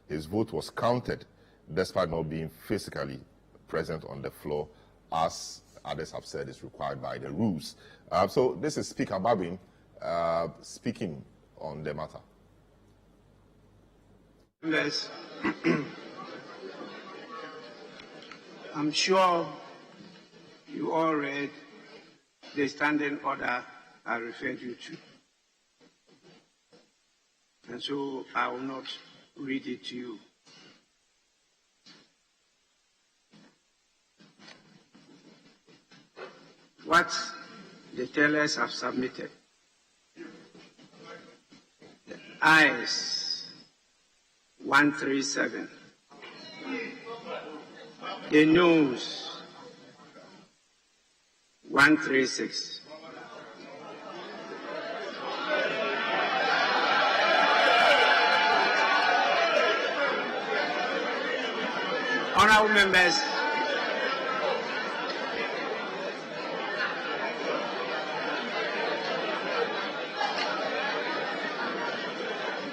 his vote was counted despite not being physically present on the floor, as others have said is required by the rules. So this is Speaker Babin speaking on the matter. Yes. I'm sure you all read the standing order I referred you to. And so I will not read it to you. What the tellers have submitted. The ayes 137. The noes 136. Honourable members,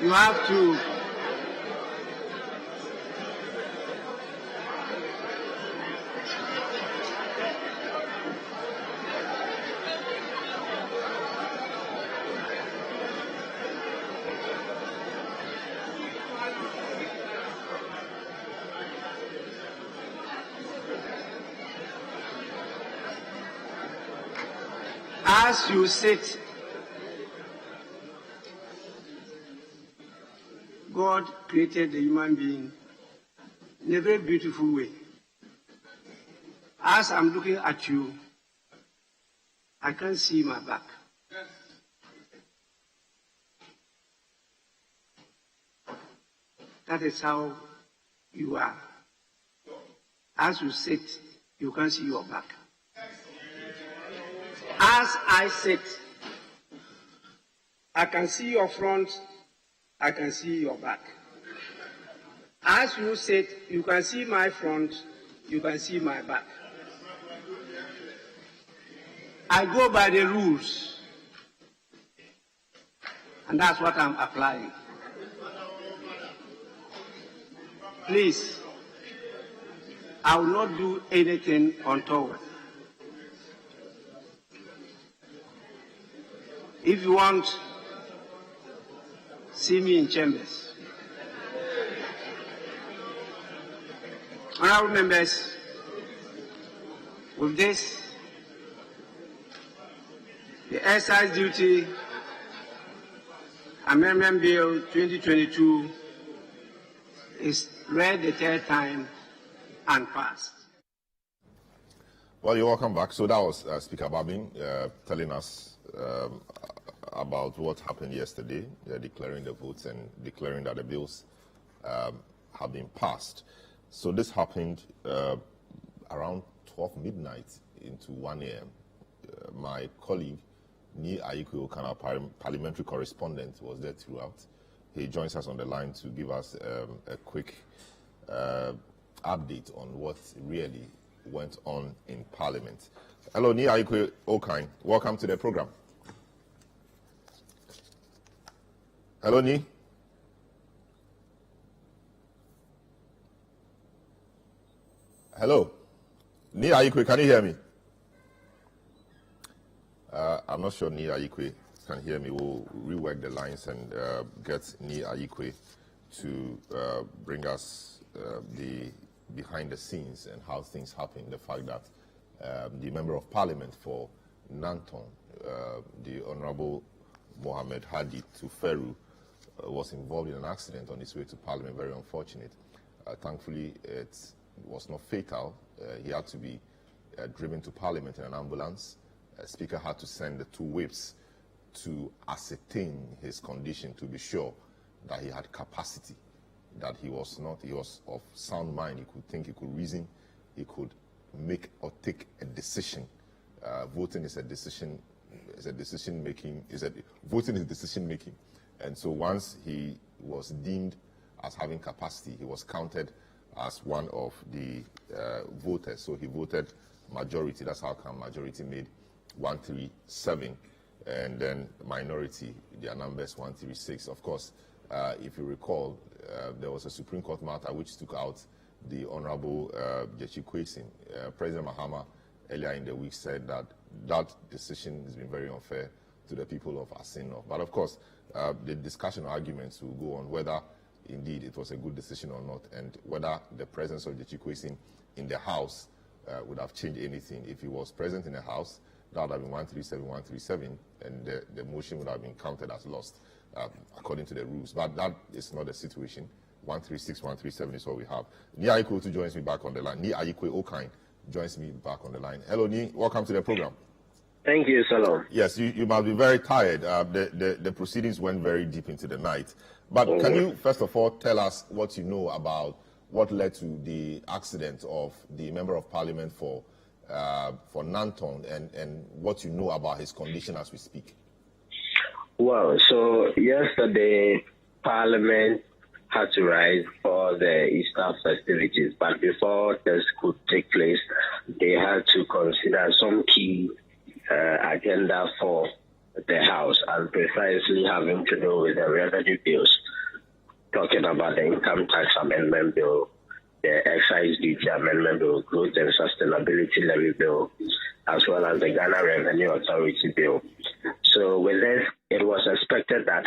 you have to as you sit, God created the human being in a very beautiful way. As I'm looking at you, I can't see my back. That is how you are. As you sit, you can't see your back. As I sit, I can see your front, I can see your back. As you sit, you can see my front, you can see my back. I go by the rules, and that's what I'm applying. Please, I will not do anything untoward. If you want, see me in chambers. Honourable members, with this, the Excise Duty Amendment Bill 2022 is read the third time and passed. Well, you're welcome back. So that was Speaker Babin telling us about what happened yesterday, declaring the votes and declaring that the bills have been passed. So this happened around 12 midnight into 1 a.m. My colleague, Ni Ayikwe Okana, parliamentary correspondent, was there throughout. He joins us on the line to give us a quick update on what really went on in Parliament. Hello, Ni Ayikwe Okana. Welcome to the program. Hello, Ni. Hello. Ni Ayikwe, can you hear me? I'm not sure Ni Ayikwe can hear me. We'll rework the lines and get Ni Ayikwe to bring us the behind the scenes and how things happen. The fact that the Member of Parliament for Nanton, the Honourable Mohammed Hadi Tuferu, was involved in an accident on his way to Parliament. Very unfortunate. Thankfully, it was not fatal. He had to be driven to Parliament in an ambulance. Speaker had to send the two whips to ascertain his condition, to be sure that he had capacity, that he was of sound mind. He could think, he could reason, he could make or take a decision. Voting is decision making. Voting is decision making. And so once he was deemed as having capacity, he was counted as one of the voters. So he voted majority. That's how come majority made 137, and then minority, their numbers 136. Of course, if you recall, there was a Supreme Court matter which took out the Honorable Jechi Kwesin. President Mahama earlier in the week said that that decision has been very unfair to the people of Asino. But of course, the discussion arguments will go on whether indeed it was a good decision or not, and whether the presence of Jechi Kwesin in the House would have changed anything. If he was present in the House, that would have been 137, and the motion would have been counted as lost according to the rules. But that is not the situation. 136, 137 is what we have. Ni Ayikwe joins me back on the line. Ni Ayikwe Okine joins me back on the line. Hello, Ni. Welcome to the program. Thank you, Salom. Yes, you must be very tired. The proceedings went very deep into the night. But can you, first of all, tell us what you know about what led to the accident of the Member of Parliament for Nanton, and what you know about his condition as we speak? Well, so yesterday, Parliament had to rise for the Easter festivities, but before this could take place, they had to consider some key agenda for the House, and precisely having to do with the revenue bills, talking about the income tax amendment bill, the excise duty amendment bill, growth and sustainability levy bill, as well as the Ghana Revenue Authority bill. So with this, it was expected that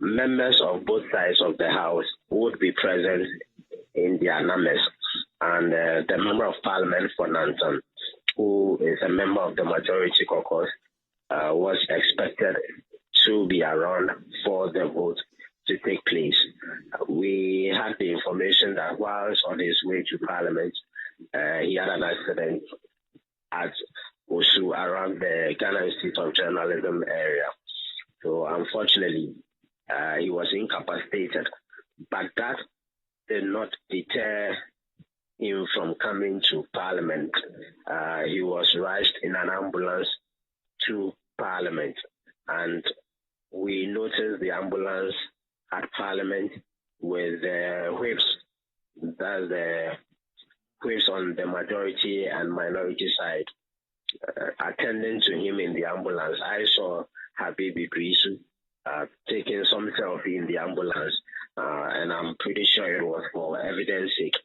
members of both sides of the House would be present in their numbers, and the Member of Parliament for Nanton, who is a member of the Majority Caucus, was expected to be around for the vote to take place. We had the information that whilst on his way to Parliament, he had an accident at Osu around the Ghana Institute of Journalism area. So unfortunately, he was incapacitated, but that did not deter him from coming to Parliament. He was rushed in an ambulance to Parliament, and we noticed the ambulance at Parliament with the whips, that's the whips on the majority and minority side, attending to him in the ambulance. I saw Habibi Brisu taking some selfie in the ambulance, and I'm pretty sure it was for evidence sake.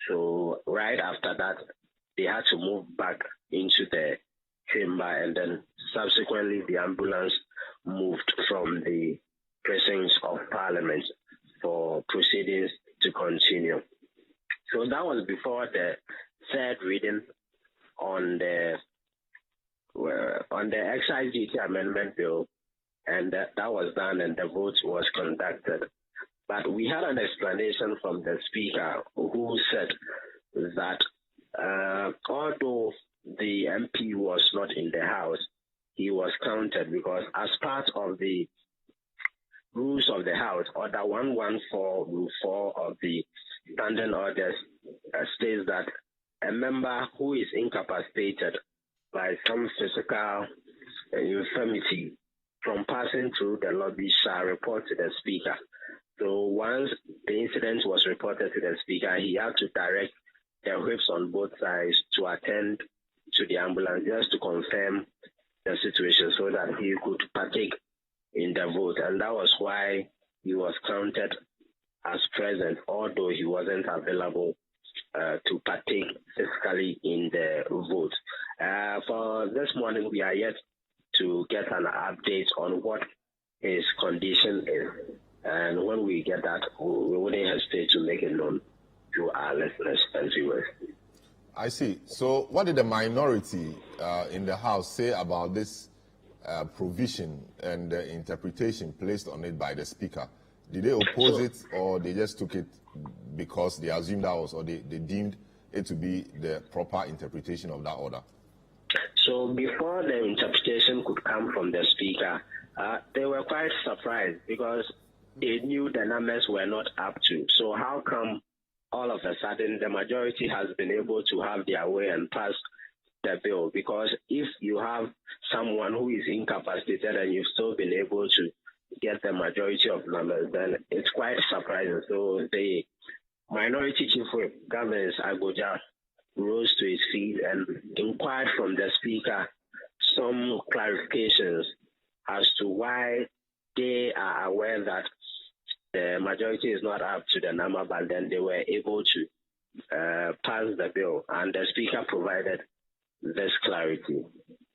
So right after that, they had to move back into the chamber, and then subsequently the ambulance moved from the precincts of Parliament for proceedings to continue. So that was before the third reading on the excise duty amendment bill, and that was done and the vote was conducted. But we had an explanation from the Speaker, who said that although the MP was not in the House, he was counted because as part of the rules of the House, Order 114, Rule 4 of the Standing Orders states that a member who is incapacitated by some physical infirmity from passing through the lobby shall report to the Speaker. So once the incident was reported to the Speaker, he had to direct the whips on both sides to attend to the ambulance just to confirm the situation so that he could partake in the vote. And that was why he was counted as present, although he wasn't available to partake physically in the vote. For this morning, we are yet to get an update on what his condition is. And when we get that, we wouldn't hesitate to make it known to our listeners and viewers. I see. So what did the minority in the House say about this provision and the interpretation placed on it by the Speaker? Did they oppose it, or they just took it because they assumed that was, or they deemed it to be the proper interpretation of that order? So before the interpretation could come from the Speaker, they were quite surprised because they knew the numbers were not up to. So how come all of a sudden the majority has been able to have their way and pass the bill? Because if you have someone who is incapacitated and you've still been able to get the majority of numbers, then it's quite surprising. So the Minority Chief Whip, Governor Agoja, rose to his feet and inquired from the Speaker some clarifications as to why they are aware that the majority is not up to the number, but then they were able to pass the bill, and the Speaker provided this clarity.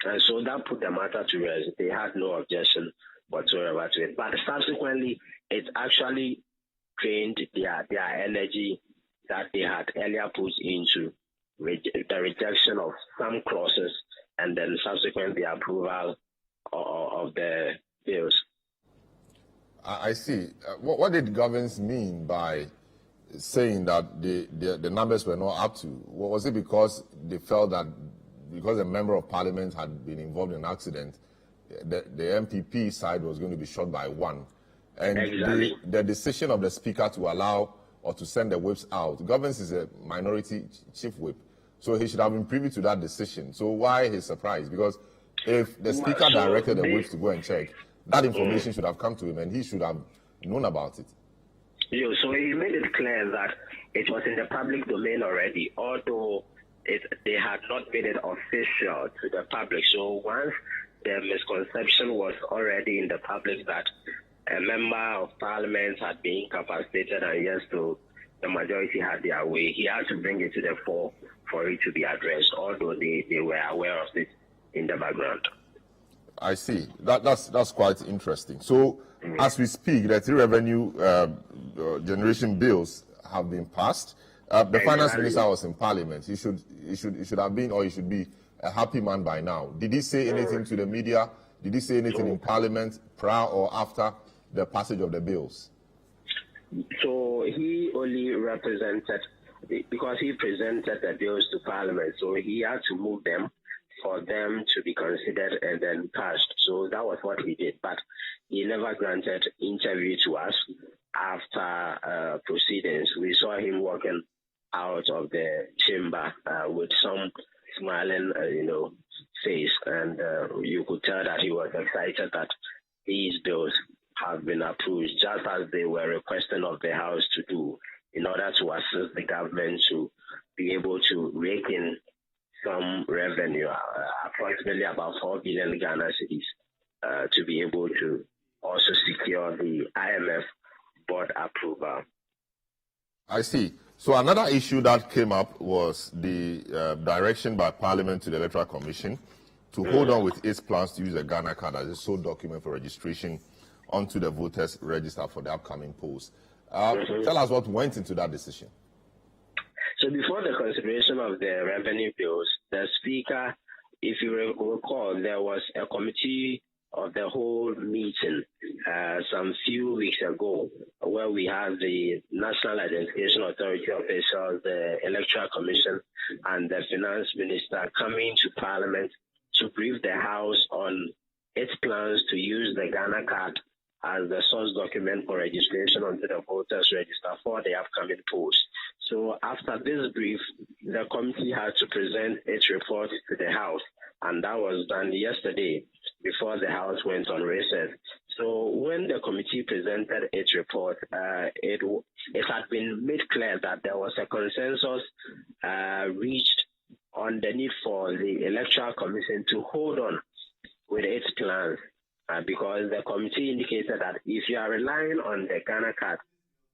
And so that put the matter to rest. They had no objection whatsoever to it. But subsequently, it actually drained their energy that they had earlier put into the rejection of some clauses and then subsequently approval of the bills. I see. What did Governance mean by saying that the numbers were not up to? Was it because they felt that because a member of parliament had been involved in an accident, the MPP side was going to be shot by one? And exactly. the decision of the Speaker to allow or to send the whips out, Governance is a minority chief whip, so he should have been privy to that decision. So why his surprise? Because if the Speaker directed the whips to go and check, that information should have come to him and he should have known about it. Yeah, so he made it clear that it was in the public domain already, although they had not made it official to the public. So once the misconception was already in the public that a member of parliament had been incapacitated and yes, so the majority had their way, he had to bring it to the fore for it to be addressed, although they were aware of it in the background. I see. That's quite interesting. So as we speak, the 3 revenue generation bills have been passed. The finance minister was in parliament. He should have been, or he should be a happy man by now. Did he say anything to the media? Did he say anything in parliament prior or after the passage of the bills? So he only represented, because he presented the bills to parliament, so he had to move them for them to be considered and then passed. So that was what he did. But he never granted interview to us after proceedings. We saw him walking out of the chamber with some smiling, face, and you could tell that he was excited that these bills have been approved, just as they were requesting of the House to do, in order to assist the government to be able to rake in some revenue, approximately about 4 billion Ghana cedis, to be able to also secure the IMF board approval. I see. So another issue that came up was the direction by Parliament to the Electoral Commission to hold on with its plans to use the Ghana card as a sole document for registration onto the voters' register for the upcoming polls. Tell us what went into that decision. So before the consideration of the revenue bills, the Speaker, if you recall, there was a committee of the whole meeting some few weeks ago where we had the National Identification Authority officials, the Electoral Commission, and the Finance Minister coming to Parliament to brief the House on its plans to use the Ghana card as the source document for registration onto the voters' register for the upcoming polls. So after this brief, the committee had to present its report to the House, and that was done yesterday before the House went on recess. So when the committee presented its report, it had been made clear that there was a consensus reached on the need for the Electoral Commission to hold on with its plans, because the committee indicated that if you are relying on the Ghana card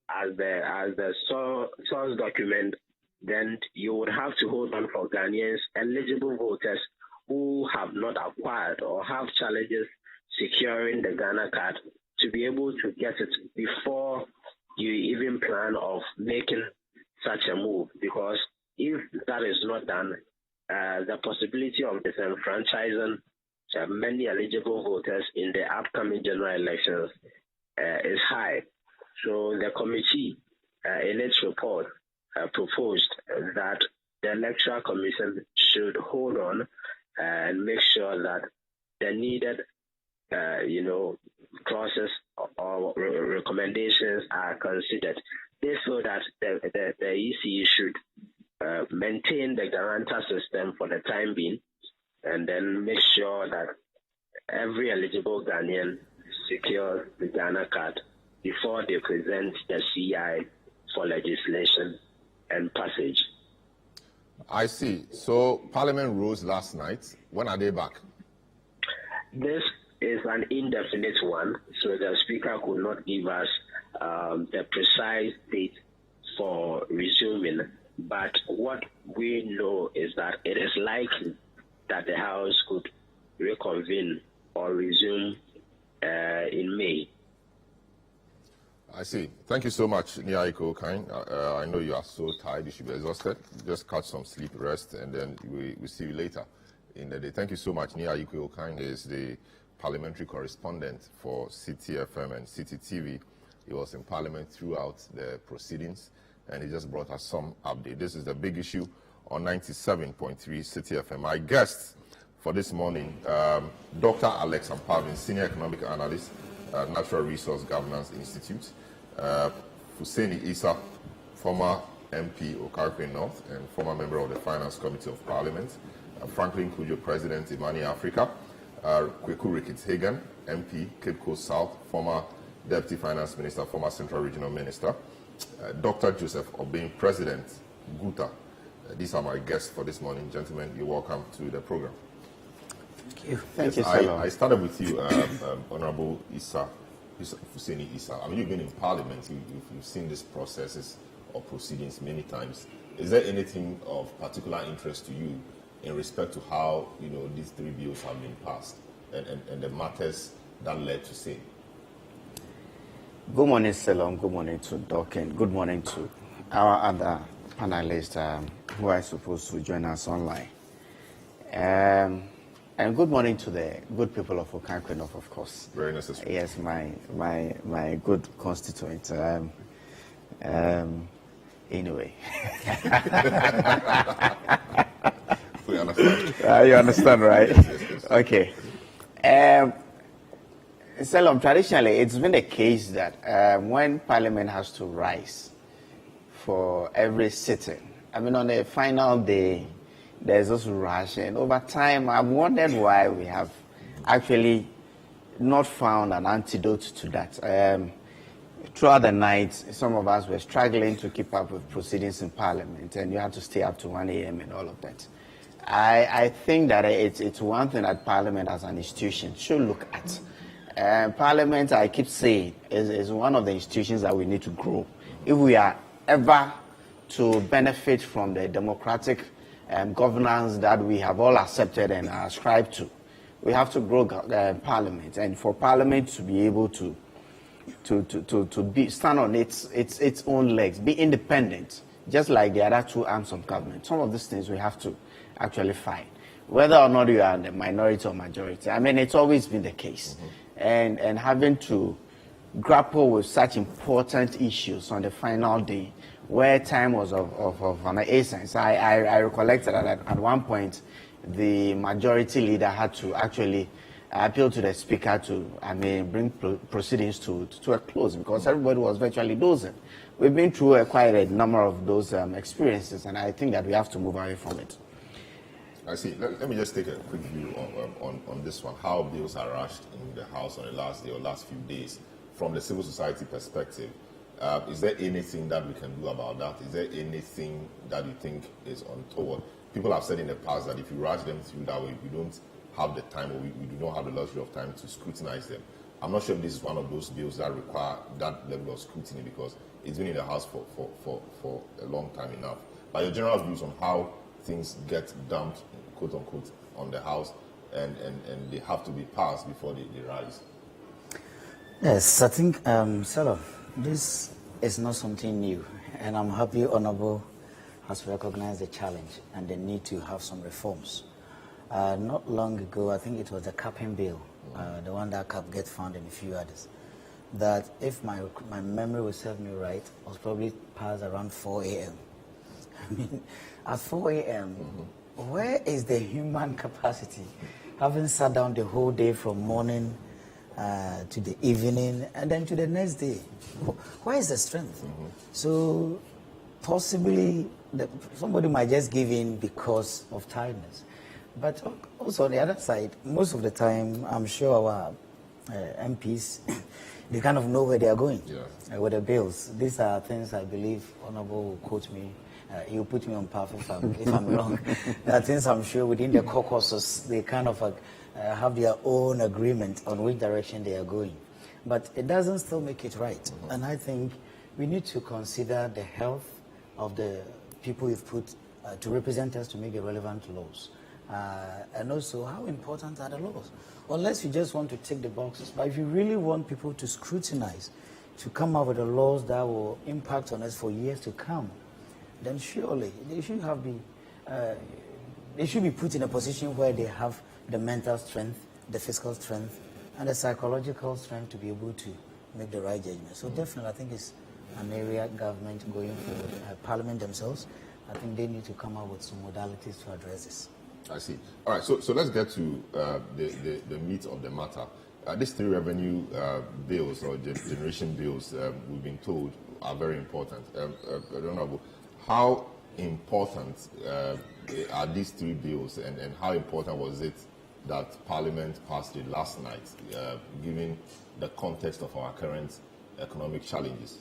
as the source document, then you would have to hold on for Ghanaians, eligible voters who have not acquired or have challenges securing the Ghana card, to be able to get it before you even plan of making such a move. Because if that is not done, the possibility of disenfranchising many eligible voters in the upcoming general elections is high. So the committee, in its report, proposed that the Electoral Commission should hold on and make sure that the needed, clauses or recommendations are considered. This so that the EC should maintain the guarantor system for the time being, and then make sure that every eligible Ghanaian secures the Ghana card before they present the CI for legislation and passage. I see. So Parliament rose last night. When are they back? This is an indefinite one, so the Speaker could not give us the precise date for resuming, but what we know is that it is likely that the House could reconvene or resume in May. I see. Thank you so much, Niaiko Kine. I know you are so tired, you should be exhausted. Just catch some sleep, rest, and then we see you later in the day. Thank you so much. Niaiko Kine is the parliamentary correspondent for City FM and City TV. He was in Parliament throughout the proceedings, and he just brought us some update. This is the big issue on 97.3 City FM. My guest for this morning, Dr. Alex Ampavin, Senior Economic Analyst, Natural Resource Governance Institute, Hussaini Issa, former MP Okarpe North and former member of the Finance Committee of Parliament, Franklin Kujo, President, Imani Africa, Kweku Ricketts-Hagan, MP, Cape Coast South, former Deputy Finance Minister, former Central Regional Minister, Dr. Joseph Obin, President, Guta. These are my guests for this morning. Gentlemen, you're welcome to the program. Thank you. Thank you, I started with you, Honorable Hussaini Issa. I mean, you've been in Parliament. You've seen these processes or proceedings many times. Is there anything of particular interest to you in respect to how these three bills have been passed and the matters that led to same? Good morning, Salom. Good morning to Doc, and good morning to our other panelists who are supposed to join us online. And good morning to the good people of Okarpe North, of course. Very necessary. Yes, my good constituent. Anyway. We understand. You understand, right? Yes. Okay. Salom, traditionally, it's been the case that when Parliament has to rise for every sitting, I mean, on the final day, there's this rush, and over time, I've wondered why we have actually not found an antidote to that. Throughout the night, some of us were struggling to keep up with proceedings in Parliament, and you had to stay up to 1 a.m. and all of that. I think that it's one thing that Parliament as an institution should look at. Parliament, I keep saying, is one of the institutions that we need to grow. If we are ever to benefit from the democratic governance that we have all accepted and ascribed to, we have to grow Parliament, and for Parliament to be able to stand on its own legs, be independent, just like the other two arms of government. Some of these things we have to actually fight, whether or not you are in the minority or majority. I mean, it's always been the case, and having to grapple with such important issues on the final day, where time was of an essence. I recollected that at one point, the majority leader had to actually appeal to the speaker to, bring proceedings to a close, because everybody was virtually dozing. We've been through quite a number of those experiences, and I think that we have to move away from it. I see. Let me just take a quick view on this one. How bills are rushed in the House on the last day or last few days from the civil society perspective. Is there anything that we can do about that? Is there anything that you think is untoward? People have said in the past that if you rush them through that way, we don't have the time, or we do not have the luxury of time to scrutinize them. I'm not sure if this is one of those bills that require that level of scrutiny, because it's been in the House for a long time enough. But your general views on how things get dumped, quote unquote, on the House and they have to be passed before they rise? Yes, I think, this is not something new, and I'm happy Honorable has recognized the challenge and the need to have some reforms. Not long ago, I think it was the capping bill, the one that get found in a few others, that if my memory will serve me right, was probably passed around 4 a.m. I mean, at 4 a.m., where is the human capacity? Having sat down the whole day from morning to the evening and then to the next day. Where is the strength? So possibly somebody might just give in because of tiredness. But also on the other side, most of the time, I'm sure our MPs, they kind of know where they are going with the bills. These are things I believe Honorable will quote me. He'll put me on path if I'm wrong. There are things I'm sure within the caucuses, they kind of have their own agreement on which direction they are going. but it doesn't still make it right. And I think we need to consider the health of the people we've put to represent us to make the relevant laws. And also, how important are the laws? Unless you just want to tick the boxes, but if you really want people to scrutinize, to come up with the laws that will impact on us for years to come, then surely they should be put in a position where they have the mental strength, the physical strength, and the psychological strength to be able to make the right judgment. So definitely, I think it's an area government going forward, Parliament themselves, I think they need to come up with some modalities to address this. I see. All right, so let's get to the meat of the matter. These three revenue bills or generation bills, we've been told, are very important. I don't know, how important are these three bills, and how important was it that Parliament passed it last night, given the context of our current economic challenges?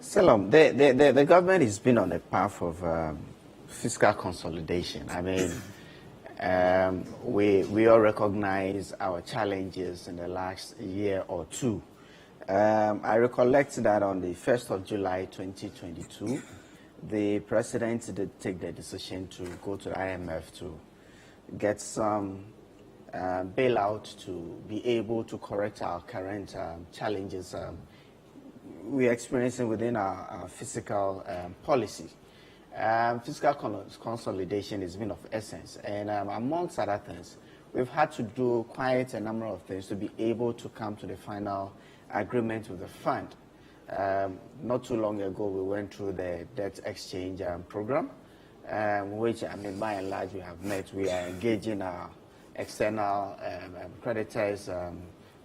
Salom, the government has been on a path of fiscal consolidation. I mean, we all recognize our challenges in the last year or two. I recollect that on the 1st of July 2022, the president did take the decision to go to the IMF to get some bailout to be able to correct our current challenges we're experiencing within our fiscal policy. Fiscal consolidation has been of essence, and amongst other things, we've had to do quite a number of things to be able to come to the final agreement with the fund. Not too long ago, we went through the debt exchange program, which, I mean, by and large, we have met. We are engaging our external creditors.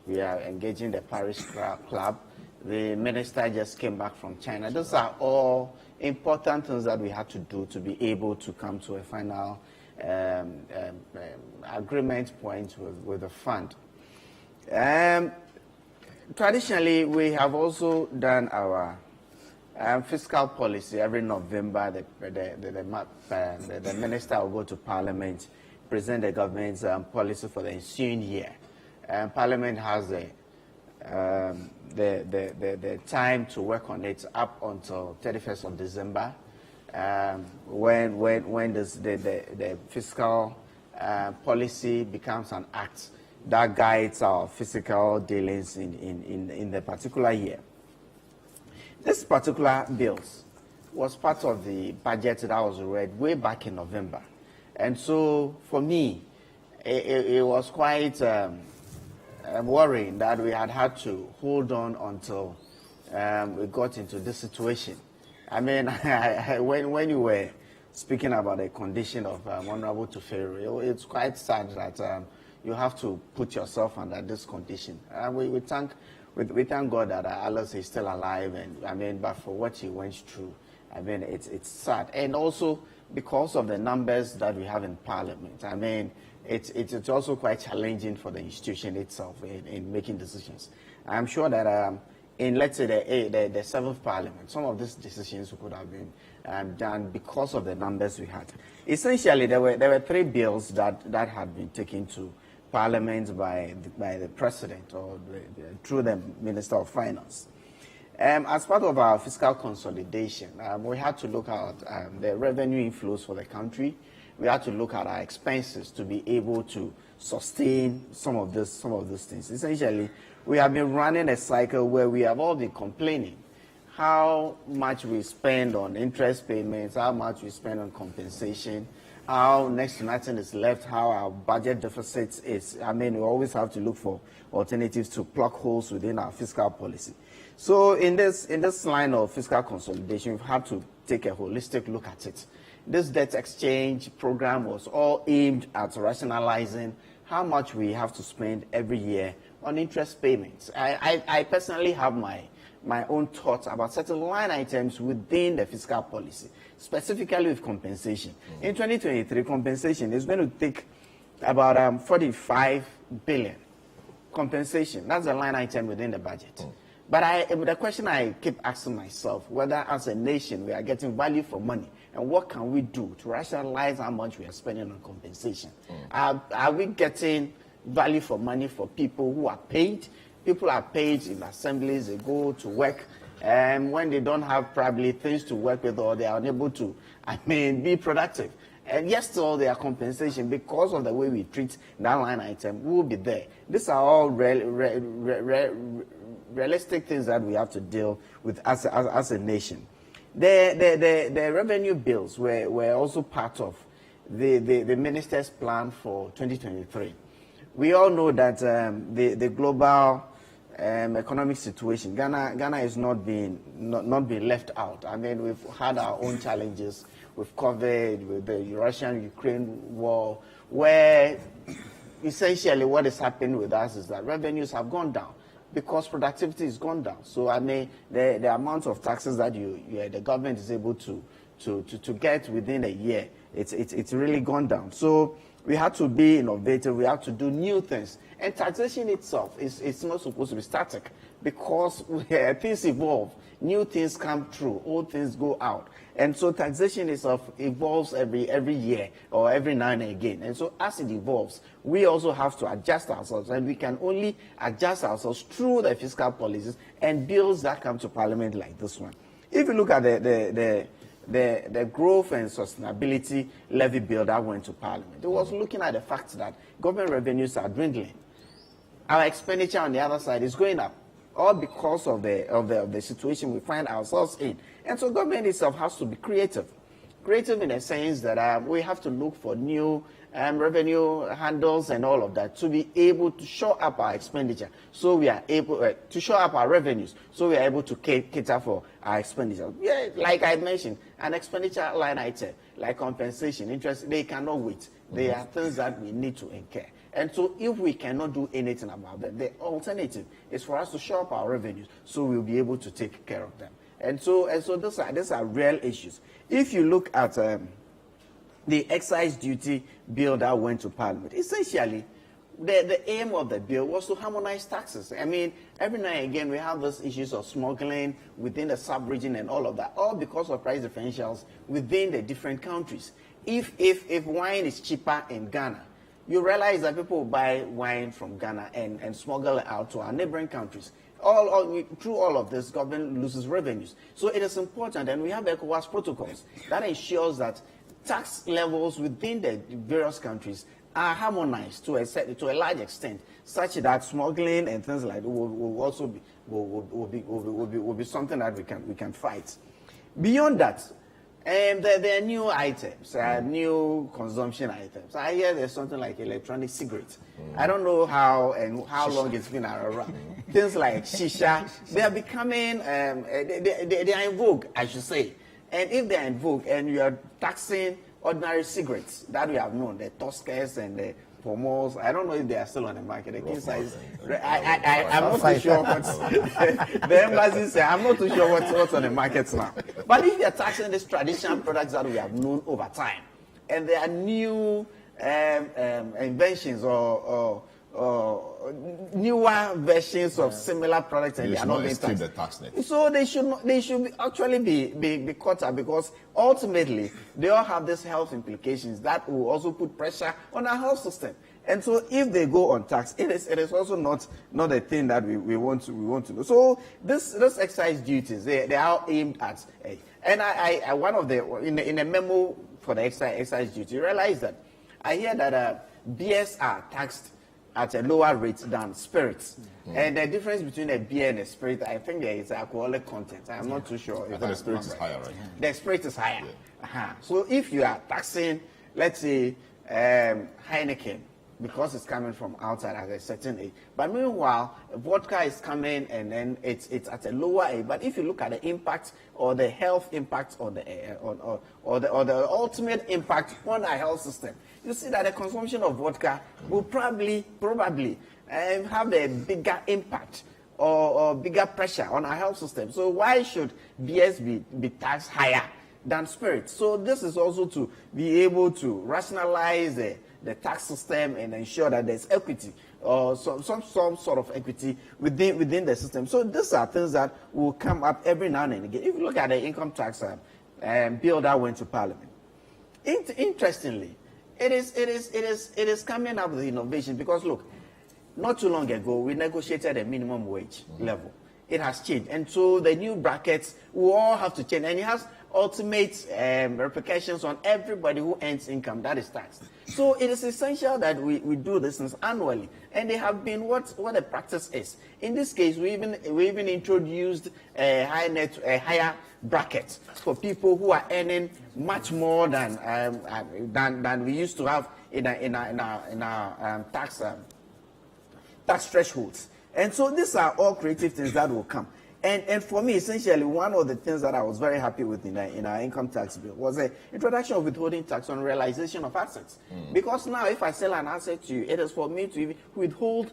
We are engaging the Paris Club. The minister just came back from China. Those are all important things that we had to do to be able to come to a final agreement point with the fund. Traditionally, we have also done our fiscal policy every November. The minister will go to Parliament, present the government's policy for the ensuing year. Parliament has the time to work on it up until 31st of December, when the fiscal policy becomes an act that guides our fiscal dealings in the particular year. This particular bill was part of the budget that was read way back in November. And so for me, it was quite worrying that we had to hold on until we got into this situation. I mean, when you were speaking about the condition of Honorable Tufero, it's quite sad that you have to put yourself under this condition. We thank God that Alice is still alive, and I mean, but for what he went through, I mean, it's sad. And also because of the numbers that we have in Parliament, I mean, it's also quite challenging for the institution itself in making decisions. I'm sure that in, let's say, the 7th Parliament, some of these decisions could have been done because of the numbers we had. Essentially, there were three bills that had been taken to Parliament by the President or through the Minister of Finance. As part of our fiscal consolidation, we had to look at the revenue inflows for the country. We had to look at our expenses to be able to sustain some of these things. Essentially, we have been running a cycle where we have all been complaining how much we spend on interest payments, how much we spend on compensation, how next to nothing is left, how our budget deficit is. I mean, we always have to look for alternatives to plug holes within our fiscal policy. So in this line of fiscal consolidation, we've had to take a holistic look at it. This debt exchange program was all aimed at rationalizing how much we have to spend every year on interest payments. I personally have my own thoughts about certain line items within the fiscal policy, specifically with compensation. In 2023, compensation is going to take about 45 billion. Compensation, that's a line item within the budget. But the question I keep asking myself, whether as a nation we are getting value for money, and what can we do to rationalize how much we are spending on compensation? Are we getting value for money for people who are paid? People are paid in assemblies, they go to work, and when they don't have probably things to work with or they are unable to, be productive. And yes, still their compensation, because of the way we treat that line item, will be there. These are all realistic things that we have to deal with as a nation. The revenue bills were also part of the minister's plan for 2023. We all know that the global economic situation, Ghana is not being left out. We've had our own challenges with COVID, with the Russian-Ukraine war, where essentially what has happened with us is that revenues have gone down because productivity has gone down. So the amount of taxes that the government is able to get within a year, it's really gone down. So we have to be innovative. We have to do new things. And taxation itself is not supposed to be static, because things evolve. New things come through. Old things go out. And so taxation itself evolves every year or every now and again. And so as it evolves, we also have to adjust ourselves. And we can only adjust ourselves through the fiscal policies and bills that come to Parliament like this one. If you look at the growth and sustainability levy bill that went to Parliament, it was looking at the fact that government revenues are dwindling. Our expenditure on the other side is going up, all because of the situation we find ourselves in. And so government itself has to be creative in a sense that we have to look for new revenue handles and all of that to be able to show up our expenditure, so we are able to show up our revenues, so we are able to cater for our expenditure. Yeah, like I mentioned, an expenditure line item like compensation, interest, they cannot wait. They are things that we need to incur. And so if we cannot do anything about them, the alternative is for us to show up our revenues, so we'll be able to take care of them. And so these are real issues. If you look at the excise duty bill that went to Parliament, essentially, the aim of the bill was to harmonize taxes. Every now and again we have those issues of smuggling within the sub-region and all of that, all because of price differentials within the different countries. If wine is cheaper in Ghana, you realize that people buy wine from Ghana and smuggle it out to our neighboring countries. Through all of this, government loses revenues. So it is important, and we have ECOWAS protocols that ensures that tax levels within the various countries are harmonized to a large extent, such that smuggling and things like that will also be something that we can fight. Beyond that, there are new items, new consumption items. I hear there's something like electronic cigarettes. I don't know how long it's been around. Things like shisha, they are becoming, they are in vogue, I should say. And if they are in vogue and you are taxing ordinary cigarettes that we have known, the Tuskers and the Informals, I don't know if they are still on the market. The king size, I'm not too sure what's the embassy say. I'm not too sure what's on the market now. But if you are taxing these traditional products that we have known over time, and there are new inventions or newer versions of similar products, and they are not being taxed, the tax net. So they should actually be caught up, because ultimately they all have these health implications that will also put pressure on our health system. And so if they go on tax, it is also not a thing that we want to do. So this excise duties, they are aimed at, and I one of the in a memo for the excise duty, you realize that I hear that beers are taxed at a lower rate than spirits. And the difference between a beer and a spirit, I think there is alcoholic content. I'm not too sure. I think the spirit is higher, right? The spirit is higher. Yeah. So if you are taxing, let's say, Heineken, because it's coming from outside at a certain age, but meanwhile, vodka is coming and then it's at a lower age. But if you look at the impact or the health impact on the ultimate impact on our health system, you see that the consumption of vodka will probably have a bigger impact or bigger pressure on our health system. So why should beers be taxed higher than spirits? So this is also to be able to rationalize the tax system and ensure that there's equity or some sort of equity within the system. So these are things that will come up every now and again. If you look at the income tax bill that went to Parliament, interestingly, it is coming up with innovation, because look, not too long ago, we negotiated a minimum wage level. It has changed. And so the new brackets will all have to change. And it has ultimate repercussions on everybody who earns income that is taxed. So it is essential that we do this things annually. And they have been what the practice is. In this case, we even introduced a higher bracket for people who are earning much more than we used to have in our tax thresholds. And so these are all creative things that will come. And for me, essentially, one of the things that I was very happy with in our income tax bill was the introduction of withholding tax on realization of assets. Because now, if I sell an asset to you, it is for me to even withhold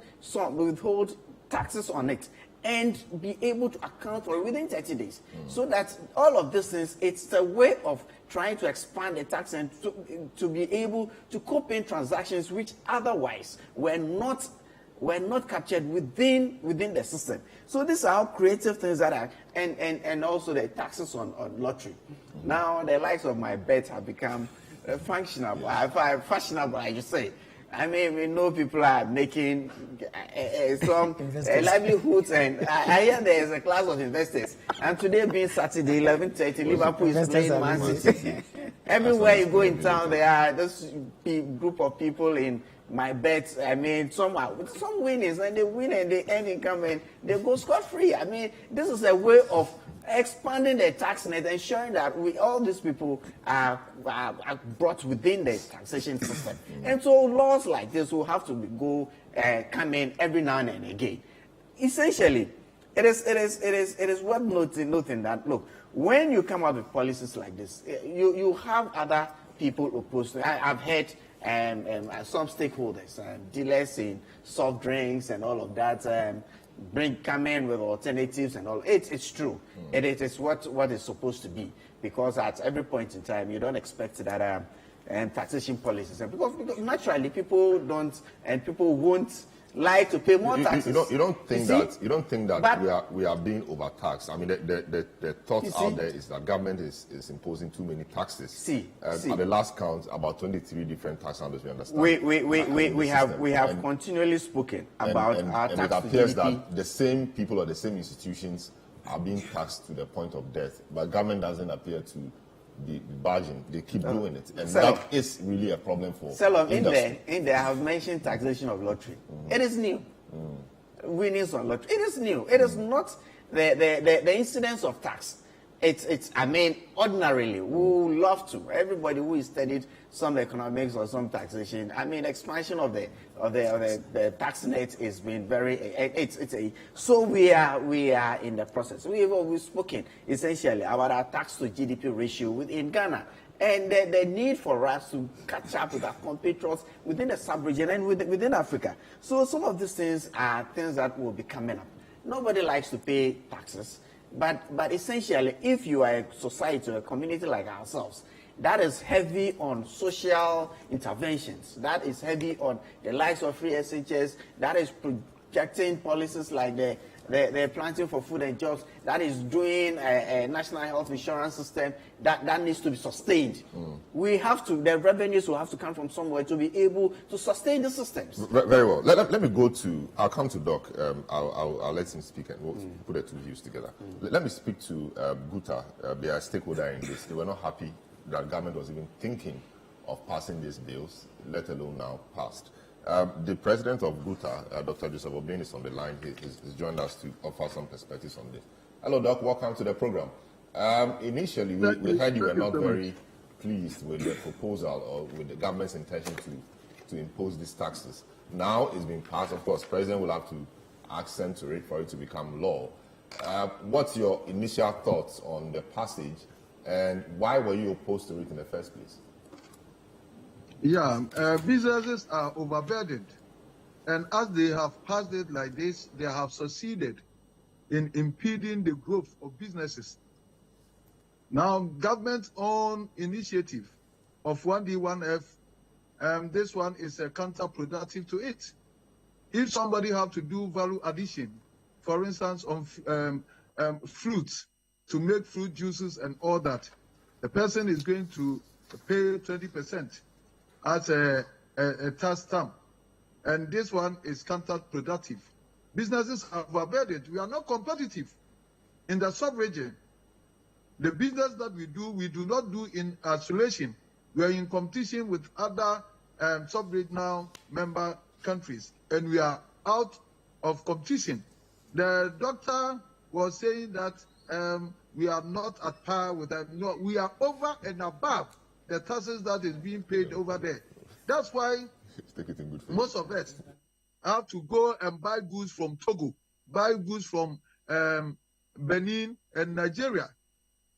taxes on it and be able to account for it within 30 days. So that all of these things, it's a way of trying to expand the tax and to be able to cope in transactions which otherwise were not captured within the system. So these are all creative things that are, and also the taxes on lottery. Now the likes of my bets have become fashionable, I should say. I mean, we know people are making some livelihoods, and I hear there is a class of investors. And today being Saturday, 11:30, Liverpool is playing Man City. Everywhere you go in town, there are this group of people in my bets. I mean, some winners, and they win and they earn income and they go scot-free. I mean, this is a way of expanding the tax net, ensuring that all these people are brought within the taxation system. And so laws like this will have to come in every now and again. Essentially, it is worth noting that, look, when you come out with policies like this, you have other people opposed to it. I've heard some stakeholders, dealers in soft drinks and all of that, come in with alternatives and all. It's true. It is what is supposed to be, because at every point in time you don't expect that taxation policies, and because naturally people won't like to pay more taxes. You don't think that we are being overtaxed. I mean, the thought out there is that government is imposing too many taxes. At the last count, about 23 different tax handles, we understand. We have continually spoken about our tax. And it appears that the same people or the same institutions are being taxed to the point of death, but government doesn't appear to be barging. They keep doing it, and that is really a problem for industry. In there, I have mentioned taxation of lottery. It is new. Winnings on lottery. It is new. It is not the incidence of tax. I mean, ordinarily, we would love to. Everybody who has studied some economics or some taxation, I mean, expansion of the tax net has been so we are in the process. We've spoken essentially about our tax to GDP ratio within Ghana, and the need for us to catch up with our compatriots within the sub-region and within Africa. So some of these things are things that will be coming up. Nobody likes to pay taxes. But essentially, if you are a society or a community like ourselves, that is heavy on social interventions, that is heavy on the likes of free SHS, that is projecting policies like the planting for food and jobs, that is doing a national health insurance system that needs to be sustained. We have to, the revenues will have to come from somewhere to be able to sustain the systems. Very well. Let me go to, I'll come to Doc. I'll let him speak and we'll put the two views together. Let me speak to Guta. They are a stakeholder in this. They were not happy that government was even thinking of passing these bills, let alone now passed. The president of Guta, Dr. Joseph Obin, is on the line. He's joined us to offer some perspectives on this. Hello, Doc. Welcome to the program. Initially, we heard you were not very pleased with the proposal or with the government's intention to impose these taxes. Now it's been passed. Of course, President will have to accent to it for it to become law. What's your initial thoughts on the passage, and why were you opposed to it in the first place? Yeah, businesses are overburdened, and as they have passed it like this, they have succeeded in impeding the growth of businesses. Now, government-owned initiative of 1D, 1F, this one is counterproductive to it. If somebody have to do value addition, for instance, on fruits, to make fruit juices and all that, the person is going to pay 20%. As a tax stamp. and this one is counterproductive. Businesses are overburdened. We are not competitive in the sub-region. The business that we do not do in isolation. We are in competition with other sub-regional member countries, and we are out of competition. The doctor was saying that we are not at par with them. No, we are over and above the taxes that is being paid over there. That's why most of us have to go and buy goods from Togo, buy goods from Benin and Nigeria.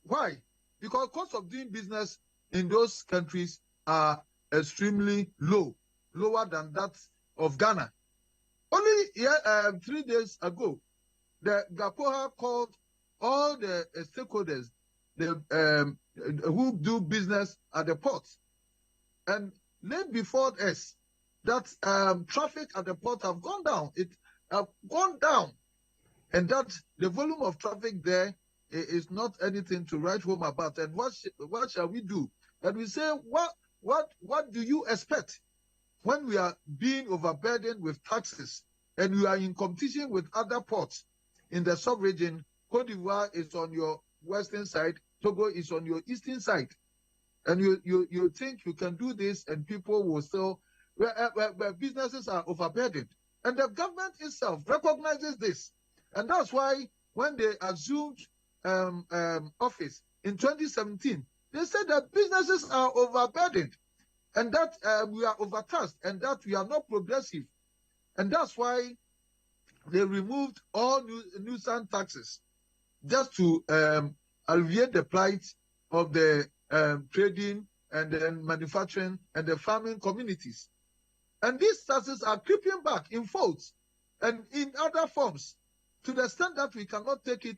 Why? Because cost of doing business in those countries are extremely low, lower than that of Ghana. Only 3 days ago, the GAPOHA called all the stakeholders who do business at the port, and laid before us that traffic at the port have gone down. It have gone down, and that the volume of traffic there is not anything to write home about. And what shall we do? And we say, what do you expect when we are being overburdened with taxes and we are in competition with other ports in the sub-region? Cote d'Ivoire is on your western side, Togo is on your eastern side, and you think you can do this, and people will still, where businesses are overburdened, and the government itself recognizes this, and that's why when they assumed office in 2017, they said that businesses are overburdened, and that we are overtaxed, and that we are not progressive, and that's why they removed all nuisance taxes just to alleviate the plight of the trading and then manufacturing and the farming communities. And these taxes are creeping back in folds and in other forms to the extent that we cannot take it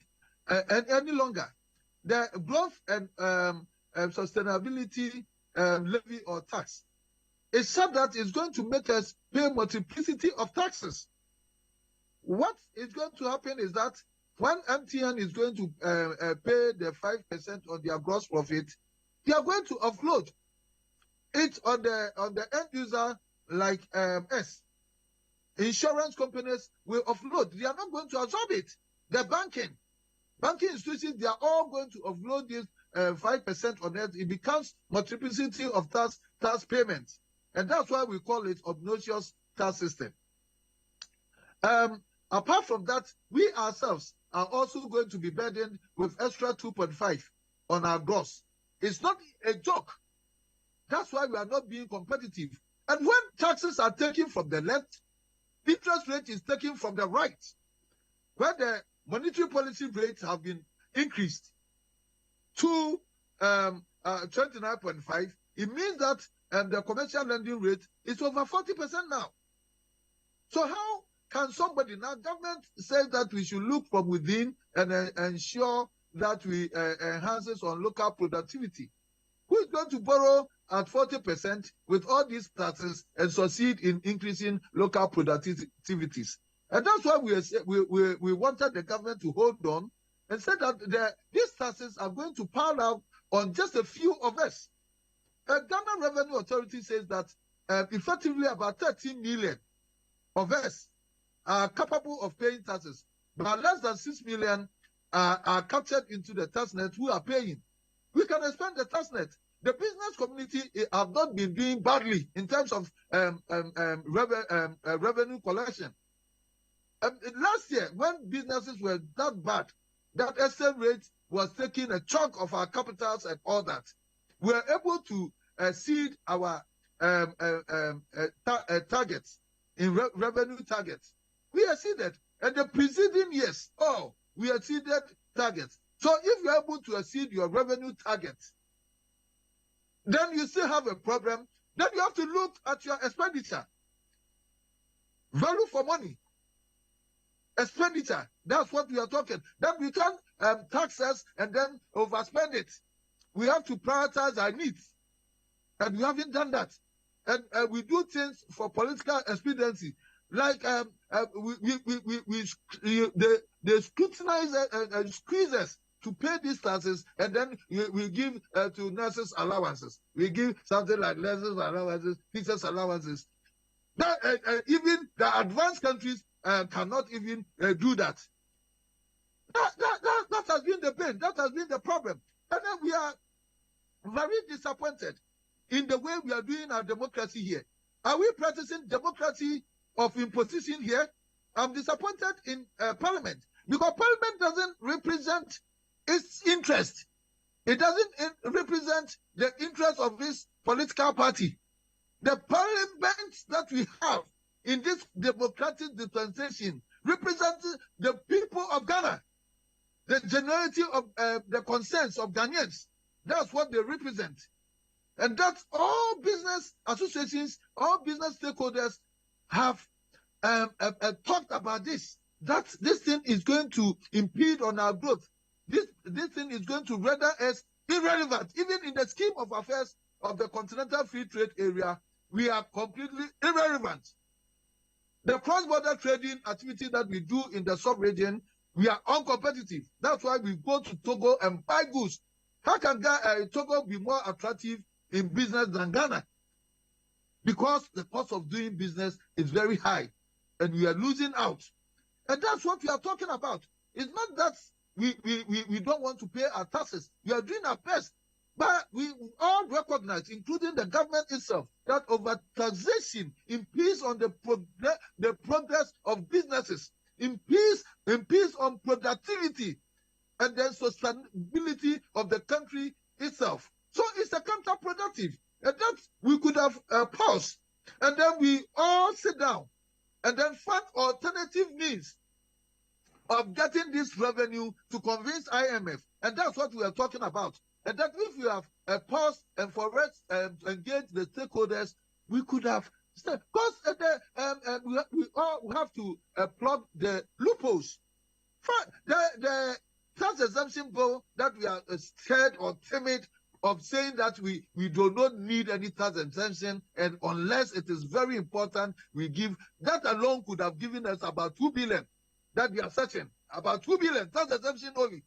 any longer. The growth and sustainability levy or tax is said that it's going to make us pay multiplicity of taxes. What is going to happen is that when MTN is going to pay the 5% on their gross profit, they are going to offload it on the end user like us. Insurance companies will offload. They are not going to absorb it. The banking institutions, they are all going to offload this 5% on it. It becomes multiplicity of tax payments, and that's why we call it obnoxious tax system. Apart from that, we ourselves are also going to be burdened with extra 2.5 on our gross. It's not a joke. That's why we are not being competitive. And when taxes are taken from the left, interest rate is taken from the right. When the monetary policy rates have been increased to 29.5, it means that the commercial lending rate is over 40% now. So how can somebody, now government says that we should look from within and ensure that we enhances on local productivity? Who is going to borrow at 40% with all these taxes and succeed in increasing local productivities? And that's why we wanted the government to hold on and say that these taxes are going to pile out on just a few of us. The Ghana Revenue Authority says that effectively about 13 million of us are capable of paying taxes, but less than 6 million are captured into the tax net who are paying. We can expand the tax net. The business community have not been doing badly in terms of revenue collection. Last year, when businesses were that bad, that exchange rate was taking a chunk of our capitals and all that, we were able to exceed our targets in revenue targets. We exceeded, and the preceding years, we exceeded targets. So if you're able to exceed your revenue targets, then you still have a problem. Then you have to look at your expenditure. Value for money. Expenditure. That's what we are talking. Then we can't tax us and then overspend it. We have to prioritize our needs. And we haven't done that. And we do things for political expediency. Like they scrutinize and squeeze us to pay these taxes, and then we give to nurses allowances. We give something like nurses allowances, teachers allowances. That even the advanced countries cannot even do that. That has been the pain. That has been the problem. And then we are very disappointed in the way we are doing our democracy here. Are we practicing democracy of imposition here? I'm disappointed in Parliament because Parliament doesn't represent its interest. It doesn't represent the interest of this political party. The Parliament that we have in this democratic dispensation represents the people of Ghana, the generality of the concerns of Ghanaians. That's what they represent. And that's all business associations, all business stakeholders have talked about this. That this thing is going to impede on our growth. This thing is going to render us irrelevant. Even in the scheme of affairs of the Continental Free Trade Area, we are completely irrelevant. The cross-border trading activity that we do in the sub-region, we are uncompetitive. That's why we go to Togo and buy goods. How can Togo be more attractive in business than Ghana? Because the cost of doing business is very high and we are losing out. And that's what we are talking about. It's not that we don't want to pay our taxes. We are doing our best. But we all recognize, including the government itself, that over-taxation impedes on the progress of businesses, impedes on productivity, and then sustainability of the country itself. So it's a counterproductive. And that we could have paused, and then we all sit down, and then find alternative means of getting this revenue to convince IMF. And that's what we are talking about. And that if we have paused and for us engage the stakeholders, we could have started. Because we all have to plug the loopholes. The tax exemption bill that we are scared or timid of saying that we do not need any tax exemption, and unless it is very important, we give. That alone could have given us about 2 billion that we are searching. About 2 billion tax exemption only.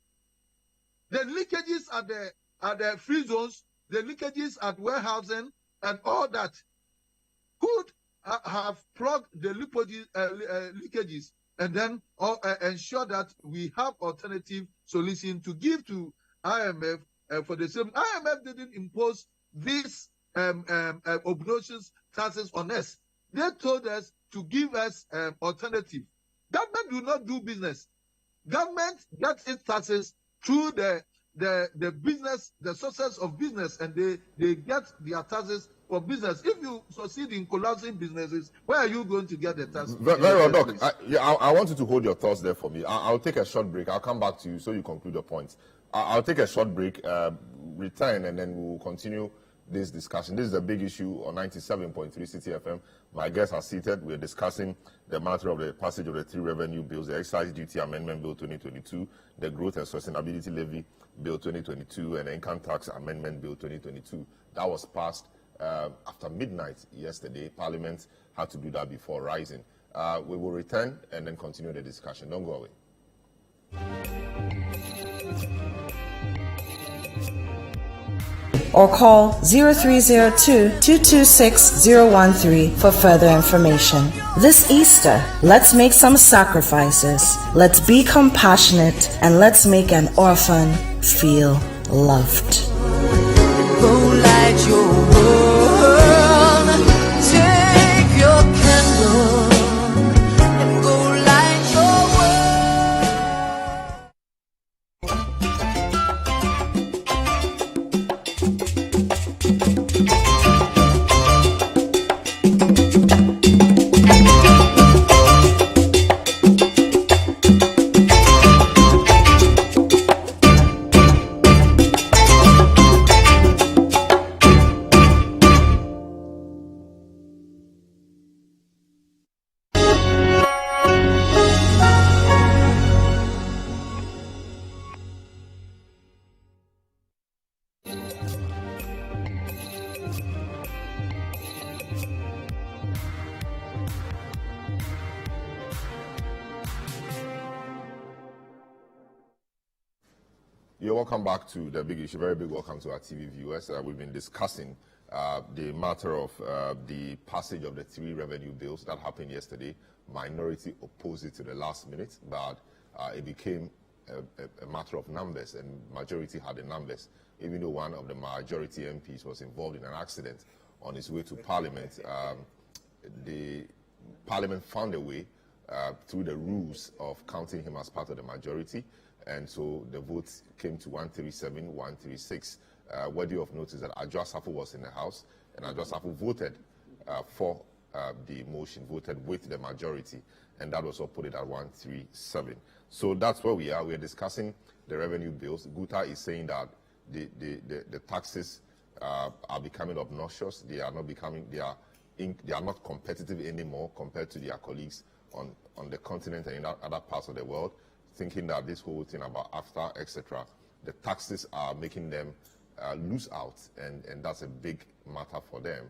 The leakages at the free zones, the leakages at warehousing, and all that could have plugged the leakages and then ensure that we have alternative solution to give to IMF for the same. IMF didn't impose these obnoxious taxes on us. They told us to give us alternative. Government do not do business. Government gets its taxes through the business, the sources of business, and they get their taxes for business. If you succeed in collapsing businesses, where are you going to get the tax? Very well, Doc. I want you to hold your thoughts there for me. I'll take a short break. I'll come back to you so you conclude your points. I'll take a short break, return, and then we'll continue this discussion. This is a big issue on 97.3 City FM. My guests are seated. We're discussing the matter of the passage of the 3 revenue bills, the Excise Duty Amendment Bill 2022, the Growth and Sustainability Levy Bill 2022, and the Income Tax Amendment Bill 2022. That was passed after midnight yesterday. Parliament had to do that before rising. We will return and then continue the discussion. Don't go away. Or call 0302-226-013 for further information. This Easter, let's make some sacrifices. Let's be compassionate and let's make an orphan feel loved. Go light your world. Take your candle and go light your You're welcome back to the big issue. Very big welcome to our TV viewers. We've been discussing the matter of the passage of the 3 revenue bills that happened yesterday. Minority opposed it to the last minute, but it became a matter of numbers, and majority had the numbers. Even though one of the majority MPs was involved in an accident on his way to Parliament, the Parliament found a way through the rules of counting him as part of the majority, and so the votes came to 137, 136. Worthy of note is that Adjo Asafo was in the House, and Adjo Asafo voted for the motion, voted with the majority, and that was what put it at 137. So that's where we are. We are discussing the revenue bills. Guta is saying that the taxes are becoming obnoxious. They are not becoming. They are not competitive anymore compared to their colleagues on the continent and in other parts of the world, thinking that this whole thing about AFTA, etc., the taxes are making them lose out, and that's a big matter for them.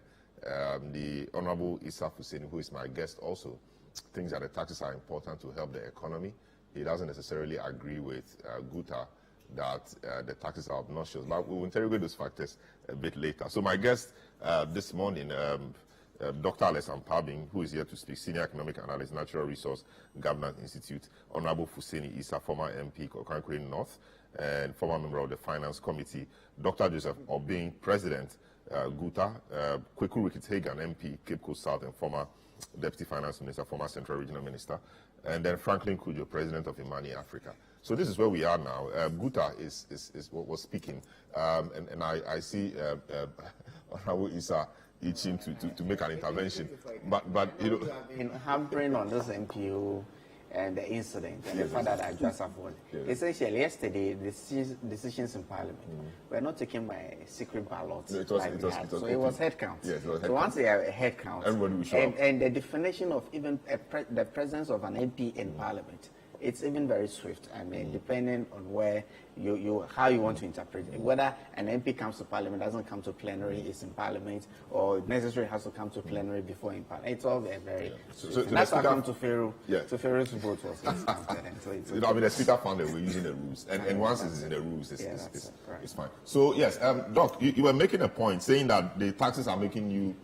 The Honorable Issa Hussein, who is my guest also, thinks that the taxes are important to help the economy. He doesn't necessarily agree with Guta that the taxes are obnoxious, but we will interrogate those factors a bit later. So my guest this morning, Dr. Alessandro Pabing, who is here to speak, Senior Economic Analyst, Natural Resource Governance Institute, Honorable Fuseni Issa, former MP, Kokankuri North, and former member of the Finance Committee, Dr. Joseph Obing, President, Guta, Kweku Rikit-Hagan, MP, Cape Coast South, and former Deputy Finance Minister, former Central Regional Minister, and then Franklin Kujo, President of Imani Africa. So this is where we are now. Guta was speaking, and I see Honorable Issa itching to make an intervention, but you know, been hampering on this MPO and the incident and the fact that I just avoided. Essentially, yesterday, the decisions in Parliament were not taken by secret ballots. It was head count. Yes, it was head so once they have a head count, everybody will show up. And the definition of even the presence of an MP in Parliament, it's even very swift. I mean, depending on where how you want to interpret it, whether an MP comes to Parliament, doesn't come to plenary, is in Parliament, or necessarily has to come to plenary before in Parliament. It's all very swift. So that's what happened to Pharaoh. Yeah. So Pharaoh's vote was counted. So it's I mean, the speaker found that we're using the rules, and once it's in the rules, it's fine. So yes, Doc, you were making a point saying that the taxes are making you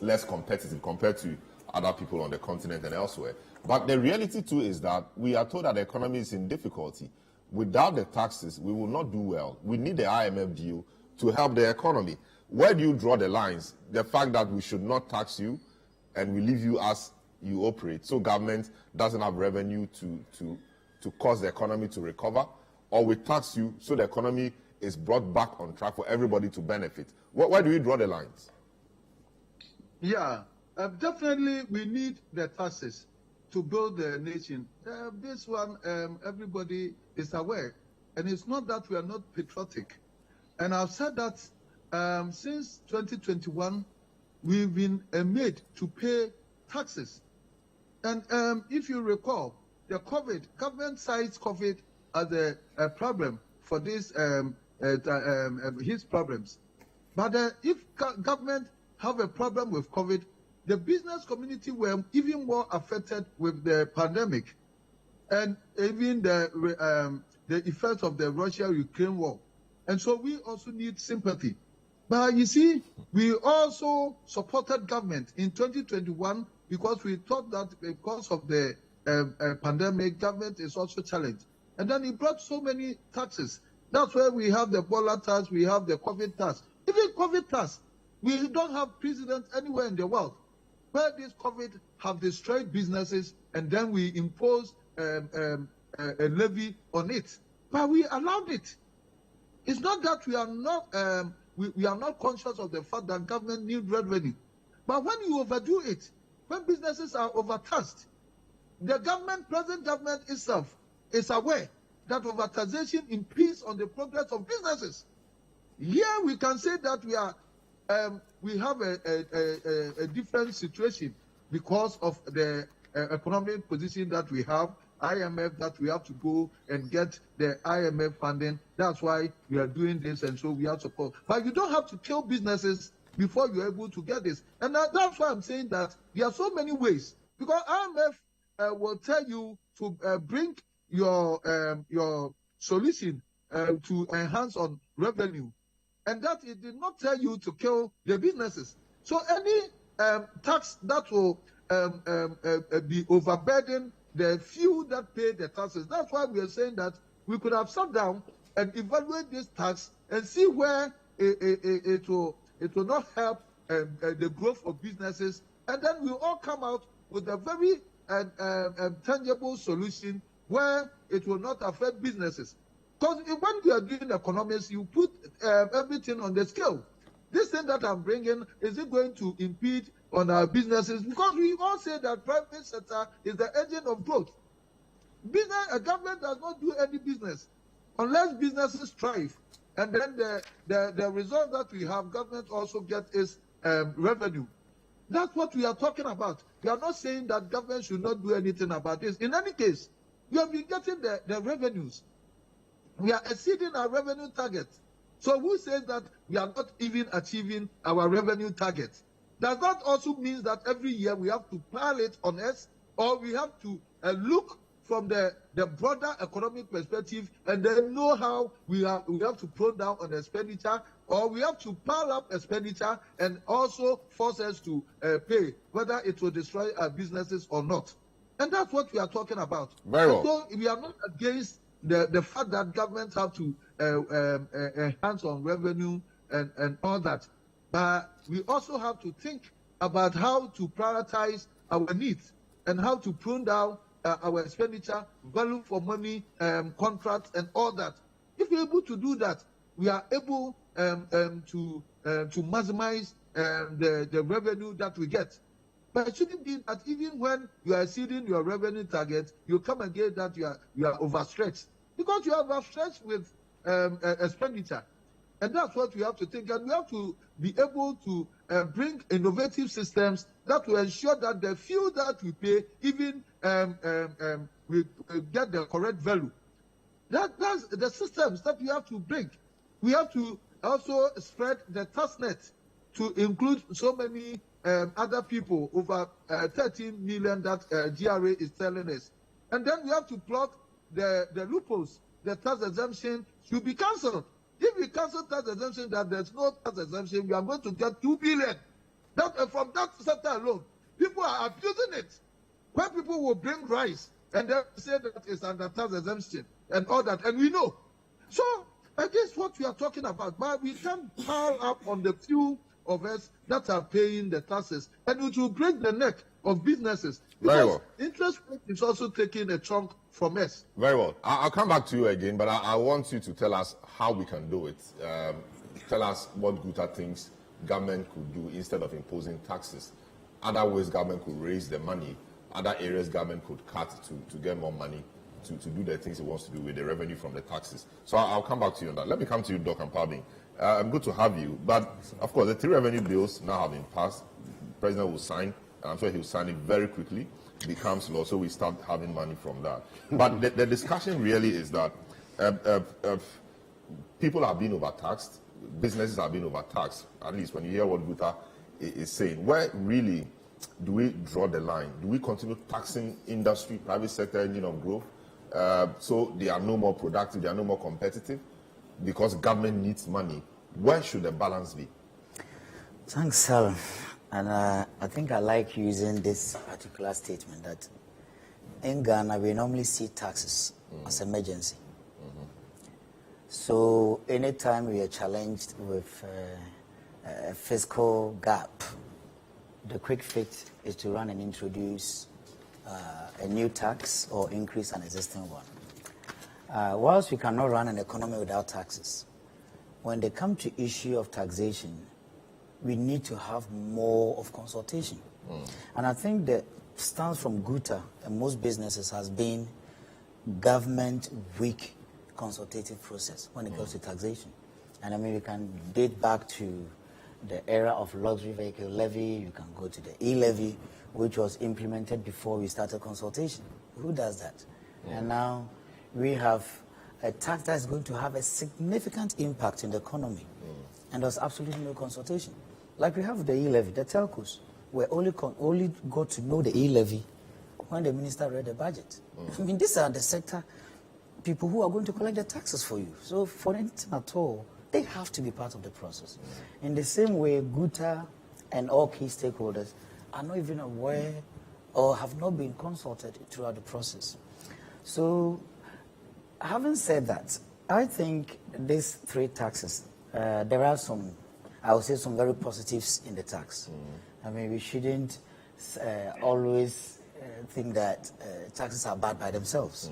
less competitive compared to other people on the continent and elsewhere. But the reality too is that we are told that the economy is in difficulty. Without the taxes, we will not do well. We need the IMF deal to help the economy. Where do you draw the lines? The fact that we should not tax you and we leave you as you operate, so government doesn't have revenue to cause the economy to recover, or we tax you so the economy is brought back on track for everybody to benefit. Where do we draw the lines? Yeah, definitely we need the taxes to build the nation. This one, everybody is aware. And it's not that we are not patriotic. And I've said that since 2021, we've been made to pay taxes. And if you recall, the government cites COVID as a problem for this, his problems. But if government have a problem with COVID, the business community were even more affected with the pandemic, and even the effects of the Russia-Ukraine war. And so we also need sympathy. But you see, we also supported government in 2021 because we thought that because of the pandemic, government is also challenged. And then it brought so many taxes. That's where we have the Ebola tax, we have the COVID tax. Even COVID tax, we don't have precedent anywhere in the world where this COVID have destroyed businesses, and then we impose a levy on it. But we allowed it. It's not that we are not we are not conscious of the fact that government needs revenue. But when you overdo it, when businesses are overtaxed, the present government itself is aware that overtaxation impedes on the progress of businesses. Here we can say that we have a different situation because of the economic position that we have, IMF, that we have to go and get the IMF funding. That's why we are doing this, and so we have support. But you don't have to kill businesses before you're able to get this. And that's why I'm saying that there are so many ways. Because IMF will tell you to bring your solution to enhance on revenue, and that it did not tell you to kill the businesses. So any tax that will be overburden the few that pay the taxes. That's why we are saying that we could have sat down and evaluate this tax and see where it will not help the growth of businesses, and then we all come out with a very tangible solution where it will not affect businesses. Because when you are doing economics, you put everything on the scale. This thing that I'm bringing, is it going to impede on our businesses? Because we all say that private sector is the engine of growth. A government does not do any business unless businesses thrive. And then the result that we have, government also get is revenue. That's what we are talking about. We are not saying that government should not do anything about this. In any case, we have been getting the revenues. We are exceeding our revenue target. So who says that we are not even achieving our revenue target? Does that also mean that every year we have to pile it on us, or we have to look from the broader economic perspective and then know how we have to prune down on expenditure, or we have to pile up expenditure and also force us to pay, whether it will destroy our businesses or not? And that's what we are talking about. Very well. So we are not against the fact that governments have to enhance on revenue and all that. But we also have to think about how to prioritize our needs and how to prune down our expenditure, value for money, contracts, and all that. If we're able to do that, we are able to maximize the revenue that we get. But it shouldn't be that even when you are exceeding your revenue target, you come and get that you are overstretched. Because you are overstretched with expenditure. And that's what we have to think. And we have to be able to bring innovative systems that will ensure that the few that we pay, even we get the correct value. That's the systems that we have to bring. We have to also spread the tax net to include so many other people, over 13 million that GRA is telling us. And then we have to plug the loopholes. The tax exemption should be cancelled. If we cancel tax exemption, that there's no tax exemption, we are going to get 2 billion. From that sector alone, people are abusing it. When people will bring rice and they say that it's under tax exemption and all that, and we know. So I guess what we are talking about, but we can't pile up on the few of us that are paying the taxes, and it will break the neck of businesses. Very well. Interest rate is also taking a chunk from us. Very well. I'll come back to you again, but I want you to tell us how we can do it. Tell us what Guta thinks government could do instead of imposing taxes. Other ways government could raise the money. Other areas government could cut to get more money to do the things it wants to do with the revenue from the taxes. So I'll come back to you on that. Let me come to you, Doc Ampabing. I'm good to have you. But, of course, the 3 revenue bills now have been passed. The President will sign, and I'm sure he'll sign it very quickly. It becomes law, so we start having money from that. But the discussion really is that people are being overtaxed. Businesses are being overtaxed, at least when you hear what Guta is saying. Where really do we draw the line? Do we continue taxing industry, private sector engine of growth, so they are no more productive, they are no more competitive? Because government needs money. Where should the balance be? Thanks, Sal. And I think I like using this particular statement that in Ghana, we normally see taxes as emergency. So anytime we are challenged with a fiscal gap, the quick fix is to run and introduce a new tax or increase an existing one. Whilst we cannot run an economy without taxes, when they come to issue of taxation, we need to have more of consultation. And I think the stance from Guta and most businesses has been government weak consultative process when it comes to taxation. And I mean, we can date back to the era of luxury vehicle levy, you can go to the e-levy, which was implemented before we started consultation. Who does that? And now we have a tax that's going to have a significant impact in the economy. And there's absolutely no consultation. Like we have the e-levy, the telcos, we only got to know the e-levy when the minister read the budget. I mean, these are the sector people who are going to collect the taxes for you. So for anything at all, they have to be part of the process. In the same way, GUTA and all key stakeholders are not even aware or have not been consulted throughout the process. So having said that, I think these three taxes, there are some, I would say, some very positives in the tax. I mean, we shouldn't always think that taxes are bad by themselves.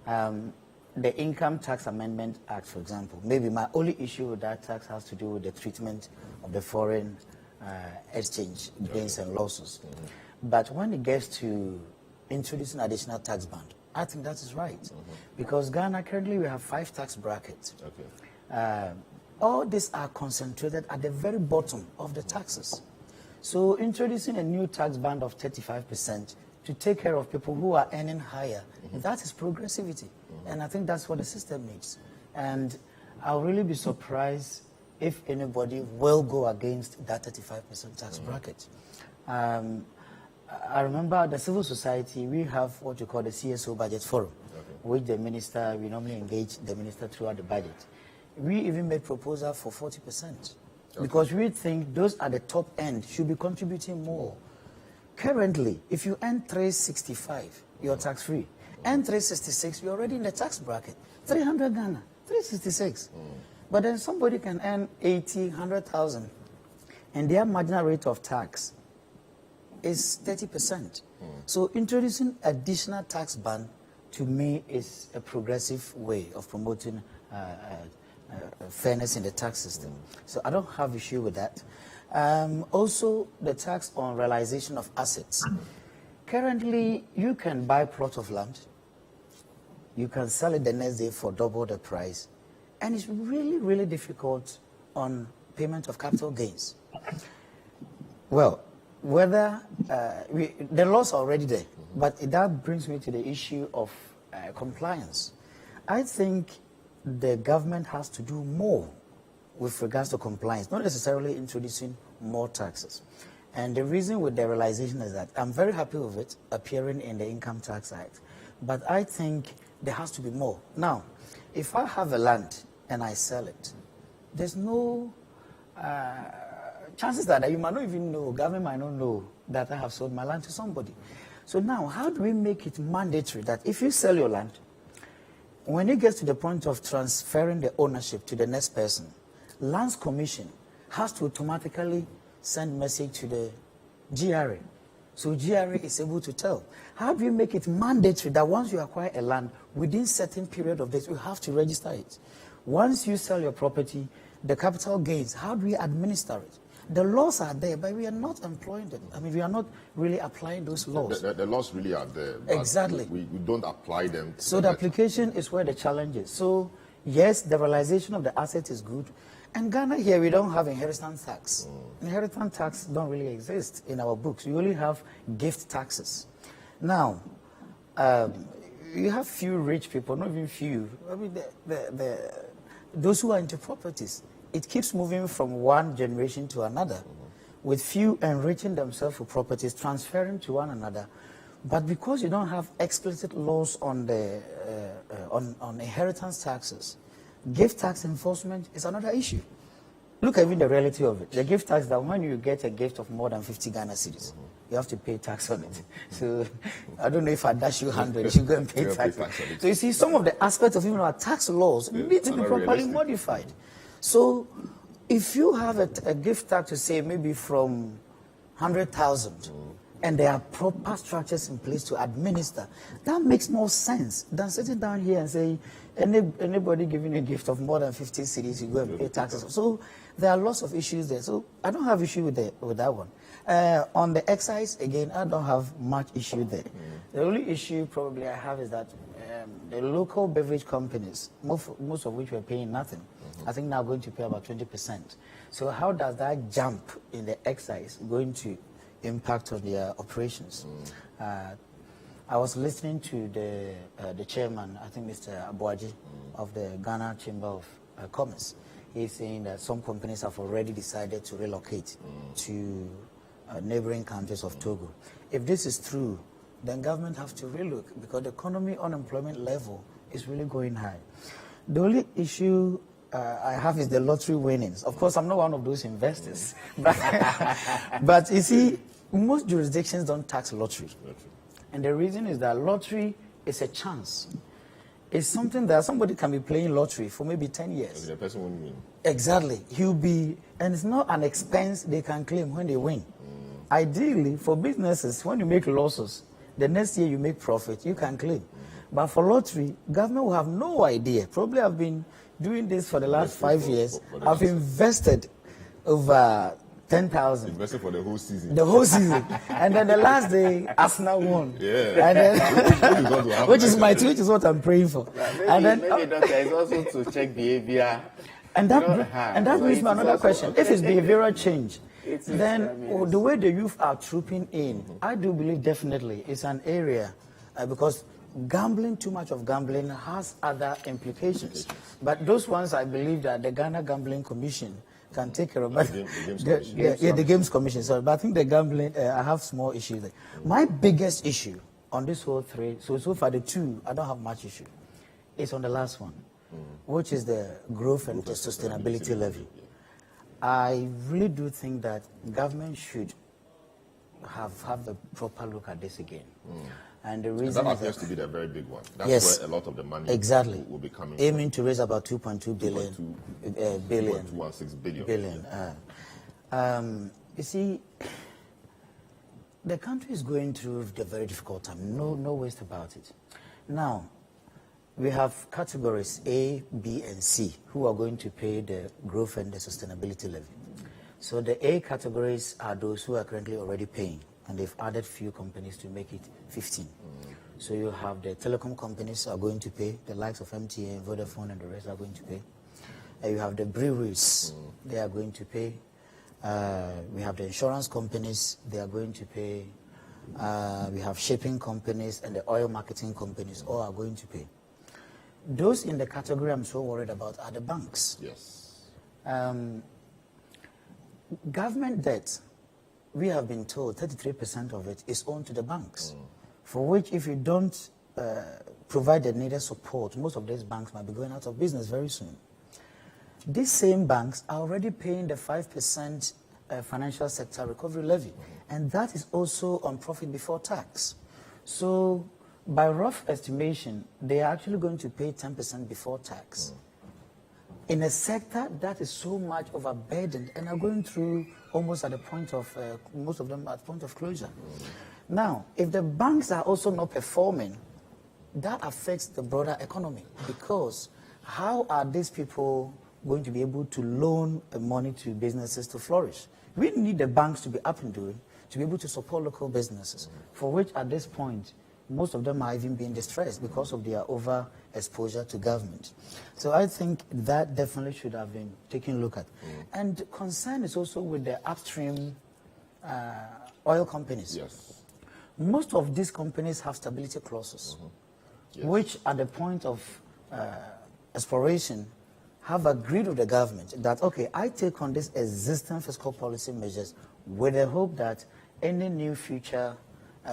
The Income Tax Amendment Act, for example, maybe my only issue with that tax has to do with the treatment of the foreign exchange gains and losses. But when it gets to introducing additional tax band, I think that is right. Because Ghana, currently we have 5 tax brackets. All these are concentrated at the very bottom of the taxes. So introducing a new tax band of 35% to take care of people who are earning higher, that is progressivity. And I think that's what the system needs. And I'll really be surprised if anybody will go against that 35% tax bracket. I remember the civil society, we have what you call the CSO budget forum, which the minister, we normally engage the minister throughout the budget. We even made proposal for 40%, because we think those at the top end should be contributing more. Currently, if you earn 365, you're tax-free. Earn 366, you're already in the tax bracket. 300 Ghana, 366. But then somebody can earn 80, 100,000, and their marginal rate of tax is 30%. So introducing additional tax band, to me, is a progressive way of promoting fairness in the tax system. So I don't have issue with that. Also, the tax on realization of assets. Currently, you can buy a plot of land, you can sell it the next day for double the price, and it's really, really difficult on payment of capital gains. Well, whether the laws are already there, but that brings me to the issue of compliance. I think the government has to do more with regards to compliance, not necessarily introducing more taxes. And the reason with the realization is that I'm very happy with it appearing in the Income Tax Act, but I think there has to be more. Now, if I have a land and I sell it, there's no chances that you might not even know, government might not know that I have sold my land to somebody. So now, how do we make it mandatory that if you sell your land, when it gets to the point of transferring the ownership to the next person, Lands Commission has to automatically send message to the GRA. So GRA is able to tell. How do you make it mandatory that once you acquire a land, within certain period of days, you have to register it? Once you sell your property, the capital gains, how do we administer it? The laws are there, but we are not employing them. I mean, we are not really applying those laws. The laws really are there. But exactly. We don't apply them. So the application is where the challenge is. So yes, the realization of the asset is good. And Ghana here, we don't have inheritance tax. Inheritance tax don't really exist in our books. We only have gift taxes. Now, you have few rich people, not even few. I mean, those who are into properties, it keeps moving from one generation to another, with few enriching themselves with properties, transferring to one another. But because you don't have explicit laws on the on inheritance taxes, gift tax enforcement is another issue. Look at even the reality of it. The gift tax, that when you get a gift of more than 50 Ghana cedis, you have to pay tax on it. So I don't know if I dash you 100, you should go and pay tax on it. So you see, some of the aspects of even our tax laws need to be properly modified. So if you have a gift tax to say maybe from 100,000, and there are proper structures in place to administer, that makes more sense than sitting down here and saying, anybody giving a gift of more than 50 cedis, you go and pay taxes. So there are lots of issues there. So I don't have issue with that one. On the excise, again, I don't have much issue there. The only issue probably I have is that the local beverage companies, most of which were paying nothing, I think now going to pay about 20%. So how does that jump in the excise going to impact on their operations? I was listening to the chairman, I think Mr. Abuaji, of the Ghana Chamber of Commerce. He's saying that some companies have already decided to relocate to neighboring countries of Togo. If this is true, then government have to relook, because the economy unemployment level is really going high. The only issue I have is the lottery winnings. Of course, I'm not one of those investors. But you see, most jurisdictions don't tax lottery. And the reason is that lottery is a chance. It's something that somebody can be playing lottery for maybe 10 years. The person won't win. Exactly. He'll be, and it's not an expense they can claim when they win. Ideally, for businesses, when you make losses, the next year you make profit, you can claim. But for lottery, government will have no idea. Probably I've been doing this for the last 5 years. I've invested over 10,000. Invested for the whole season. The whole season. And then the last day, Arsenal won. Yeah. And then, which is what I'm praying for. And then maybe doctor is also to check behavior. And that brings me another question. If it's behavioral change, then the way the youth are trooping in, I do believe definitely it's an area because gambling, too much of gambling has other implications. But those ones I believe that the Ghana Gambling Commission can take care of. But the Games Commission. Sorry, but I think the gambling, I have small issues there. My biggest issue on this whole three, so far the two, I don't have much issue. It's on the last one, which is the growth and the sustainability levy. I really do think that government should have a proper look at this again. And the reason that appears to be the very big one. That's where a lot of the money will be coming aiming to raise about 2.2 billion. 2.16 billion. You see, the country is going through a very difficult time. No waste about it. Now, we have categories A, B, and C who are going to pay the growth and the sustainability levy. So the A categories are those who are currently already paying, and they've added few companies to make it 15. So you have the telecom companies are going to pay, the likes of MTN, Vodafone, and the rest are going to pay. You have the breweries, they are going to pay. We have the insurance companies, they are going to pay. We have shipping companies and the oil marketing companies, all are going to pay. Those in the category I'm so worried about are the banks. Yes. Government debt, we have been told 33% of it is owned to the banks, for which if you don't provide the needed support, most of these banks might be going out of business very soon. These same banks are already paying the 5% financial sector recovery levy, and that is also on profit before tax. So by rough estimation, they are actually going to pay 10% before tax. In a sector that is so much overburdened and are going through almost at the point of, most of them at point of closure. Now, if the banks are also not performing, that affects the broader economy, because how are these people going to be able to loan money to businesses to flourish? We need the banks to be up and doing, to be able to support local businesses, for which at this point, most of them are even being distressed because of their overexposure to government. So I think that definitely should have been taken a look at. And concern is also with the upstream oil companies. Yes. Most of these companies have stability clauses, which at the point of exploration have agreed with the government that, okay, I take on this existing fiscal policy measures with the hope that any new future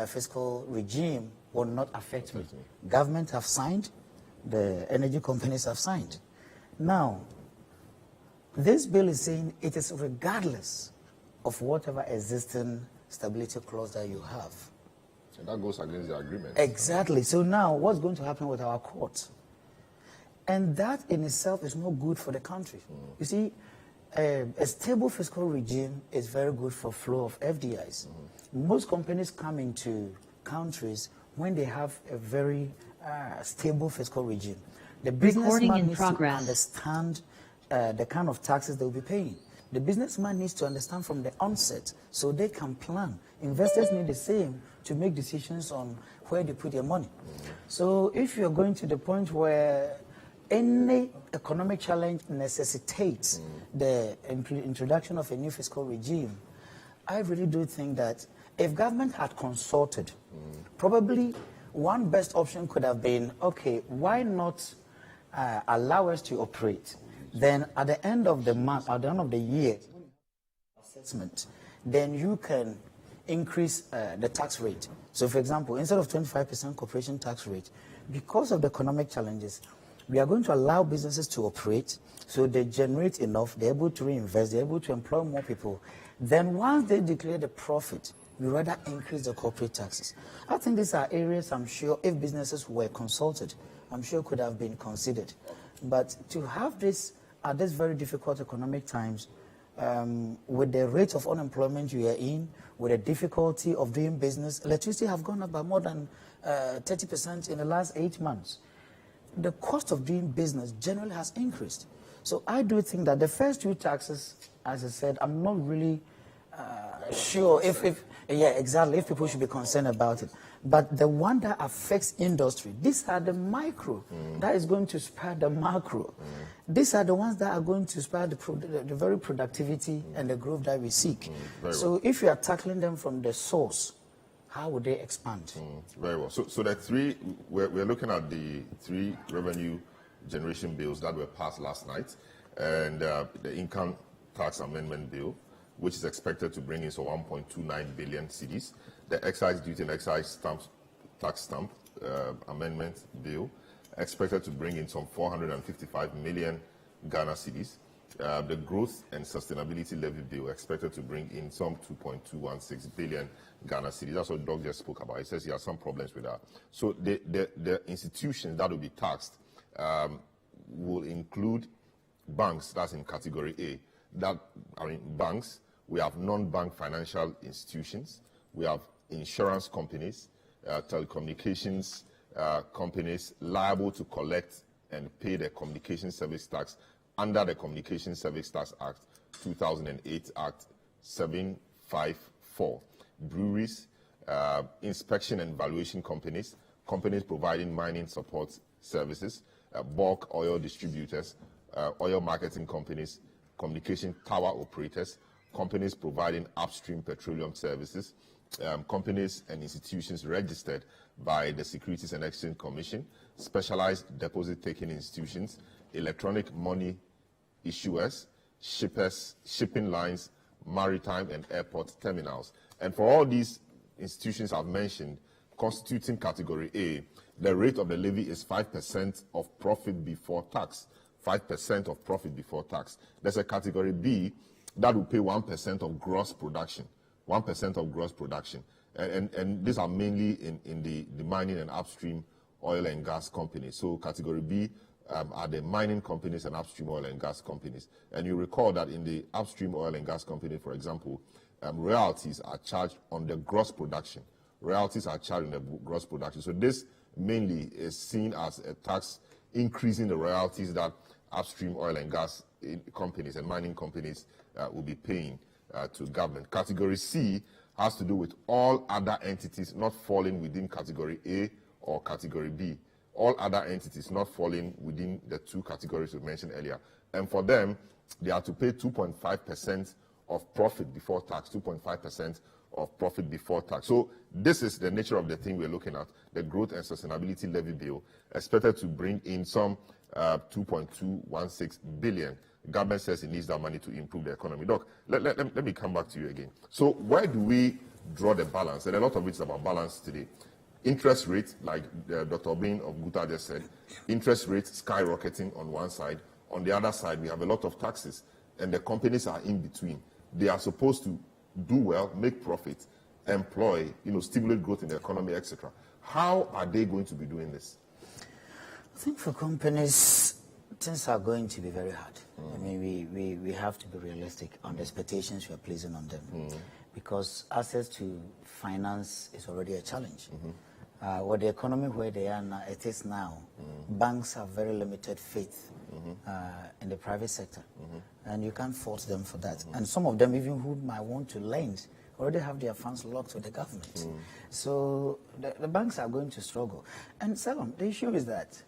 fiscal regime will not affect me. Government have signed, the energy companies have signed. Now, this bill is saying it is regardless of whatever existing stability clause that you have. And that goes against the agreement. Exactly. So now, what's going to happen with our courts? And that in itself is not good for the country. You see, a stable fiscal regime is very good for flow of FDIs. Most companies come into countries when they have a very stable fiscal regime. The businessman needs to understand the kind of taxes they will be paying. The businessman needs to understand from the onset so they can plan. Investors need the same to make decisions on where they put their money. So if you're going to the point where any economic challenge necessitates the introduction of a new fiscal regime, I really do think that if government had consulted, probably one best option could have been, okay, why not allow us to operate? Then at the end of the month, at the end of the year, assessment, then you can increase the tax rate. So for example, instead of 25% corporation tax rate, because of the economic challenges, we are going to allow businesses to operate so they generate enough, they're able to reinvest, they're able to employ more people. Then once they declare the profit, we rather increase the corporate taxes. I think these are areas I'm sure if businesses were consulted, I'm sure could have been considered. But to have this at this very difficult economic times, with the rate of unemployment you are in, with the difficulty of doing business, electricity have gone up by more than 30% in the last 8 months. The cost of doing business generally has increased. So I do think that the first two taxes, as I said, I'm not really sure if people should be concerned about it. But the one that affects industry, these are the micro that is going to spur the macro. These are the ones that are going to spur the very productivity and the growth that we seek. So if you are tackling them from the source, how would they expand? Very well. So the three, we're looking at the three revenue generation bills that were passed last night, and the income tax amendment bill, which is expected to bring in some 1.29 billion cedis. The excise duty and excise tax stamp amendment bill, expected to bring in some 455 million Ghana cedis. The growth and sustainability levy bill, expected to bring in some 2.216 billion Ghana cedis. That's what Doug just spoke about. He says he has some problems with that. So the institutions that will be taxed will include banks, that's in category A. Banks, we have non-bank financial institutions, we have insurance companies, telecommunications companies liable to collect and pay the communication service tax under the Communication Service Tax Act 2008 Act 754. Breweries, inspection and valuation companies, companies providing mining support services, bulk oil distributors, oil marketing companies, communication tower operators, companies providing upstream petroleum services, companies and institutions registered by the Securities and Exchange Commission, specialized deposit-taking institutions, electronic money issuers, shippers, shipping lines, maritime and airport terminals. And for all these institutions I've mentioned, constituting category A, the rate of the levy is 5% of profit before tax. 5% of profit before tax. There's a category B that will pay 1% of gross production. 1% of gross production. And these are mainly in the mining and upstream oil and gas companies. So category B are the mining companies and upstream oil and gas companies. And you recall that in the upstream oil and gas company, for example, royalties are charged on the gross production. Royalties are charged on the gross production. So this mainly is seen as a tax increasing the royalties that upstream oil and gas companies and mining companies will be paying to government. Category C has to do with all other entities not falling within category A or category B. All other entities not falling within the two categories we mentioned earlier. And for them, they are to pay 2.5% of profit before tax, 2.5% of profit before tax. So this is the nature of the thing we're looking at, the Growth and Sustainability Levy Bill, expected to bring in some 2.216 billion. Government says it needs that money to improve the economy. Doc, let me come back to you again. So where do we draw the balance? And a lot of it's about balance today. Interest rates, like Dr. Obin of Guta just said, interest rates skyrocketing on one side. On the other side, we have a lot of taxes, and the companies are in between. They are supposed to do well, make profit, employ, stimulate growth in the economy, etc. How are they going to be doing this? I think for companies, things are going to be very hard. I mean, we have to be realistic on the expectations we are placing on them, because access to finance is already a challenge. With the economy where they are now, it is now, banks have very limited faith in the private sector, and you can't fault them for that. And some of them, even who might want to lend, already have their funds locked with the government. So the banks are going to struggle. And second, the issue is that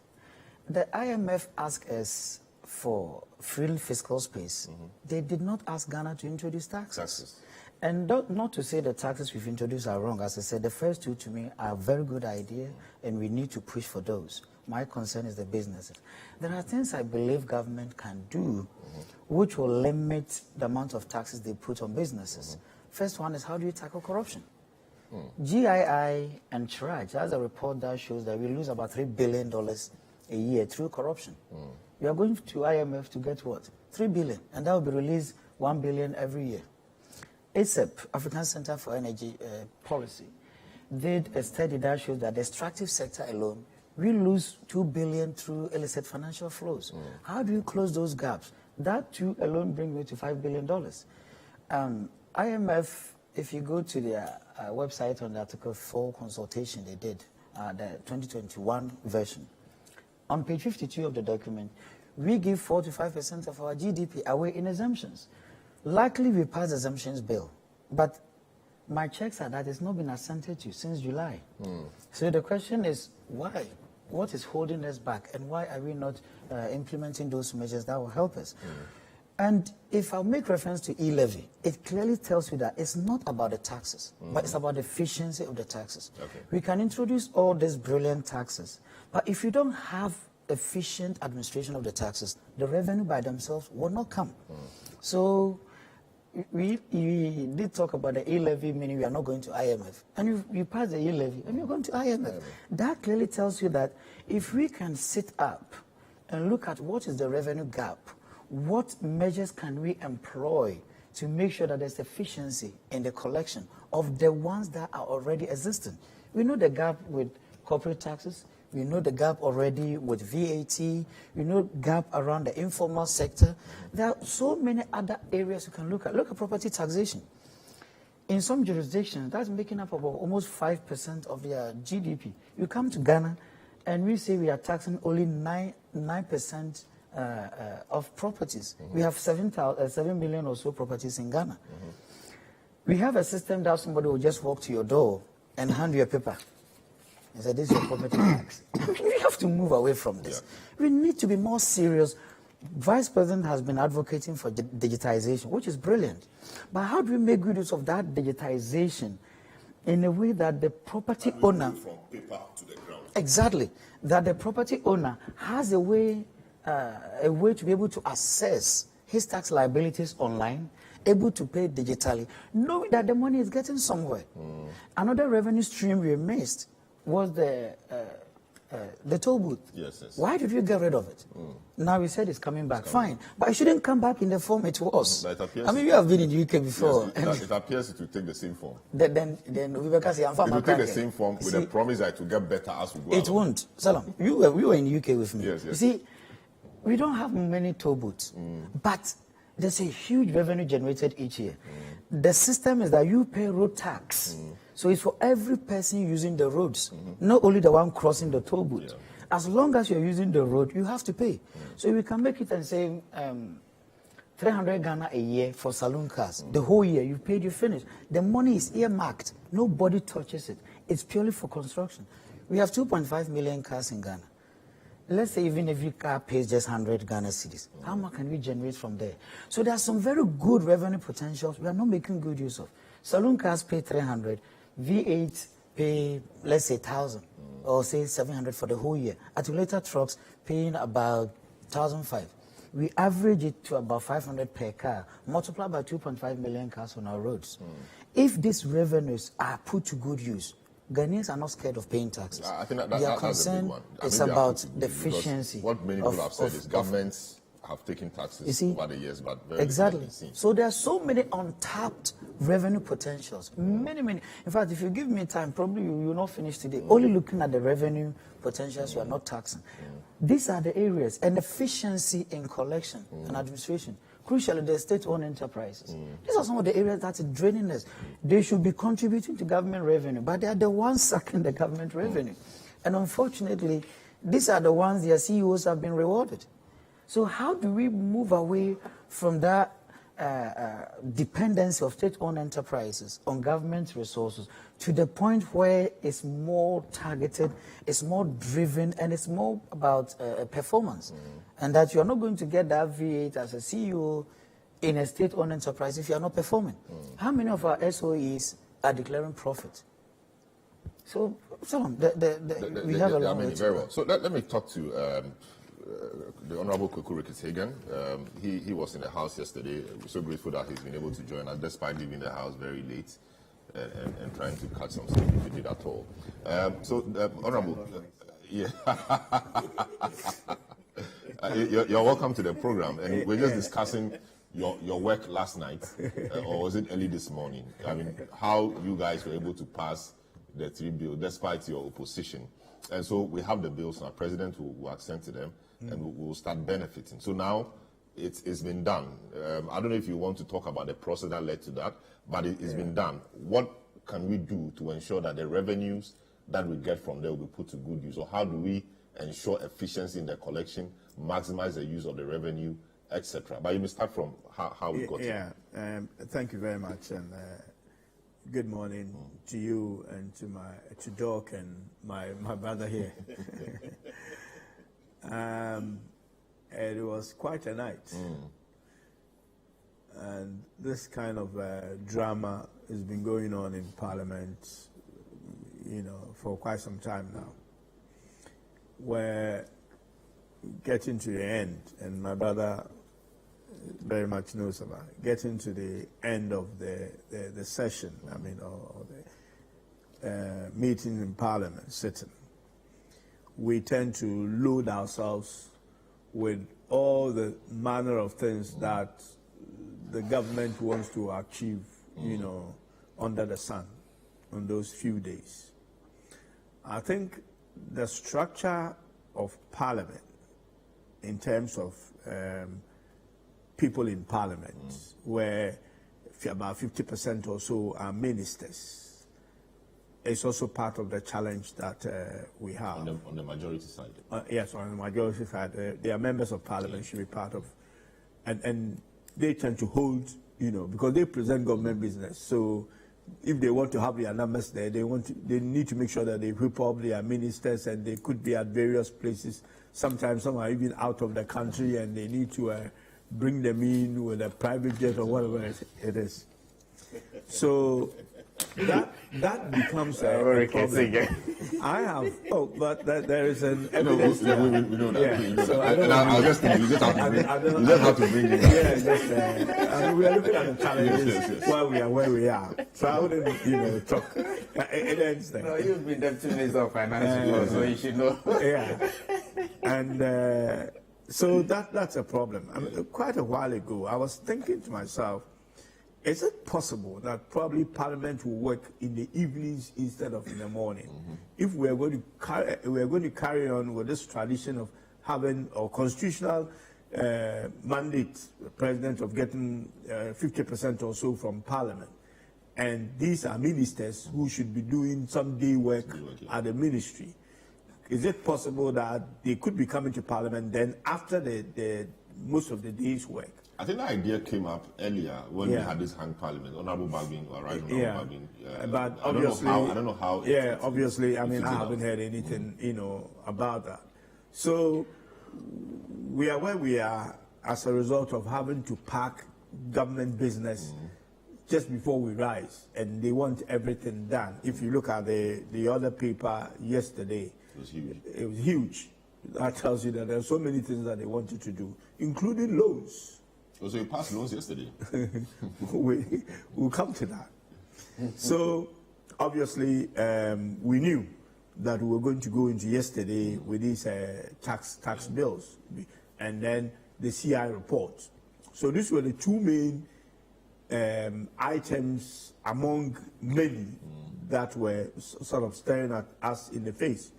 the IMF asked us for free fiscal space. They did not ask Ghana to introduce taxes. And not to say the taxes we've introduced are wrong. As I said, the first two to me are a very good idea, and we need to push for those. My concern is the businesses. There are things I believe government can do which will limit the amount of taxes they put on businesses. First one is, how do you tackle corruption? GII and Trudge has a report that shows that we lose about $3 billion a year through corruption. We are going to IMF to get what? $3 billion, and that will be released $1 billion every year. ACEP, African Center for Energy Policy, did a study that shows that the extractive sector alone, we lose $2 billion through illicit financial flows. How do you close those gaps? That too alone brings me to $5 billion. IMF, if you go to their website on the Article 4 consultation they did, the 2021 version, on page 52 of the document, we give 4 to 5% of our GDP away in exemptions. Luckily, we passed the exemptions bill, but my checks are that it's not been assented to since July. So the question is, why? What is holding us back, and why are we not implementing those measures that will help us? And if I make reference to e-levy, it clearly tells you that it's not about the taxes, but it's about the efficiency of the taxes. We can introduce all these brilliant taxes, but if you don't have efficient administration of the taxes, the revenue by themselves will not come. So we did talk about the e-levy, meaning we are not going to IMF. And you pass the e-levy, and you're going to IMF. That clearly tells you that if we can sit up and look at what is the revenue gap, what measures can we employ to make sure that there's efficiency in the collection of the ones that are already existing. We know the gap with corporate taxes. We know the gap already with VAT. We know gap around the informal sector. There are so many other areas you can look at. Look at property taxation. In some jurisdictions, that's making up about almost 5% of their GDP. You come to Ghana, and we say we are taxing only 9% of properties. We have 7 million or so properties in Ghana. We have a system that somebody will just walk to your door and hand you a paper and say, this is your property tax. We have to move away from this. We need to be more serious. Vice President has been advocating for digitization, which is brilliant. But how do we make good use of that digitization in a way that the property owner... From paper to the ground. Exactly. That the property owner has a way to be able to assess his tax liabilities online, able to pay digitally, knowing that the money is getting somewhere. Another revenue stream we missed was the toll booth. Yes. Why did we get rid of it? Now we said it's coming back. Fine. But it shouldn't come back in the form it was. I mean, you have been in the UK before. Yes, it appears to take the same form. Then we can say, it will take the same form with the promise that it will get better as we go. It won't. Salam, you were in the UK with me. Yes. You see, we don't have many toll booths, but there's a huge revenue generated each year. The system is that you pay road tax. So it's for every person using the roads, not only the one crossing the toll booth. As long as you're using the road, you have to pay. So we can make it and say 300 Ghana a year for saloon cars. The whole year, you paid, you finished. The money is earmarked. Nobody touches it. It's purely for construction. We have 2.5 million cars in Ghana. Let's say even every car pays just 100 Ghana cedis. How much can we generate from there? So there are some very good revenue potentials we are not making good use of. Saloon cars pay 300, V8 pay, let's say 1,000, or say 700 for the whole year. Articulator trucks paying about 1,500. We average it to about 500 per car, multiplied by 2.5 million cars on our roads. If these revenues are put to good use, Ghanaians are not scared of paying taxes. I think their concern is about the efficiency. What many people have said is governments have taken taxes over the years, but very exactly. So there are so many untapped revenue potentials. Many. In fact, if you give me time, probably you will not finish today. Only looking at the revenue potentials you are not taxing. These are the areas, and efficiency in collection and administration. Crucially, the state-owned enterprises. These are some of the areas that are draining us. They should be contributing to government revenue, but they are the ones sucking the government revenue. And unfortunately, these are the ones their CEOs have been rewarded. So how do we move away from that dependency of state-owned enterprises on government resources to the point where it's more targeted, it's more driven, and it's more about performance? And that you're not going to get that V8 as a CEO in a state-owned enterprise if you're not performing. How many of our SOEs are declaring profit? So, we have a long way to very well. So let me talk to the Honorable Kweku Ricketts-Hagan. He was in the House yesterday. We're so grateful that he's been able to join us despite leaving the House very late. and trying to cut some sleep if you did at all. Honorable, yeah. You're welcome to the program, and we're just discussing your work last night, or was it early this morning? I mean, how you guys were able to pass the 3 bills despite your opposition. And so we have the bills now. President will accent to them, and we'll start benefiting. So now it's been done. I don't know if you want to talk about the process that led to that, but it's been done. What can we do to ensure that the revenues that we get from there will be put to good use? Or how do we ensure efficiency in the collection, maximize the use of the revenue, etc.? But you may start from how we got it. Thank you very much, and good morning to you and to Doc and my brother here. It was quite a night, and this kind of drama has been going on in Parliament, for quite some time now. We're getting to the end, and my brother very much knows about it, getting to the end of the session, or the meeting in Parliament, sitting. We tend to load ourselves with all the manner of things that the government wants to achieve, under the sun on those few days. I think the structure of Parliament in terms of people in Parliament, where about 50% or so are ministers, is also part of the challenge that we have. On the majority side? Yes, on the majority side. They are members of Parliament, should be part of, and they tend to hold, because they present government business. So if they want to have their numbers there, they need to make sure that they whip up their ministers, and they could be at various places. Sometimes some are even out of the country, and they need to bring them in with a private jet or whatever it is. So that becomes a problem. I have, but there is an evidence. We know that. Yeah. So I'll just think you just have to bring it back. Yeah, we are looking at the challenges while we are where we are. So I wouldn't, talk. It ends there. No, you've been deputy minister of finance law, so you should know. Yeah, and so that's a problem. Quite a while ago, I was thinking to myself, is it possible that probably Parliament will work in the evenings instead of in the morning? If we are going to carry on with this tradition of having a constitutional mandate, the president of getting 50% or so from Parliament, and these are ministers who should be doing some day work at the ministry. Is it possible that they could be coming to Parliament then after the most of the day's work? I think the idea came up earlier when we had this hang Parliament, Honorable Babin, or right, Honorable Babin. But obviously, I don't know how. Obviously, I haven't heard anything, about that. So we are where we are as a result of having to pack government business just before we rise, and they want everything done. If you look at the other paper yesterday, it was huge. It was huge. That tells you that there are so many things that they wanted to do, including loans. Oh, so you passed loans yesterday? We'll come to that. So, obviously, we knew that we were going to go into yesterday with these tax bills, and then the CI report. So these were the two main items among many that were sort of staring at us in the face.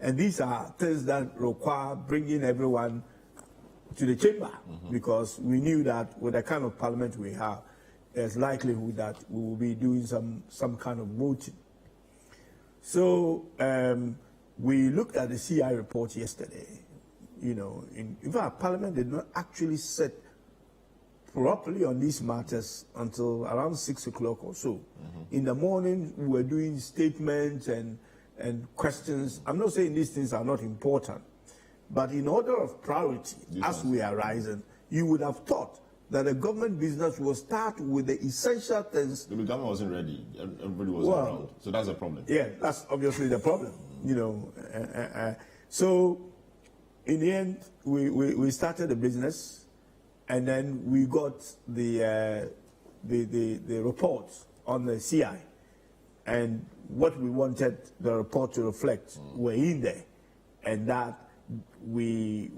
And these are things that require bringing everyone to the chamber, because we knew that with the kind of Parliament we have, there's likelihood that we will be doing some kind of voting. So we looked at the CI report yesterday. In fact, Parliament did not actually sit properly on these matters until around 6 o'clock or so. In the morning, we were doing statements and questions. I'm not saying these things are not important, but in order of priority, as we are rising, you would have thought that the government business will start with the essential things. The government wasn't ready. Everybody was around. So that's a problem. Yeah, that's obviously the problem. So in the end, we started the business, and then we got the report on the CI. and what we wanted the report to reflect were in there, and that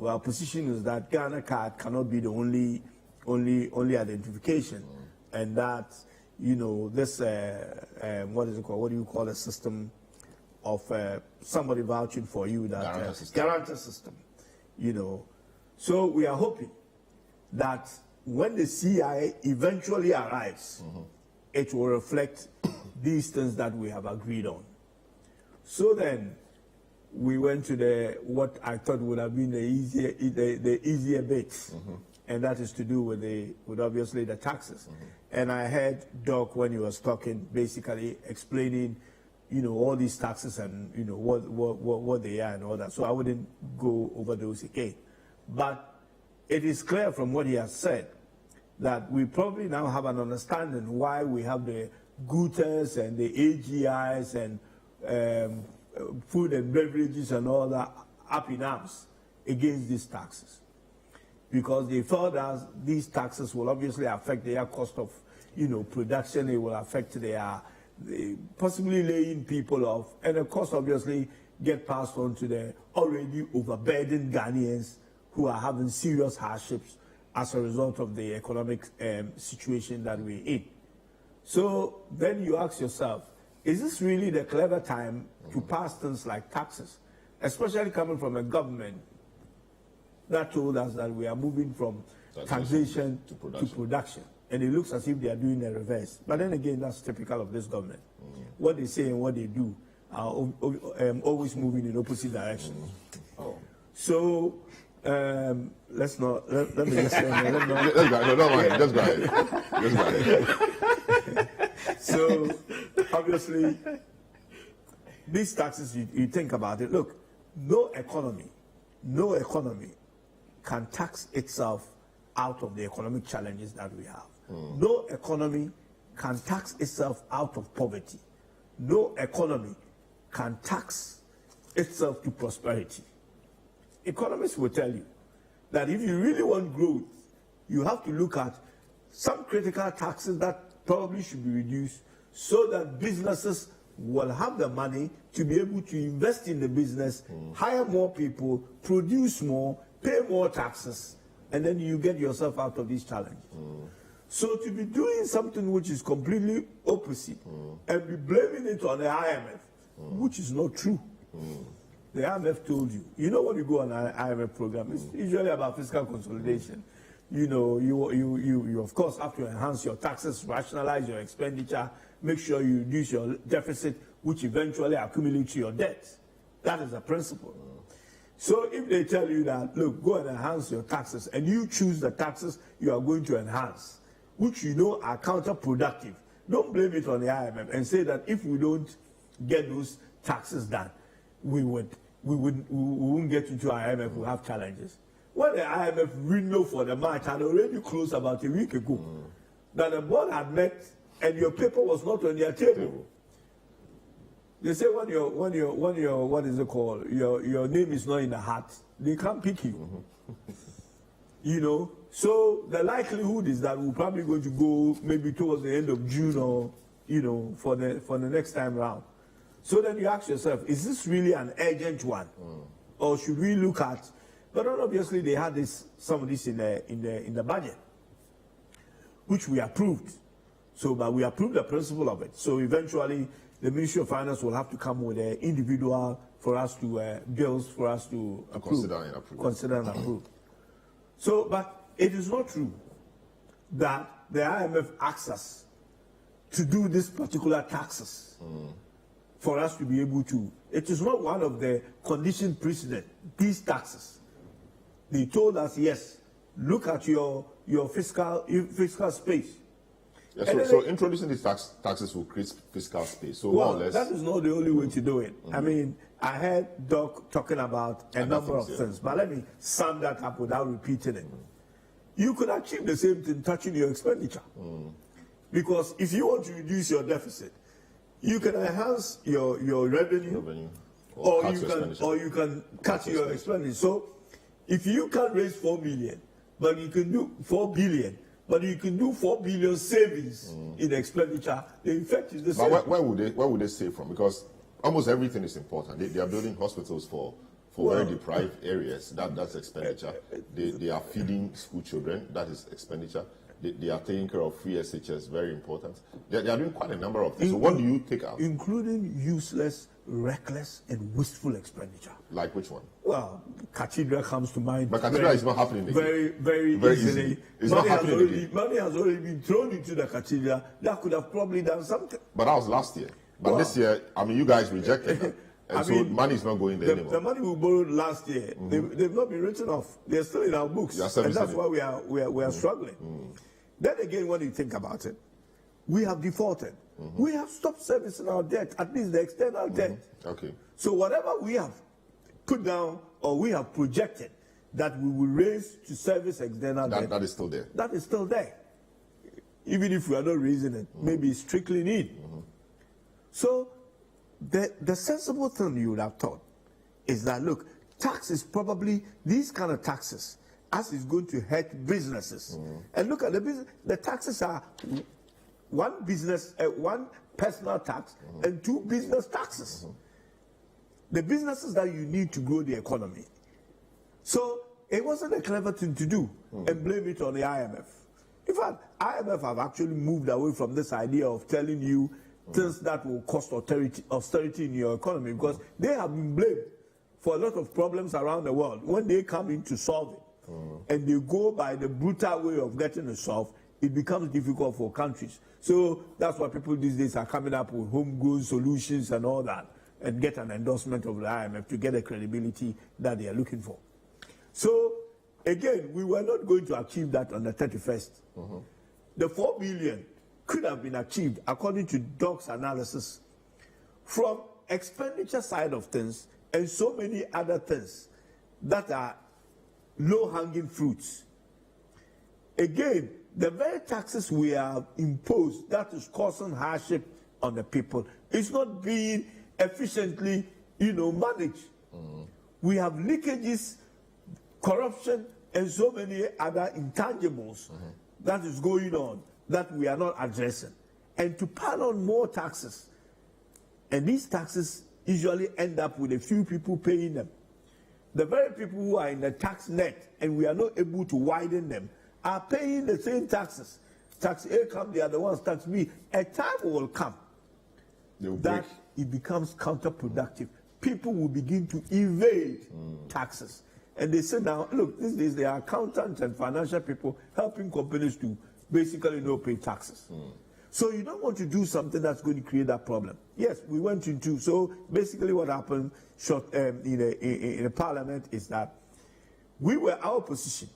our position is that Ghana card cannot be the only identification, and that this what is it called? What do you call a system of somebody vouching for you, that guarantor system, So we are hoping that when the CI eventually arrives, it will reflect these things that we have agreed on. So then we went to what I thought would have been the easier bit, and that is to do with obviously the taxes. And I heard Doc when he was talking, basically explaining, all these taxes and what they are and all that. So I wouldn't go over those again. But it is clear from what he has said that we probably now have an understanding why we have the GUTES and the AGIs and food and beverages and all that up in arms against these taxes, because they thought that these taxes will obviously affect their cost of production. It will affect their possibly laying people off, and of course obviously get passed on to the already overburdened Ghanaians who are having serious hardships as a result of the economic situation that we're in. So then you ask yourself, is this really the clever time to pass things like taxes, especially coming from a government that told us that we are moving from taxation to production? And it looks as if they are doing the reverse. But then again, that's typical of this government. What they say and what they do are always moving in opposite directions. So let's not. Let me just say. Just go ahead. So obviously, these taxes, you think about it. Look, no economy can tax itself out of the economic challenges that we have. No economy can tax itself out of poverty. No economy can tax itself to prosperity. Economists will tell you that if you really want growth, you have to look at some critical taxes that probably should be reduced so that businesses will have the money to be able to invest in the business, hire more people, produce more, pay more taxes, and then you get yourself out of these challenges. So to be doing something which is completely opposite and be blaming it on the IMF, which is not true. The IMF told you. When you go on an IMF program, it's usually about fiscal consolidation. You of course have to enhance your taxes, rationalize your expenditure, make sure you reduce your deficit, which eventually accumulates to your debt. That is the principle. So if they tell you that, look, go and enhance your taxes, and you choose the taxes you are going to enhance, which are counterproductive, don't blame it on the IMF and say that if we don't get those taxes done, we won't get into IMF, we'll have challenges. When the IMF window for the March had already closed about a week ago, that the board had met and your paper was not on their table. They say when your what is it called? Your name is not in the hat, they can't pick you. So the likelihood is that we're probably going to go maybe towards the end of June or for the next time round. So then you ask yourself, is this really an urgent one, or should we look at? But obviously they had some of this in the budget, which we approved. So, but we approved the principle of it. So eventually, the Ministry of Finance will have to come with an individual for us to bills for us to approve, consider and approve. So, but it is not true that the IMF asks us to do this particular taxes for us to be able to. It is not one of the conditioned precedent. These taxes, they told us, yes, look at your fiscal space. Yes, so introducing these taxes will create fiscal space. So more or less, that is not the only way to do it. I mean, I heard Doc talking about a number of things, but let me sum that up without repeating it. You could achieve the same thing touching your expenditure. Because if you want to reduce your deficit, you can enhance your revenue or you can cut your expenditure. So if you can raise 4 million, but you can do 4 billion, but you can do 4 billion savings in expenditure. The effect is the same. But where would they save from? Because almost everything is important. They are building hospitals for very deprived areas. That's expenditure. They are feeding school children. That is expenditure. They are taking care of free SHS, very important. They are doing quite a number of things. So what do you take out? Including useless, reckless, and wasteful expenditure. Like which one? Well, cathedral comes to mind. But cathedral is not happening again. Very easily. It's not happening again. Money has already been thrown into the cathedral. That could have probably done something. But that was last year. But this year, I mean, you guys rejected that. And money is not going there anymore. The money we borrowed last year, they've not been written off. They're still in our books. And that's why we are struggling. Then again, when you think about it, we have defaulted. We have stopped servicing our debt, at least the external debt. Okay. So whatever we have put down or we have projected that we will raise to service external debt, that is still there. That is still there. Even if we are not raising it, maybe it's trickling in. So the sensible thing you would have thought is that, look, tax is probably, these kind of taxes, as is going to hurt businesses. And look at the business, the taxes are one personal tax and 2 business taxes. The businesses that you need to grow the economy. So it wasn't a clever thing to do and blame it on the IMF. In fact, IMF have actually moved away from this idea of telling you things that will cost austerity in your economy, because they have been blamed for a lot of problems around the world. When they come in to solve it, and they go by the brutal way of getting it solved, it becomes difficult for countries. So that's why people these days are coming up with homegrown solutions and all that, and get an endorsement of the IMF to get the credibility that they are looking for. So again, we were not going to achieve that on the 31st. The 4 billion could have been achieved, according to Doc's analysis, from expenditure side of things and so many other things that are low-hanging fruits. Again, the very taxes we have imposed that is causing hardship on the people is not being efficiently, managed. We have leakages, corruption, and so many other intangibles that is going on that we are not addressing. And to pile on more taxes, and these taxes usually end up with a few people paying them. The very people who are in the tax net and we are not able to widen them are paying the same taxes. Tax A come, they are the ones tax B. A time will come that it becomes counterproductive. People will begin to evade taxes. And they say now, look, these days there are accountants and financial people helping companies to basically not pay taxes. So you don't want to do something that's going to create that problem. Yes, we went into, so basically what happened in the parliament is that our position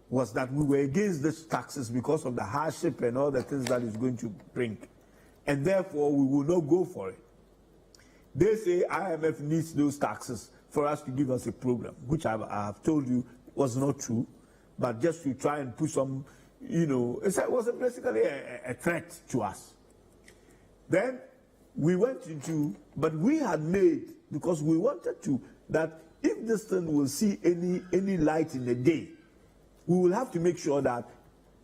was that we were against these taxes because of the hardship and all the things that it's going to bring. And therefore we will not go for it. They say IMF needs those taxes for us to give us a program, which I have told you was not true, but just to try and put some, it was basically a threat to us. Then we went into, but we had made, because we wanted to, that if this thing will see any light in the day, we will have to make sure that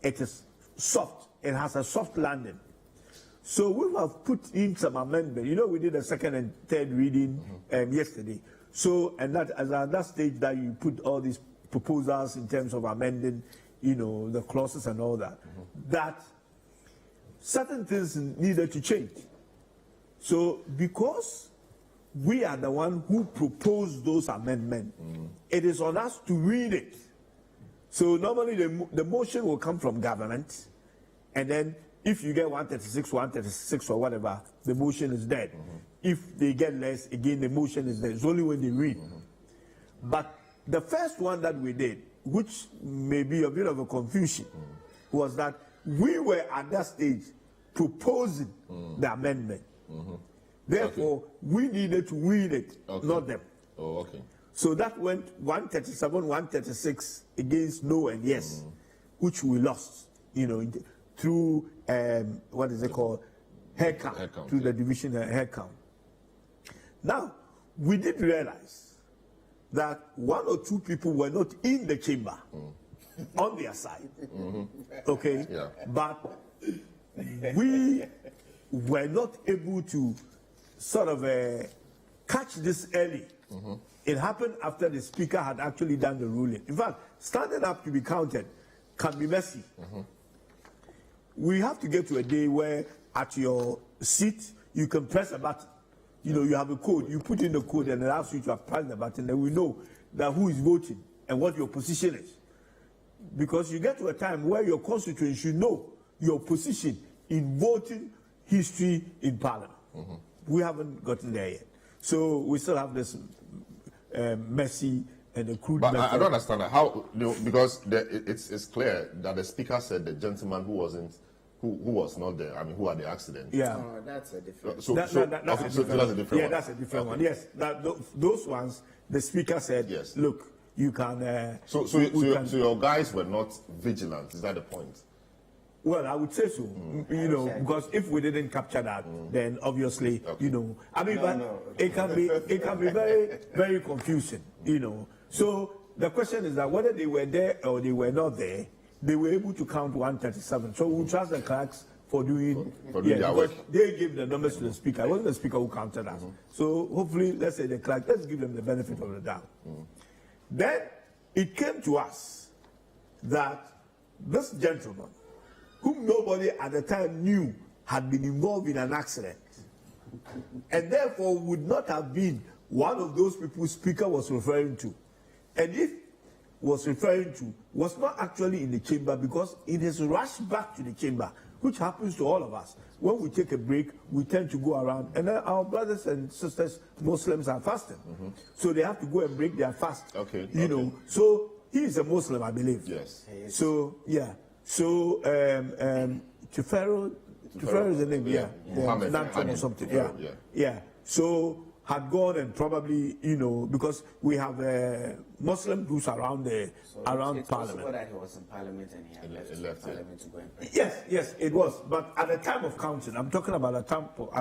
it is soft, it has a soft landing. So we have put in some amendment. We did a second and third reading yesterday. So, and that as at that stage that you put all these proposals in terms of amending, the clauses and all that, that certain things needed to change. So because we are the one who proposed those amendments, it is on us to read it. So normally the motion will come from government, and then if you get 136 or whatever, the motion is dead. If they get less, again the motion is dead. It's only when they read. But the first one that we did, which may be a bit of a confusion, was that we were at that stage proposing the amendment. Therefore, we needed to read it, not them. Oh, okay. So that went 137, 136 against no and yes, which we lost, through what is it called? Head count, through the division head count. Now, we did realize that 1 or 2 people were not in the chamber on their side. Okay? Yeah. But we were not able to sort of catch this early. It happened after the speaker had actually done the ruling. In fact, standing up to be counted can be messy. We have to get to a day where at your seat you can press a button. You know, you have a code, you put in the code and it asks you to have pressed the button, and we know that who is voting and what your position is. Because you get to a time where your constituent should know your position in voting history in Parliament. We haven't gotten there yet. So we still have this messy and a crude But method. I don't understand that. How, because it's clear that the speaker said the gentleman who was not there, I mean, who had the accident. Yeah. Oh, that's a different. So That's so a that's a different different one. Yeah, one. that's a different Okay. one. Yes, those ones, the speaker said, Yes. look, you can... So your guys were not vigilant, is that the point? Well, I would say so, you know, because if we didn't capture that, then obviously, Okay. you know, I mean, but no. it can be very, very confusing, you know. So the question is that whether they were there or they were not there, they were able to count 137. So we trust the clerks for doing, For doing their because work. they gave the numbers to the speaker. It wasn't the speaker who counted us. So hopefully, let's say the clerk, let's give them the benefit of the doubt. Then it came to us that this gentleman, whom nobody at the time knew had been involved in an accident, and therefore would not have been one of those people speaker was referring to. And if was referring to was not actually in the chamber, because in his rush back to the chamber, which happens to all of us, when we take a break, we tend to go around, and then our brothers and sisters, Muslims, are fasting. So they have to go and break their fast. Okay, You know, so he is a Muslim, I believe. Yes. So, yeah. So, Tufero is the name, yeah. Muhammad Nantum or something, yeah. Yeah. Yeah. So, had gone and probably, you know, because we have Muslim groups around It's Parliament. possible that he was in Parliament and he had left Parliament to go and pray. Yes, it was. But at the time of counting, I'm talking about at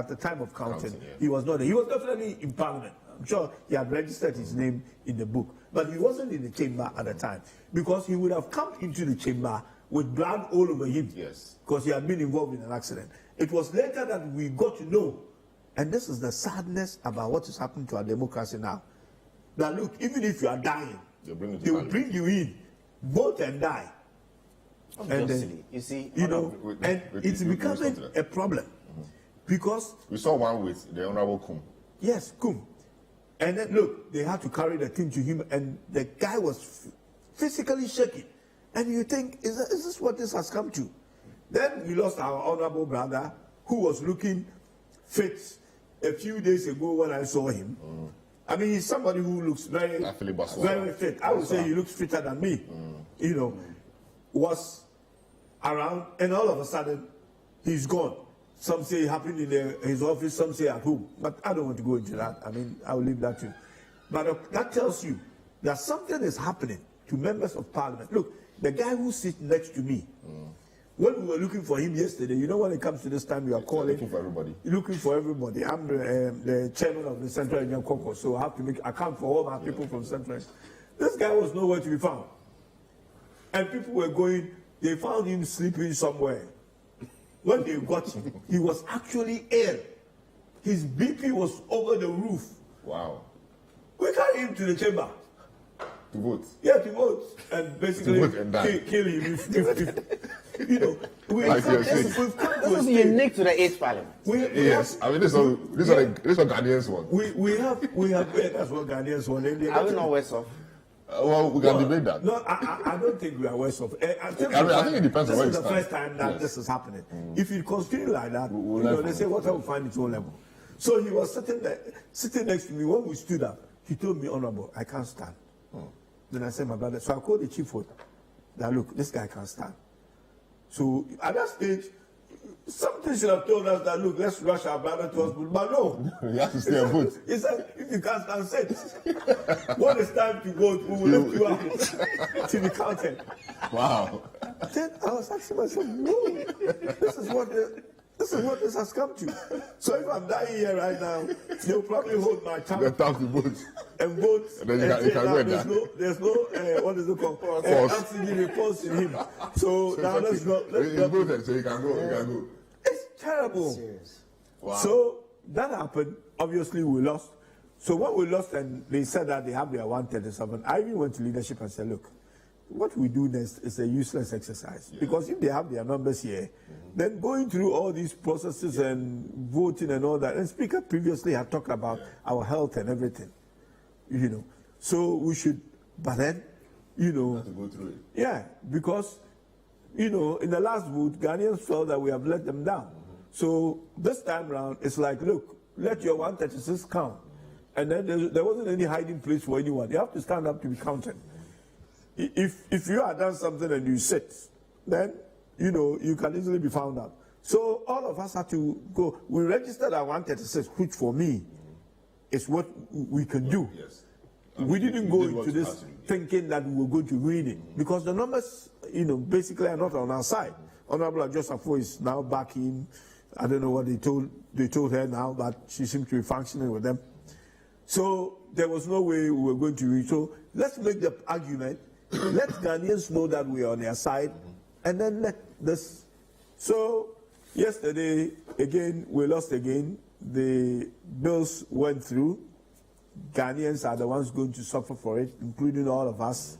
the time of counting, Counting, yeah. he was not there. He was definitely in Parliament. I'm sure he had registered his name in the book. But he wasn't in the chamber at the time, because he would have come into the chamber with blood all over him. Yes. Because he had been involved in an accident. It was later that we got to know, and this is the sadness about what is happening to our democracy now. That look, even if you are dying, They'll bring you to they will Parliament. bring you in, vote and die. Obviously, you see, You know, and it's becoming something. a problem. Because, We saw one with the Honorable Kum. yes, come. And then look, they had to carry the thing to him, and the guy was physically shaking. And you think, is this what this has come to? Then we lost our honorable brother, who was looking fit a few days ago when I saw him. I mean, he's somebody who looks very, Philip Baswa. very fit. I would say he looks fitter than me. You know, was around, and all of a sudden, he's gone. Some say it happened in his office, some say at home. But I don't want to go into that. I mean, I will leave that to you. But that tells you that something is happening to members of Parliament. Look, the guy who sits next to me, when we were looking for him yesterday, you know, when it comes to this time, we are calling. Looking for everybody. Looking for everybody. I'm the chairman of the Central Indian Caucus, so I have to make account for all my people from Central. This guy was nowhere to be found. And people were going, they found him sleeping somewhere. When they got him, he was actually ill. His BP was over the roof. Wow. We carried him to the chamber. To vote. Yeah, to vote. And basically To vote and die. kill him. You know, we've Like come you're saying. to this a is stage. unique to the 8th Parliament. Yes. I mean, this one Ghanaians want. We have that's what Ghanaians want. Are we not worse off? Well, we can debate that. No, I don't think we are worse off. I think it depends on this where is you the stand. first time that Yes. this is happening. If it continue like that, We'll you know, learn they from say it. water will find its own level. So he was sitting next to me. When we stood up, he told me, Honorable, I can't stand. Then I said, my brother, so I called the chief vote. That look, this guy can't stand. So at that stage, something should have told us that look, let's rush our brother to hospital. But no. You have to stay and vote. He said, if you can't stand, sit. When it's time to vote, we will lift you out to be counted. Wow. Then I was asking myself, no, this is what This is what this has come to. So if I'm dying here right now, they'll probably hold my tongue. The time to vote. And vote. And then you can go there's no what is it called? Oxygen repulse in him. So now let's go. He's voted, so you can go. You can go. It's terrible. Wow. So that happened. Obviously, we lost. So when we lost, and they said that they have their 137, I even went to leadership and said, look, what we do next is a useless exercise. Because if they have their numbers here, then going through all these processes and voting and all that, and Speaker previously had talked about our health and everything, you know. So we should, but then, you know, have to go through it. Yeah, because, you know, in the last vote, Ghanaians felt that we have let them down. So this time around, it's like, look, let your 136 count. And then there wasn't any hiding place for anyone. You have to stand up to be counted. If you have done something and you sit, then, you know, you can easily be found out. So all of us had to go. We registered at 136, which for me is what we can do. Yes. We didn't go into this thinking that we were going to win it, because the numbers, you know, basically are not on our side. Honorable Joseph is now back in. I don't know what they told her now, but she seems to be functioning with them. So there was no way we were going to win. So let's make the argument. Let Ghanaians know that we are on their side, and then let this. So yesterday, again, we lost again. The bills went through. Ghanaians are the ones going to suffer for it, including all of us.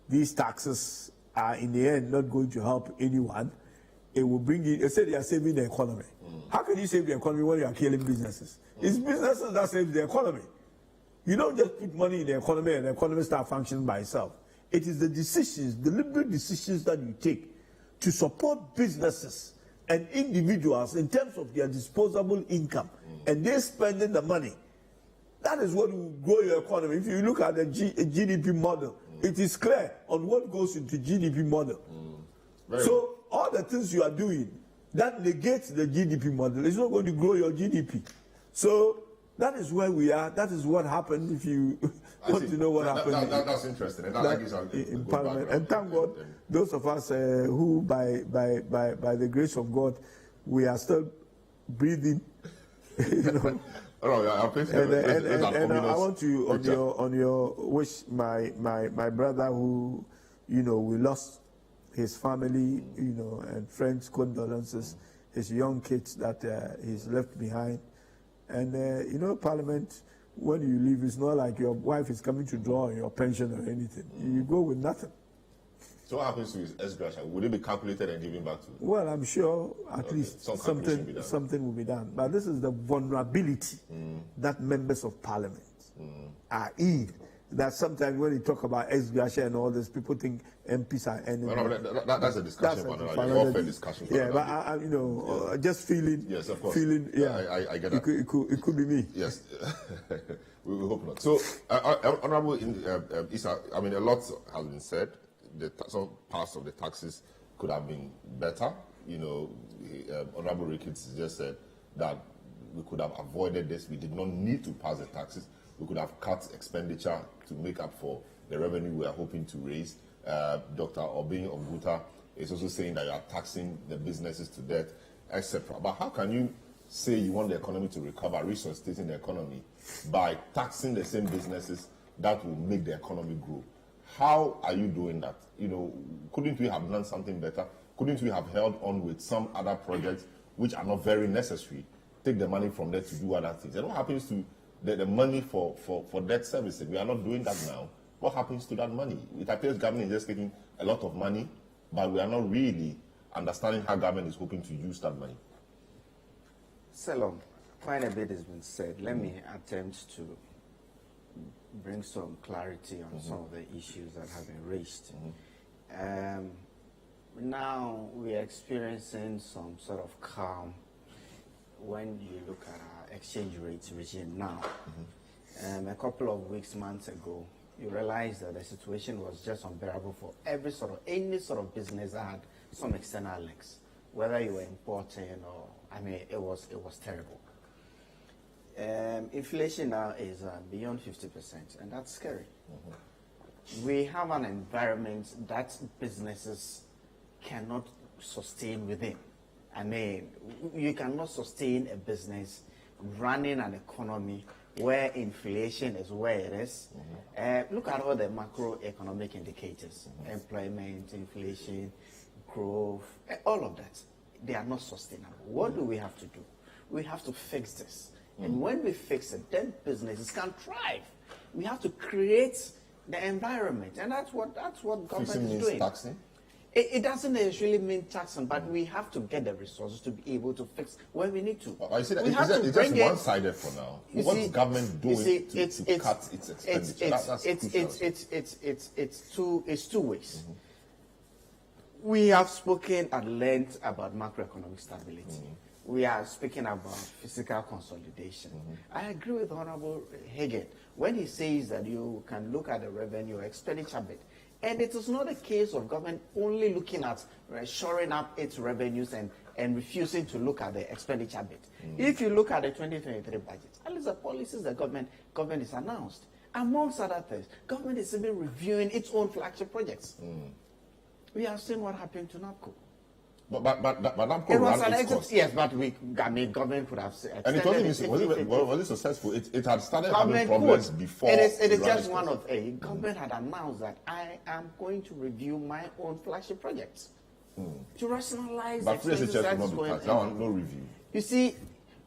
These taxes are, in the end, not going to help anyone. It will bring in, they say they are saving the economy. How can you save the economy when you are killing businesses? It's businesses that save the economy. You don't just put money in the economy and the economy start functioning by itself. It is the decisions, deliberate decisions that you take to support businesses and individuals in terms of their disposable income, and they're spending the money. That is what will grow your economy. If you look at the GDP model, it is clear on what goes into GDP model. So all the things you are doing that negates the GDP model is not going to grow your GDP. So that is where we are. That is what happened. If you want to know what happened, that's interesting. And that gives in Parliament. And thank God, those of us who, by the grace of God, we are still breathing. You know. And I want to on your wish my brother who, you know, we lost his family, you know, and friends, condolences, his young kids that he's left behind. And, you know, Parliament, when you leave, it's not like your wife is coming to draw on your pension or anything. You go with nothing. So what happens to his ex-gratia? Would it be calculated and given back to? Well, I'm sure at least something will be done. But this is the vulnerability that members of Parliament are in. That sometimes when you talk about ex-gratia and all this, people think MPs are enemies. That's a discussion. That's a discussion. Yeah, but I you know, just feeling. Yes, of course. Feeling. Yeah, I get that. It could be me. Yes, we hope not. So, Honorable Issa, I mean, a lot has been said. Some parts of the taxes could have been better. You know, Honorable Ricketts just said that we could have avoided this. We did not need to pass the taxes. We could have cut expenditure to make up for the revenue we are hoping to raise. Dr. Obin Oguta is also saying that you are taxing the businesses to death, etc. But how can you say you want the economy to recover, resuscitating the economy, by taxing the same businesses that will make the economy grow? How are you doing that? You know, couldn't we have done something better? Couldn't we have held on with some other projects which are not very necessary? Take the money from there to do other things. And what happens to the money for debt servicing? We are not doing that now. What happens to that money? It appears government is just taking a lot of money, but we are not really understanding how government is hoping to use that money. Salom, quite a bit has been said. Let me attempt to bring some clarity on some of the issues that have been raised. Now we are experiencing some sort of calm when you look at our exchange rates regime now. A couple of months ago, you realize that the situation was just unbearable for any sort of business that had some external links, whether you were importing or, I mean, it was terrible. Inflation now is beyond 50%, and that's scary. We have an environment that businesses cannot sustain within. I mean, you cannot sustain a business running an economy where inflation is where it is. Look at all the macroeconomic indicators, employment, inflation, growth, all of that. They are not sustainable. What do we have to do? We have to fix this. And when we fix it, then businesses can thrive. We have to create the environment, and that's what government is doing. Taxing? It doesn't necessarily mean taxing, but we have to get the resources to be able to fix when we need to. I see that We have to it's bring just in- one-sided for now. You What's see- government you doing see, to cut its expenditure? It's two ways. We have spoken at length about macroeconomic stability. We are speaking about fiscal consolidation. I agree with Honorable Hagen when he says that you can look at the revenue expenditure bit. And it is not a case of government only looking at shoring up its revenues and refusing to look at the expenditure bit. If you look at the 2023 budget, at least the policies the government is announced. Amongst other things, government is even reviewing its own flagship projects. We have seen what happened to NAPCO. But NAPCO It was ran an its course. exit, yes, but government could have said. And it wasn't was it successful? It had started having problems before. It is ran just its one course. of a government had announced that I am going to review my own flagship projects to rationalize. But free expenses SHS that will is not be going passed. in. That one, no review. You see,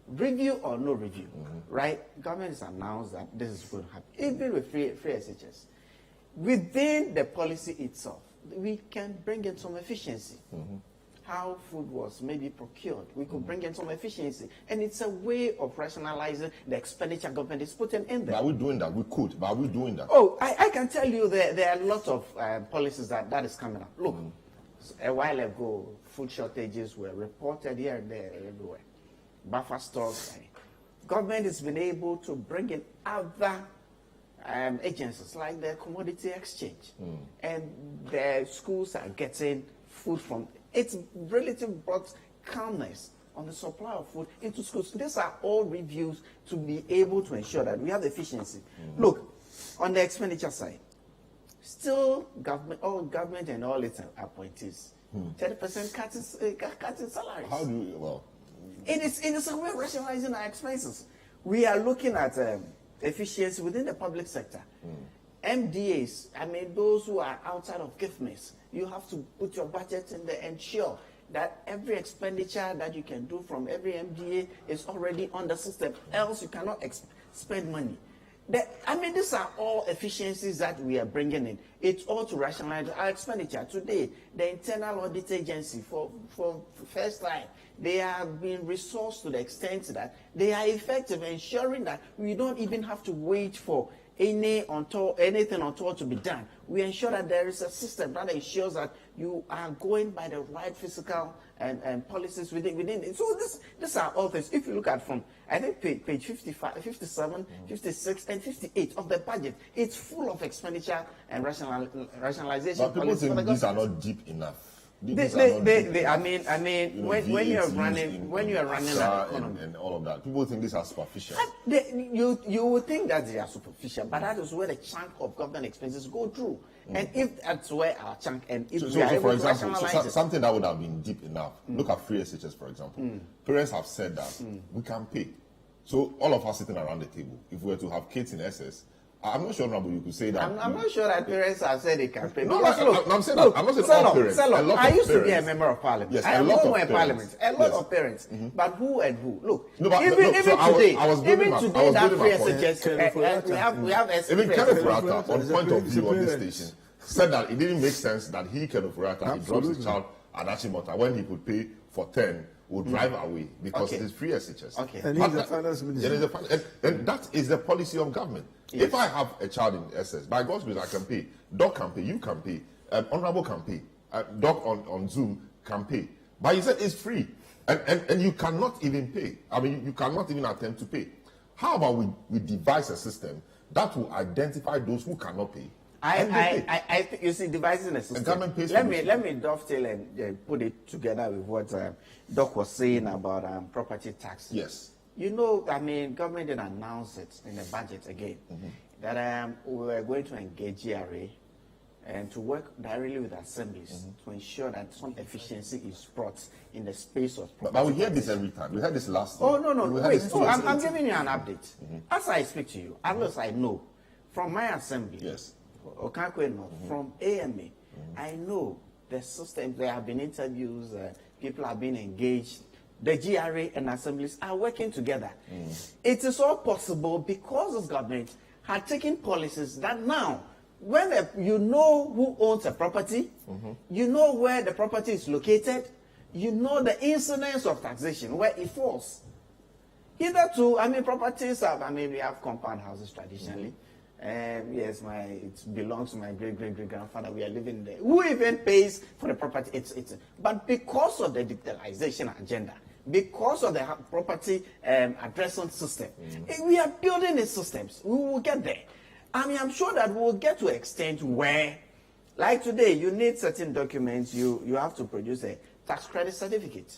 review or no review, right? Government has announced that this is going to happen. Even with free SHS, within the policy itself, we can bring in some efficiency. How food was maybe procured, we could bring in some efficiency, and it's a way of rationalizing the expenditure government is putting in there. But are we doing that? We could, but are we doing that? Oh, I can tell you there are lots of policies that is coming up. Look, a while ago, food shortages were reported here and there, everywhere. Buffer stocks. Government has been able to bring in other agencies like the commodity exchange, and the schools are getting food from. It's relative brought calmness on the supply of food into schools. These are all reviews to be able to ensure that we have efficiency. Look, on the expenditure side, still government and all its appointees, 30% cutting salaries. How do you, well, It is a way of rationalizing our expenses. We are looking at efficiency within the public sector. MDAs, I mean, those who are outside of GIFMIS, you have to put your budget in there, ensure that every expenditure that you can do from every MDA is already on the system, else you cannot spend money. These are all efficiencies that we are bringing in. It's all to rationalize our expenditure. Today, the Internal Audit Agency, for first time, they have been resourced to the extent that they are effective, ensuring that we don't even have to wait for anything untoward to be done. We ensure that there is a system that ensures that you are going by the right fiscal and policies within it. So these are all things. If you look at from, I think, page 55, 57, 56, and 58 of the budget, it's full of expenditure and rationalization. but people think these are not deep enough. When you are running an economy and all of that, people think these are superficial. You would think that they are superficial, but that is where the chunk of government expenses go through. And if that's where our chunk, and if we are So able for to example, rationalize something that would have been deep enough. Look at free SHS, for example. Parents have said that we can pay. So all of us sitting around the table, if we were to have kids in SS, I'm not sure, Honorable, you could say that. I'm not sure that parents have said they can pay. No, Because I'm saying that. I'm not saying all parents. A lot I of used to be a parents. member of parliament. Yes, I a am lot no of more in parents. parliament. A lot Yes. of parents. But who and who? Look, No, but even look, so today, I was building my point. that free SHS, we have Even Kenneth Furata, Furata, on point of view on this station, said that it didn't make sense that he, Kenneth Furata, he drops his child at Achimota when he could pay for 10, would drive away because it is free SHS. Okay. And he's the finance minister. And that is the policy of government. Yes. If I have a child in SS, by God's grace, I can pay. Doc can pay, you can pay, Honorable can pay, Doc on Zoom can pay. But he said it's free. And you cannot even pay. I mean, you cannot even attempt to pay. How about we devise a system that will identify those who cannot pay? I think you see, devising a system. government pays let for me this. let me dovetail and put it together with what Doc was saying about property tax. Yes. You know, government did announce it in the budget again that we were going to engage GRA and to work directly with assemblies to ensure that some efficiency is brought in the space of. But we hear this every time. We heard this last year. Oh, no. We heard Wait, this so I'm 2018. giving you an update. As I speak to you, at least I know from my assembly, Yes. Okankwe North, from AMA, I know the system, there have been interviews, people have been engaged. The GRA and assemblies are working together. It is all possible because this government had taken policies that now, when you know who owns a property, you know where the property is located, you know the incidence of taxation, where it falls. Hitherto, properties have, we have compound houses traditionally. Yes, it belongs to my great-great-great-grandfather. We are living there. Who even pays for the property? But because of the digitalization agenda, because of the property addressing system, we are building the systems. We will get there. I'm sure that we will get to an extent where, like today, you need certain documents. You have to produce a tax credit certificate.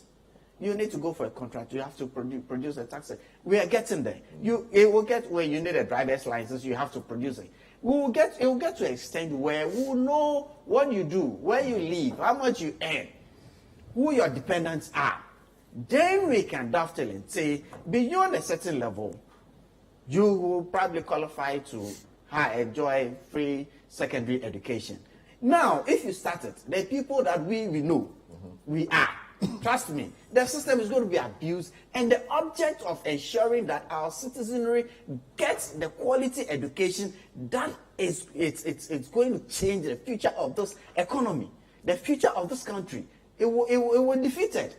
You need to go for a contract. You have to produce a tax. We are getting there. It will get where you need a driver's license. You have to produce it. It will get to an extent where we will know what you do, where you live, how much you earn, who your dependents are. Then we can dovetail and say, beyond a certain level, you will probably qualify to enjoy free secondary education. Now, if you started, the people that we know, we are. Trust me, the system is going to be abused, and the object of ensuring that our citizenry gets the quality education that it's going to change the future of this economy, the future of this country. It will be defeated.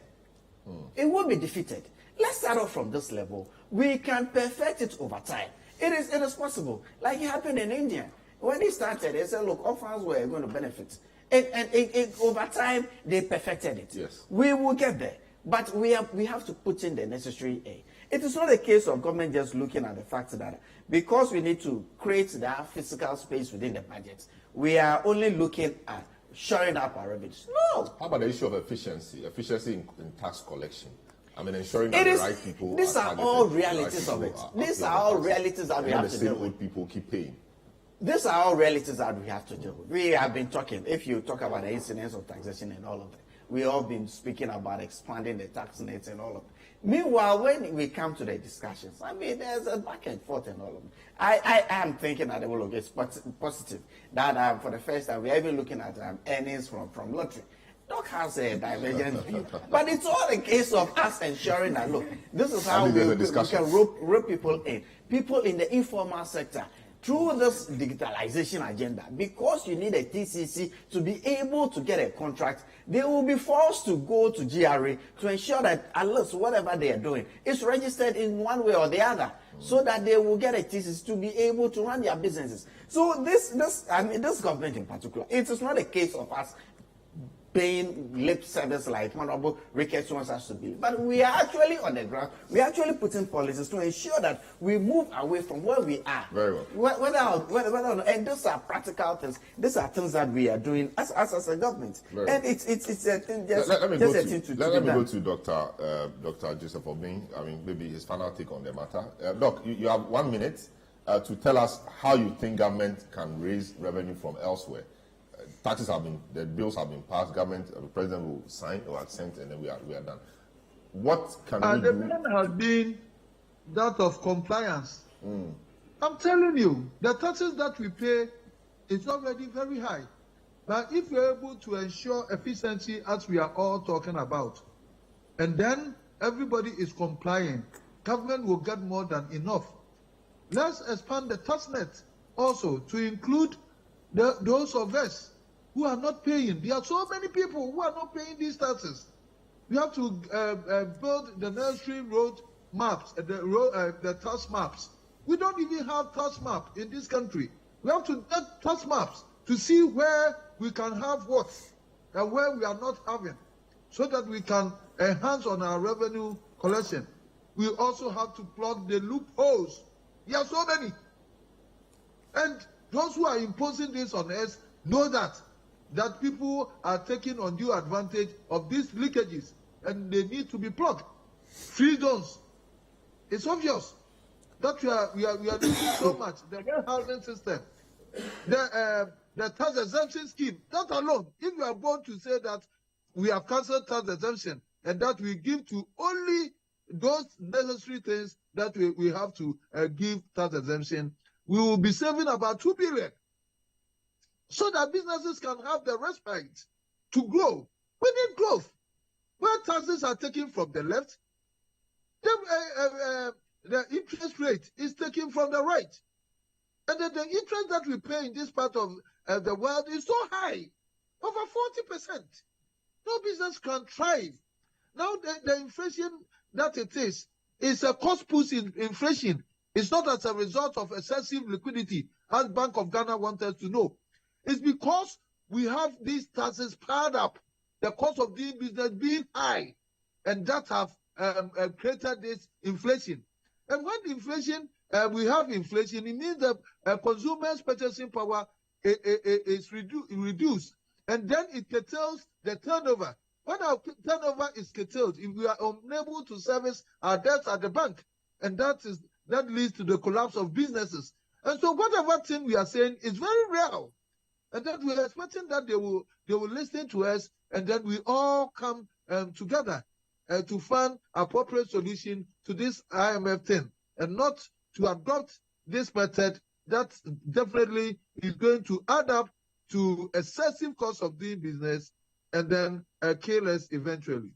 It will be defeated. Let's start off from this level. We can perfect it over time. It is possible. Like it happened in India. When it started, they said, look, orphans were going to benefit. And over time, they perfected it. Yes. We will get there. But we have to put in the necessary aid. It is not a case of government just looking at the fact that because we need to create that physical space within the budget, we are only looking at shoring up our revenues. No. How about the issue of efficiency in tax collection? Ensuring that the right people. These are all realities of it. These are all realities that we have to deal with. The same old people keep paying. These are all realities that we have to deal with. We have been talking, if you talk about the incidence of taxation and all of that, we all been speaking about expanding the tax nets and all of that. Meanwhile, when we come to the discussions, there's a back and forth and all of that. I am thinking that it's positive that for the first time, we're even looking at earnings from lottery. Doc has a divergent view, but it's all a case of us ensuring that, look, this is how we can rope people in the informal sector, through this digitalization agenda. Because you need a TCC to be able to get a contract, they will be forced to go to GRA to ensure that at least whatever they are doing is registered in one way or the other, so that they will get a TCC to be able to run their businesses. So this government in particular, it is not a case of us paying lip service like Honorable Ricketts wants us to be. But we are actually on the ground. We are actually putting policies to ensure that we move away from where we are. Very well. And these are practical things. These are things that we are doing as a government. Very and well. it's a thing. Let me go to Dr. Joseph Obing. Maybe his final take on the matter. Doc, you have 1 minute to tell us how you think government can raise revenue from elsewhere. The bills have been passed, the president will sign or accent, and then we are done. What can we do? The plan has been that of compliance. I'm telling you, the taxes that we pay is already very high. But if we're able to ensure efficiency, as we are all talking about, and then everybody is complying, government will get more than enough. Let's expand the tax net also to include those of us who are not paying. There are so many people who are not paying these taxes. We have to build the necessary road maps, the tax maps. We don't even have tax map in this country. We have to get tax maps to see where we can have what and where we are not having, so that we can enhance on our revenue collection. We also have to plug the loopholes. There are so many. And those who are imposing this on us know that people are taking undue advantage of these leakages, and they need to be plugged. Free zones. It's obvious that we are losing so much. The warehousing system, the the tax exemption scheme, that alone, if you are born to say that we have cancelled tax exemption and that we give to only those necessary things that we have to give tax exemption, we will be saving about 2 billion so that businesses can have the respite to grow. We need growth. Where taxes are taken from the left, the interest rate is taken from the right. And the interest that we pay in this part of the world is so high, over 40%. No business can thrive. Now the inflation that it is a cost push in inflation. It's not as a result of excessive liquidity, as Bank of Ghana wants us to know. It's because we have these taxes piled up, the cost of doing business being high, and that have created this inflation. And when inflation, we have inflation, it means that consumers' purchasing power is reduced, and then it curtails the turnover. When our turnover is curtailed, if we are unable to service our debts at the bank, and that leads to the collapse of businesses. And so whatever thing we are saying is very real, and that we are expecting that they will listen to us, and then we all come together to find appropriate solution to this IMF thing, and not to adopt this method that definitely is going to add up to excessive cost of doing business and then kill us eventually.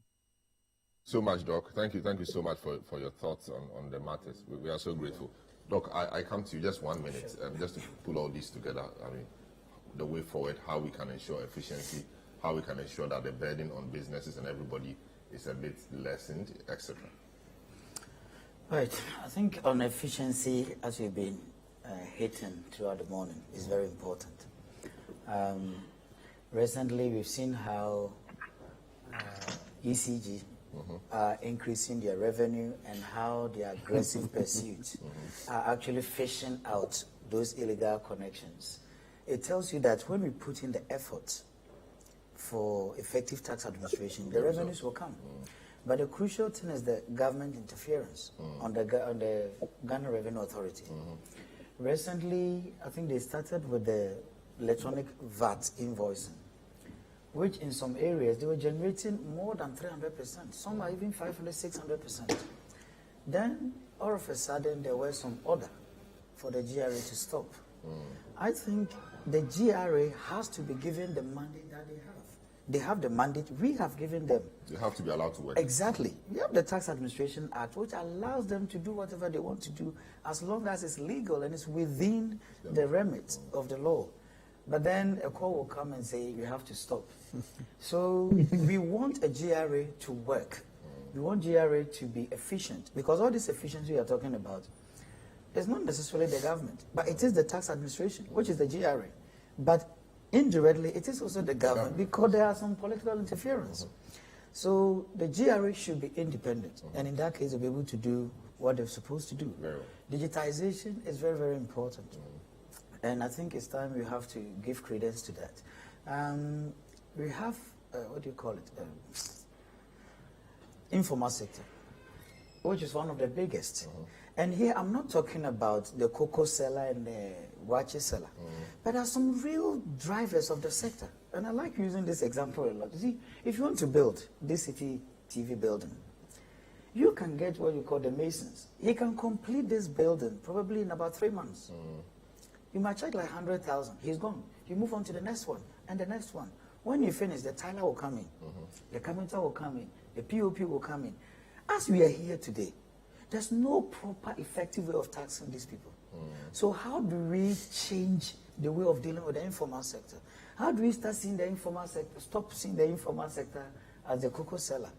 So much, Doc. Thank you so much for your thoughts on the matters. We are so grateful. Doc, I come to you just 1 minute, just to pull all these together. I mean, the way forward, how we can ensure efficiency, how we can ensure that the burden on businesses and everybody is a bit lessened, etc. Right. I think on efficiency, as we've been hitting throughout the morning, is very important. Recently, we've seen how ECG are increasing their revenue and how their aggressive pursuits are actually fishing out those illegal connections. It tells you that when we put in the effort for effective tax administration, the revenues will come. But the crucial thing is the government interference on the Ghana Revenue Authority. Recently, I think they started with the electronic VAT invoicing, which in some areas they were generating more than 300%. Some are even 500, 600%. Then all of a sudden there was some order for the GRA to stop. I think the GRA has to be given the mandate that they have. They have the mandate we have given them. They have to be allowed to work. Exactly. We have the Tax Administration Act, which allows them to do whatever they want to do as long as it's legal and it's within the remit of the law. But then a call will come and say, you have to stop. So we want a GRA to work. We want GRA to be efficient, because all this efficiency we are talking about is not necessarily the government, but it is the tax administration, which is the GRA. But indirectly, it is also the government, because there are some political interference. So the GRA should be independent, and in that case, they'll be able to do what they're supposed to do. Digitization is very, very important. And I think it's time we have to give credence to that. We have, what do you call it? Informal sector, which is one of the biggest. And here I'm not talking about the cocoa seller and the watch seller, but there are some real drivers of the sector. And I like using this example a lot. You see, if you want to build this city TV building, you can get what you call the masons. He can complete this building probably in about 3 months. You might check like 100,000. He's gone. You move on to the next one and the next one. When you finish, the tiler will come in, the carpenter will come in, the POP will come in. As we are here today, there's no proper, effective way of taxing these people. So how do we change the way of dealing with the informal sector? How do we start seeing the informal sector, stop seeing the informal sector as the cocoa seller?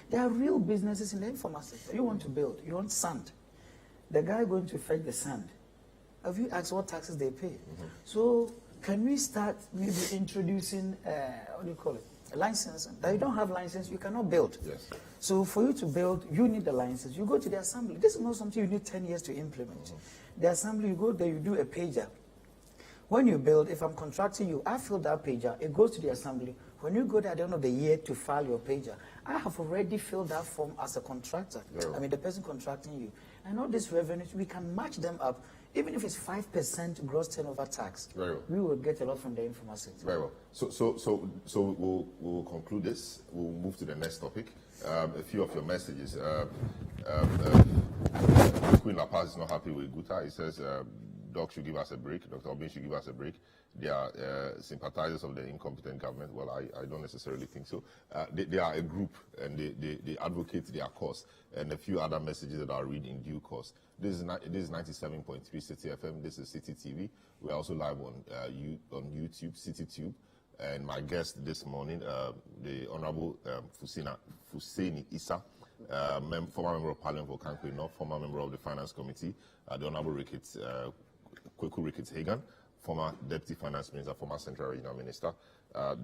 There are real businesses in the informal sector. You want to build, you want sand. The guy going to fetch the sand, have you asked what taxes they pay? So can we start maybe introducing, what do you call it, a license? That you don't have license, you cannot build. So for you to build, you need the license. You go to the assembly. This is not something you need 10 years to implement. The assembly, you go there, you do a pager. When you build, if I'm contracting you, I fill that pager, it goes to the assembly. When you go there at the end of the year to file your pager, I have already filled that form as a contractor. I mean, the person contracting you. And all these revenues, we can match them up. Even if it's 5% gross turnover tax, Very well. we will get a lot from the informal sector. Very well. So we'll conclude this. We'll move to the next topic. A few of your messages. Queen La Paz is not happy with Guta. He says Doc should give us a break. Dr. Obin should give us a break. They are sympathizers of the incompetent government. Well, I don't necessarily think so. They are a group, and they advocate their cause. And a few other messages that I'll read in due course. This is 97.3 City FM. This is City TV. We're also live on YouTube, CityTube. And my guest this morning, the Honorable Fuseni Issa, former member of Parliament for Kankwe North, former member of the Finance Committee, the Honorable Kweku Ricketts-Hagan, former Deputy Finance Minister, former Central Regional Minister,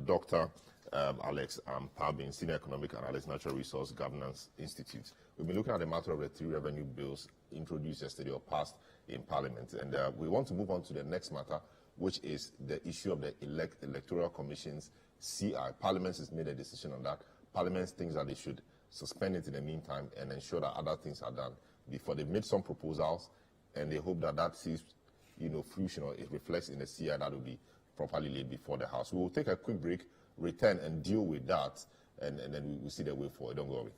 Dr. Alex Pabin, Senior Economic Analyst, Natural Resource Governance Institute. We've been looking at the matter of the 3 revenue bills introduced yesterday or passed in Parliament. And we want to move on to the next matter, which is the issue of the Electoral Commission's CI. Parliament has made a decision on that. Parliament thinks that they should suspend it in the meantime and ensure that other things are done before. They've made some proposals, and they hope that sees fruition, or it reflects in the CI that will be properly laid before the House. We will take a quick break, return and deal with that, and then we'll see the way forward. Don't go away.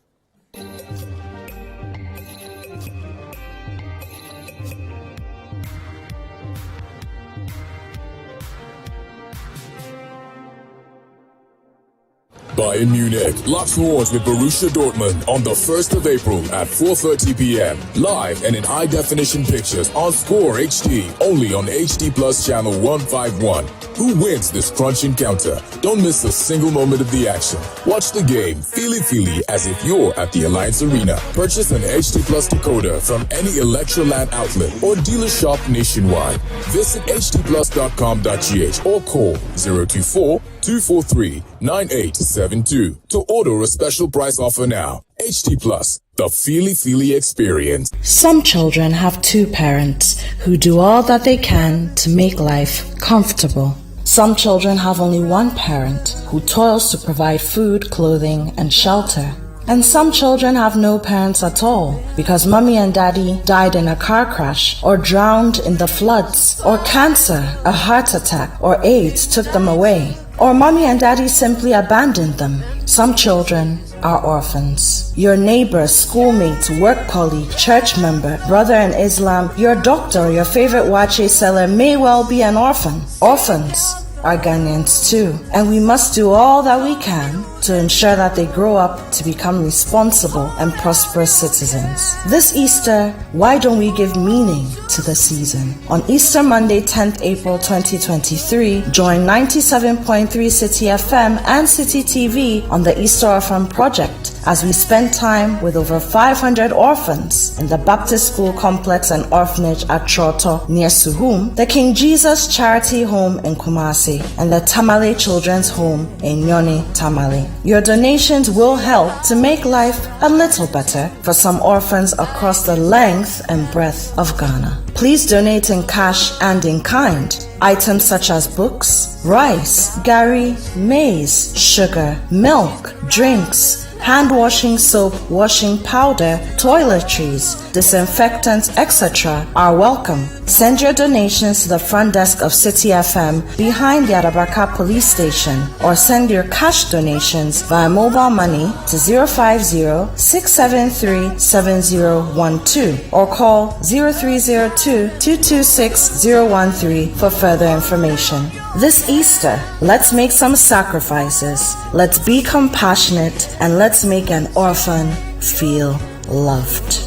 Bayern Munich locks horns with Borussia Dortmund on the 1st of April at 4:30 p.m. Live and in high-definition pictures on Score HD, only on HD Plus channel 151. Who wins this crunch encounter? Don't miss a single moment of the action. Watch the game, feely as if you're at the Alliance Arena. Purchase an HD Plus decoder from any Electoral outlet or dealer shop nationwide. Visit hdplus.com.gh or call 024-243-9872 to order a special price offer now. HD Plus, the feely experience. Some children have 2 parents who do all that they can to make life comfortable. Some children have only 1 parent who toils to provide food, clothing, and shelter. And some children have no parents at all because mommy and daddy died in a car crash or drowned in the floods, or cancer, a heart attack, or AIDS took them away, or mommy and daddy simply abandoned them. Some children are orphans. Your neighbor, schoolmate, work colleague, church member, brother in Islam, your doctor, or your favorite wache seller may well be an orphan. Orphans are Ghanaians too, and we must do all that we can to ensure that they grow up to become responsible and prosperous citizens. This Easter, why don't we give meaning to the season? On Easter Monday, 10th April 2023, join 97.3 City FM and City TV on the Easter Orphan Project as we spend time with over 500 orphans in the Baptist School Complex and Orphanage at Choto near Suhum, the King Jesus Charity Home in Kumasi, and the Tamale Children's Home in Nyoni, Tamale. Your donations will help to make life a little better for some orphans across the length and breadth of Ghana. Please donate in cash and in kind. Items such as books, rice, gari, maize, sugar, milk, drinks, hand washing soap, washing powder, toiletries, disinfectants, etc. are welcome. Send your donations to the front desk of City FM behind the Arabaka police station, or send your cash donations via mobile money to 050-673-7012 or call 0302-226-013 for further information. This Easter, let's make some sacrifices. Let's be compassionate and let's make an orphan feel loved.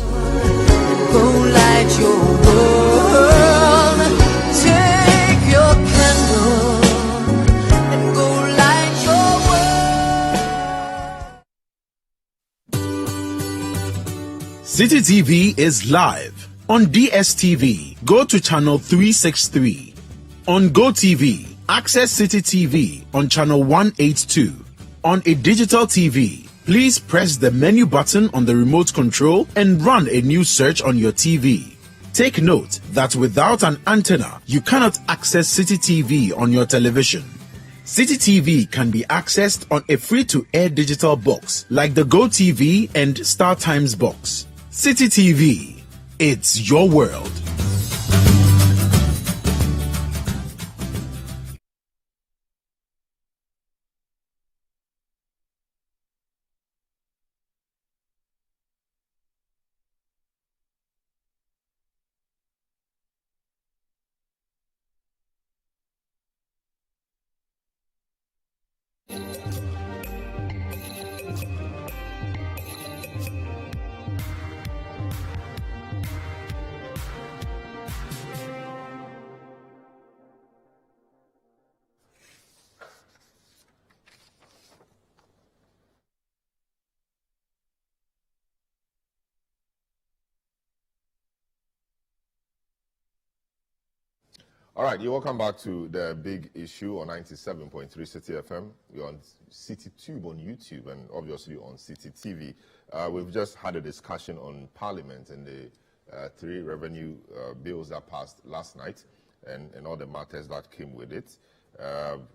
Go light your world. Take your candle and go light your world. City TV is live on DSTV. Go to channel 363. On GoTV, access City TV on channel 182. On a digital TV, please press the menu button on the remote control and run a new search on your TV. Take note that without an antenna, you cannot access City TV on your television. City TV can be accessed on a free-to-air digital box like the GoTV and StarTimes box. City TV, It's your world. All right, you're welcome back to the big issue on 97.3 City FM. You're on City Tube on YouTube and obviously on City TV. We've just had a discussion on Parliament and the 3 revenue bills that passed last night and all the matters that came with it.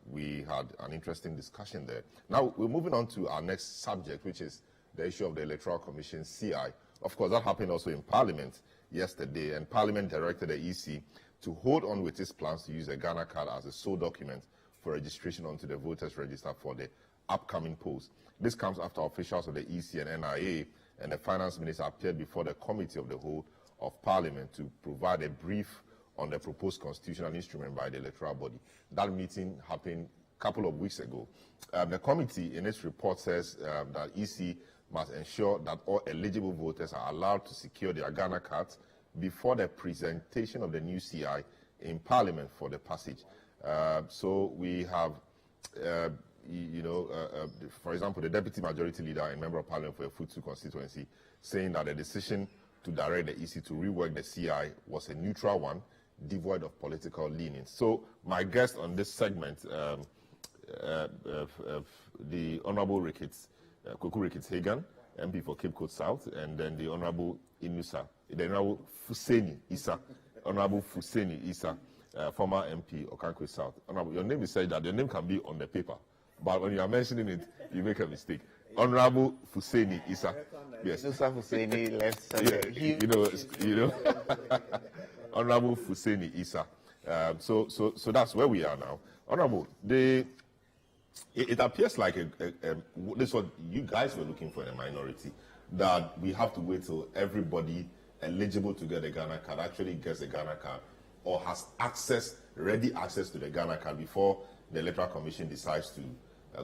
We had an interesting discussion there. Now, we're moving on to our next subject, which is the issue of the Electoral Commission CI. Of course, that happened also in Parliament yesterday, and Parliament directed the EC to hold on with its plans to use the Ghana card as a sole document for registration onto the voters register for the upcoming polls. This comes after officials of the EC and NIA and the finance minister appeared before the committee of the whole of Parliament to provide a brief on the proposed constitutional instrument by the electoral body. That meeting happened a couple of weeks ago. The committee in its report says that EC must ensure that all eligible voters are allowed to secure their Ghana cards before the presentation of the new CI in Parliament for the passage. So we have, for example, the Deputy Majority Leader and Member of Parliament for a Futu constituency saying that the decision to direct the EC to rework the CI was a neutral one, devoid of political leanings. So my guest on this segment, the Honourable Koku Ricketts Hagan, MP for Cape Coast South, and then the Honourable Inusa, the Honourable Fuseni Issa, Honourable Fuseni Issa, former MP Okankwe South. Honourable, your name is said that your name can be on the paper, but when you are mentioning it, you make a mistake. Honourable Fuseni Issa. Yes. Inusa Fuseni, let's you know. Honourable Fuseni Issa. So that's where we are now. Honourable, it appears like this is what you guys were looking for in a minority, that we have to wait till everybody eligible to get a Ghana card actually gets a Ghana card or has ready access to the Ghana card before the Electoral Commission decides to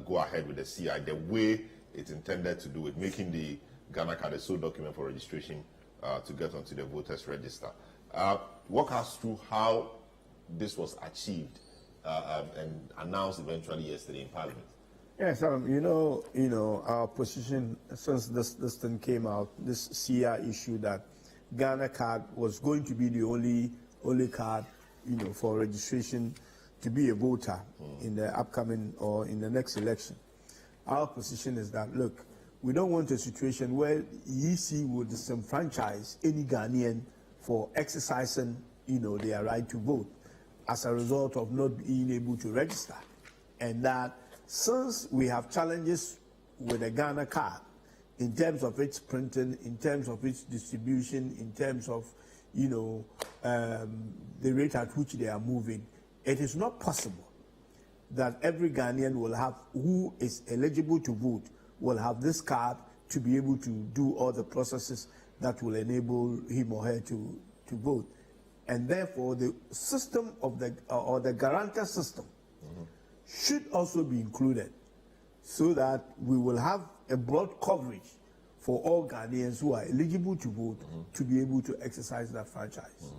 go ahead with the CI the way it's intended to do it, making the Ghana card a sole document for registration to get onto the voters register. Walk us through how this was achieved and announced eventually yesterday in Parliament. Yes, our position since this thing came out, this CI issue that Ghana card was going to be the only card, for registration to be a voter in the upcoming or in the next election. Our position is that, look, we don't want a situation where EC will disenfranchise any Ghanaian for exercising, their right to vote as a result of not being able to register. And that since we have challenges with the Ghana card in terms of its printing, in terms of its distribution, in terms of, the rate at which they are moving, it is not possible that every Ghanaian who is eligible to vote will have this card to be able to do all the processes that will enable him or her to vote. And therefore, the system of the guarantor system should also be included so that we will have a broad coverage for all Ghanaians who are eligible to vote to be able to exercise that franchise.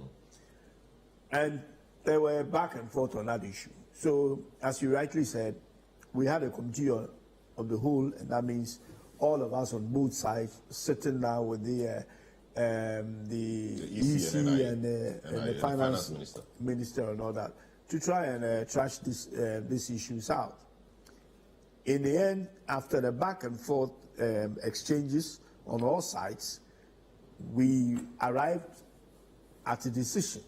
And there were back and forth on that issue. So, as you rightly said, we had a committee of the whole, and that means all of us on both sides sitting down with the EC and the finance minister and all that to try and trash these issues out. In the end, after the back and forth exchanges on all sides, we arrived at a decision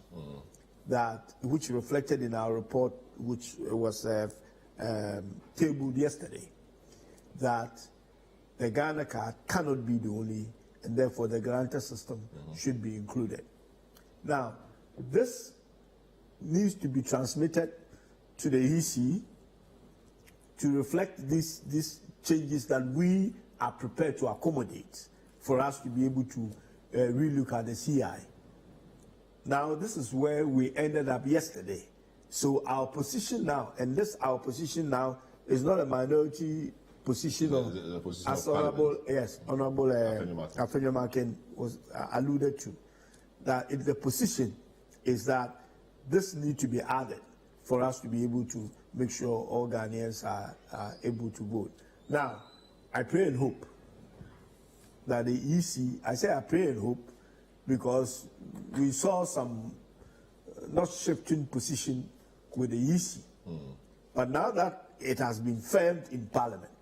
which reflected in our report, which was tabled yesterday, that the Ghana card cannot be the only and therefore the guarantor system should be included. Now, this needs to be transmitted to the EC to reflect these changes that we are prepared to accommodate for us to be able to relook at the CI. Now, this is where we ended up yesterday. So our position now, and this our position now, is not a minority position of, as Honorable Afenyomakin was alluded to, that the position is that this needs to be added for us to be able to make sure all Ghanaians are able to vote. Now, I pray and hope that the EC, I say I pray and hope because we saw some not shifting position with the EC. But now that it has been firmed in Parliament,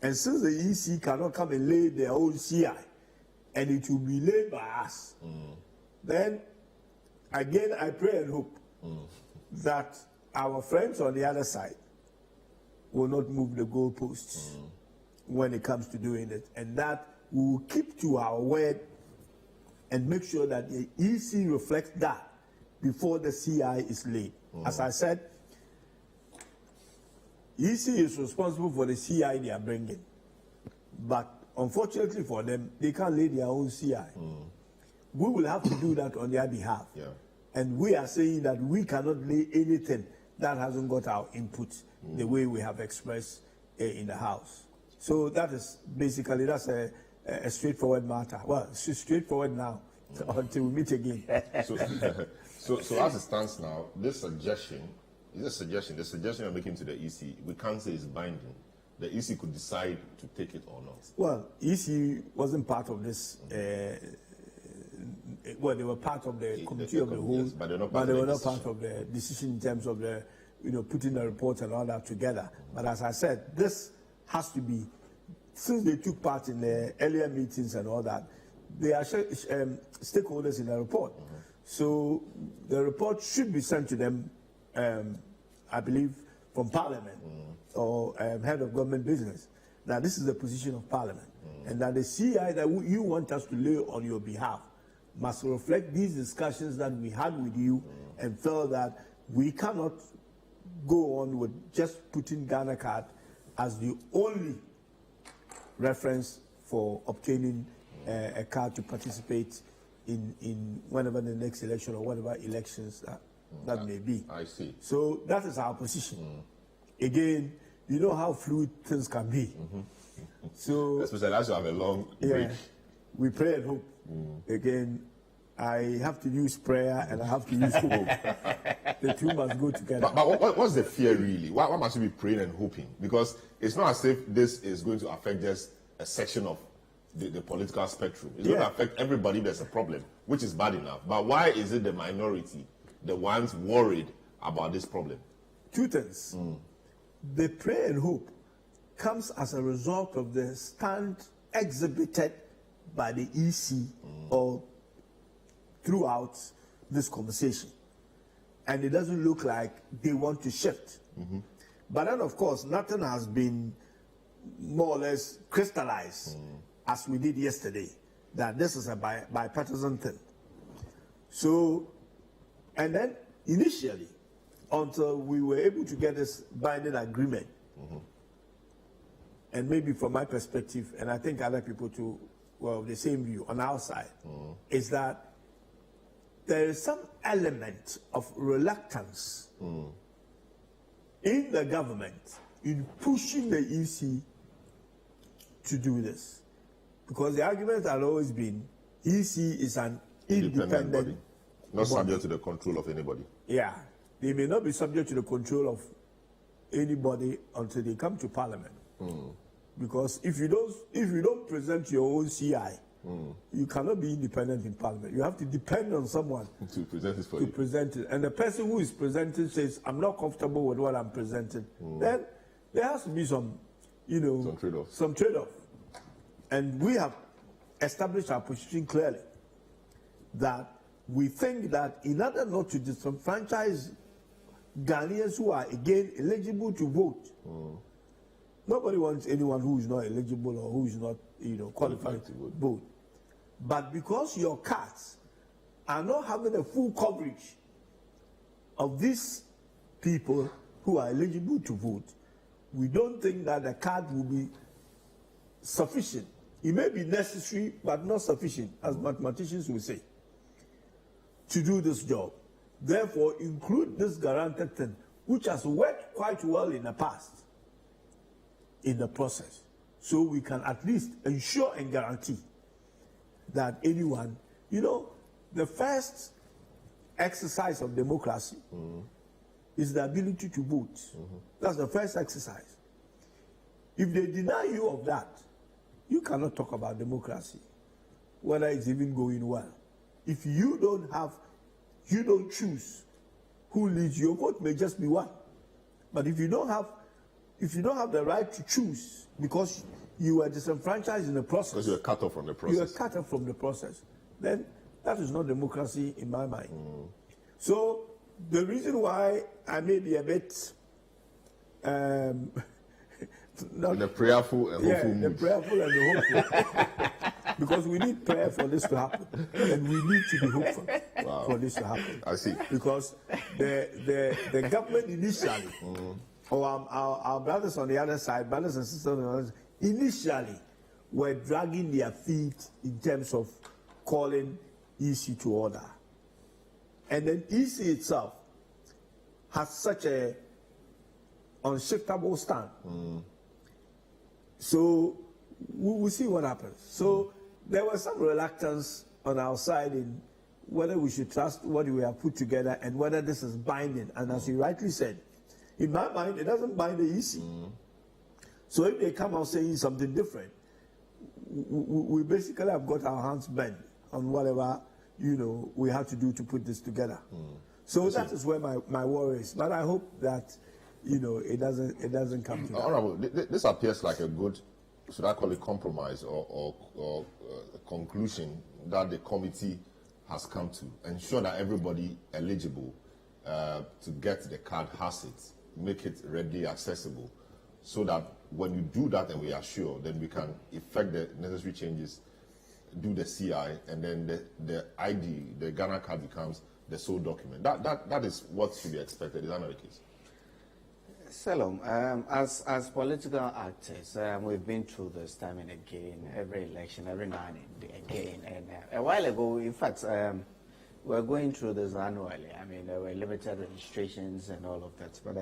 and since the EC cannot come and lay their own CI, and it will be laid by us, then again I pray and hope that our friends on the other side will not move the goalposts when it comes to doing it, and that we will keep to our word and make sure that the EC reflects that before the CI is laid. As I said, EC is responsible for the CI they are bringing, but unfortunately for them, they can't lay their own CI. We will have to do that on their behalf. And we are saying that we cannot lay anything that hasn't got our input the way we have expressed in the House. So that is basically, that's a straightforward matter. Well, it's straightforward now until we meet again. So as it stands now, this suggestion is a suggestion. The suggestion you're making to the EC, we can't say it's binding. The EC could decide to take it or not. Well, EC wasn't part of this. Well, they were part of the committee of the whole, yes, but they were not part of the decision in terms of the, putting the report and all that together. But as I said, this has to be, since they took part in the earlier meetings and all that, they are stakeholders in the report. So the report should be sent to them, I believe, from Parliament or head of government business. Now, this is the position of Parliament, and that the CI that you want us to lay on your behalf must reflect these discussions that we had with you and felt that we cannot go on with just putting Ghana card as the only reference for obtaining a card to participate in whenever the next election or whatever elections that may be. I see. So that is our position. Again, you know how fluid things can be. So especially as you have a long break. We pray and hope. Again, I have to use prayer and I have to use hope. The two must go together. But what's the fear really? Why must you be praying and hoping? Because it's not as if this is going to affect just a section of the political spectrum. It's going to affect everybody. There's a problem, which is bad enough. But why is it the minority, the ones worried about this problem? Two things. The prayer and hope comes as a result of the stand exhibited by the EC or throughout this conversation. And it doesn't look like they want to shift. But then, of course, nothing has been more or less crystallized as we did yesterday, that this is a bipartisan thing. So, and then initially, until we were able to get this binding agreement, and maybe from my perspective, and I think other people too, well, the same view on our side, is that there is some element of reluctance in the government in pushing the EC to do this. Because the argument had always been, EC is an independent body, not body. subject to the control of anybody. Yeah, they may not be subject to the control of anybody until they come to Parliament. Because if you don't present your own CI, you cannot be independent in Parliament. You have to depend on someone to present it for you. Present it. And the person who is presenting says, I'm not comfortable with what I'm presenting. Then there has to be some trade-off. And we have established our position clearly that we think that in order not to disenfranchise Ghanaians who are again eligible to vote, nobody wants anyone who is not eligible or who is not qualified to vote. But because your cards are not having a full coverage of these people who are eligible to vote, we don't think that the card will be sufficient. It may be necessary, but not sufficient, as mathematicians will say, to do this job. Therefore, include this guaranteed thing, which has worked quite well in the past, in the process. So we can at least ensure and guarantee that anyone, the first exercise of democracy is the ability to vote. That's the first exercise. If they deny you of that, you cannot talk about democracy, whether it's even going well. If you don't choose who leads, your vote may just be one. But if you don't have the right to choose because you are disenfranchised in the process, because you are cut off from the process, you are cut off from the process, then that is not democracy in my mind. So the reason why I may be a bit the prayerful and hopeful mood. The prayerful and the hopeful. Because we need prayer for this to happen, and we need to be hopeful for this to happen. I see. Because the government initially, or our brothers on the other side, brothers and sisters on the other side, initially were dragging their feet in terms of calling EC to order. And then EC itself has such a unshiftable stand. So we'll see what happens. So there was some reluctance on our side in whether we should trust what we have put together and whether this is binding. And as you rightly said, in my mind, it doesn't bind the EC. So if they come out saying something different, we basically have got our hands bent on whatever we have to do to put this together. So that is where my worry is. But I hope that it doesn't come to that. Honorable, this appears like a good, should I call it compromise or conclusion that the committee has come to. Ensure that everybody eligible to get the card has it, make it readily accessible, so that when you do that and we are sure, then we can effect the necessary changes, do the CI, and then the ID, the Ghana card becomes the sole document. That is what should be expected. Is that not the case? Salom, as political actors, we've been through this time and again, every election, every now and again. And a while ago, in fact, we're going through this annually. I mean, there were limited registrations and all of that. But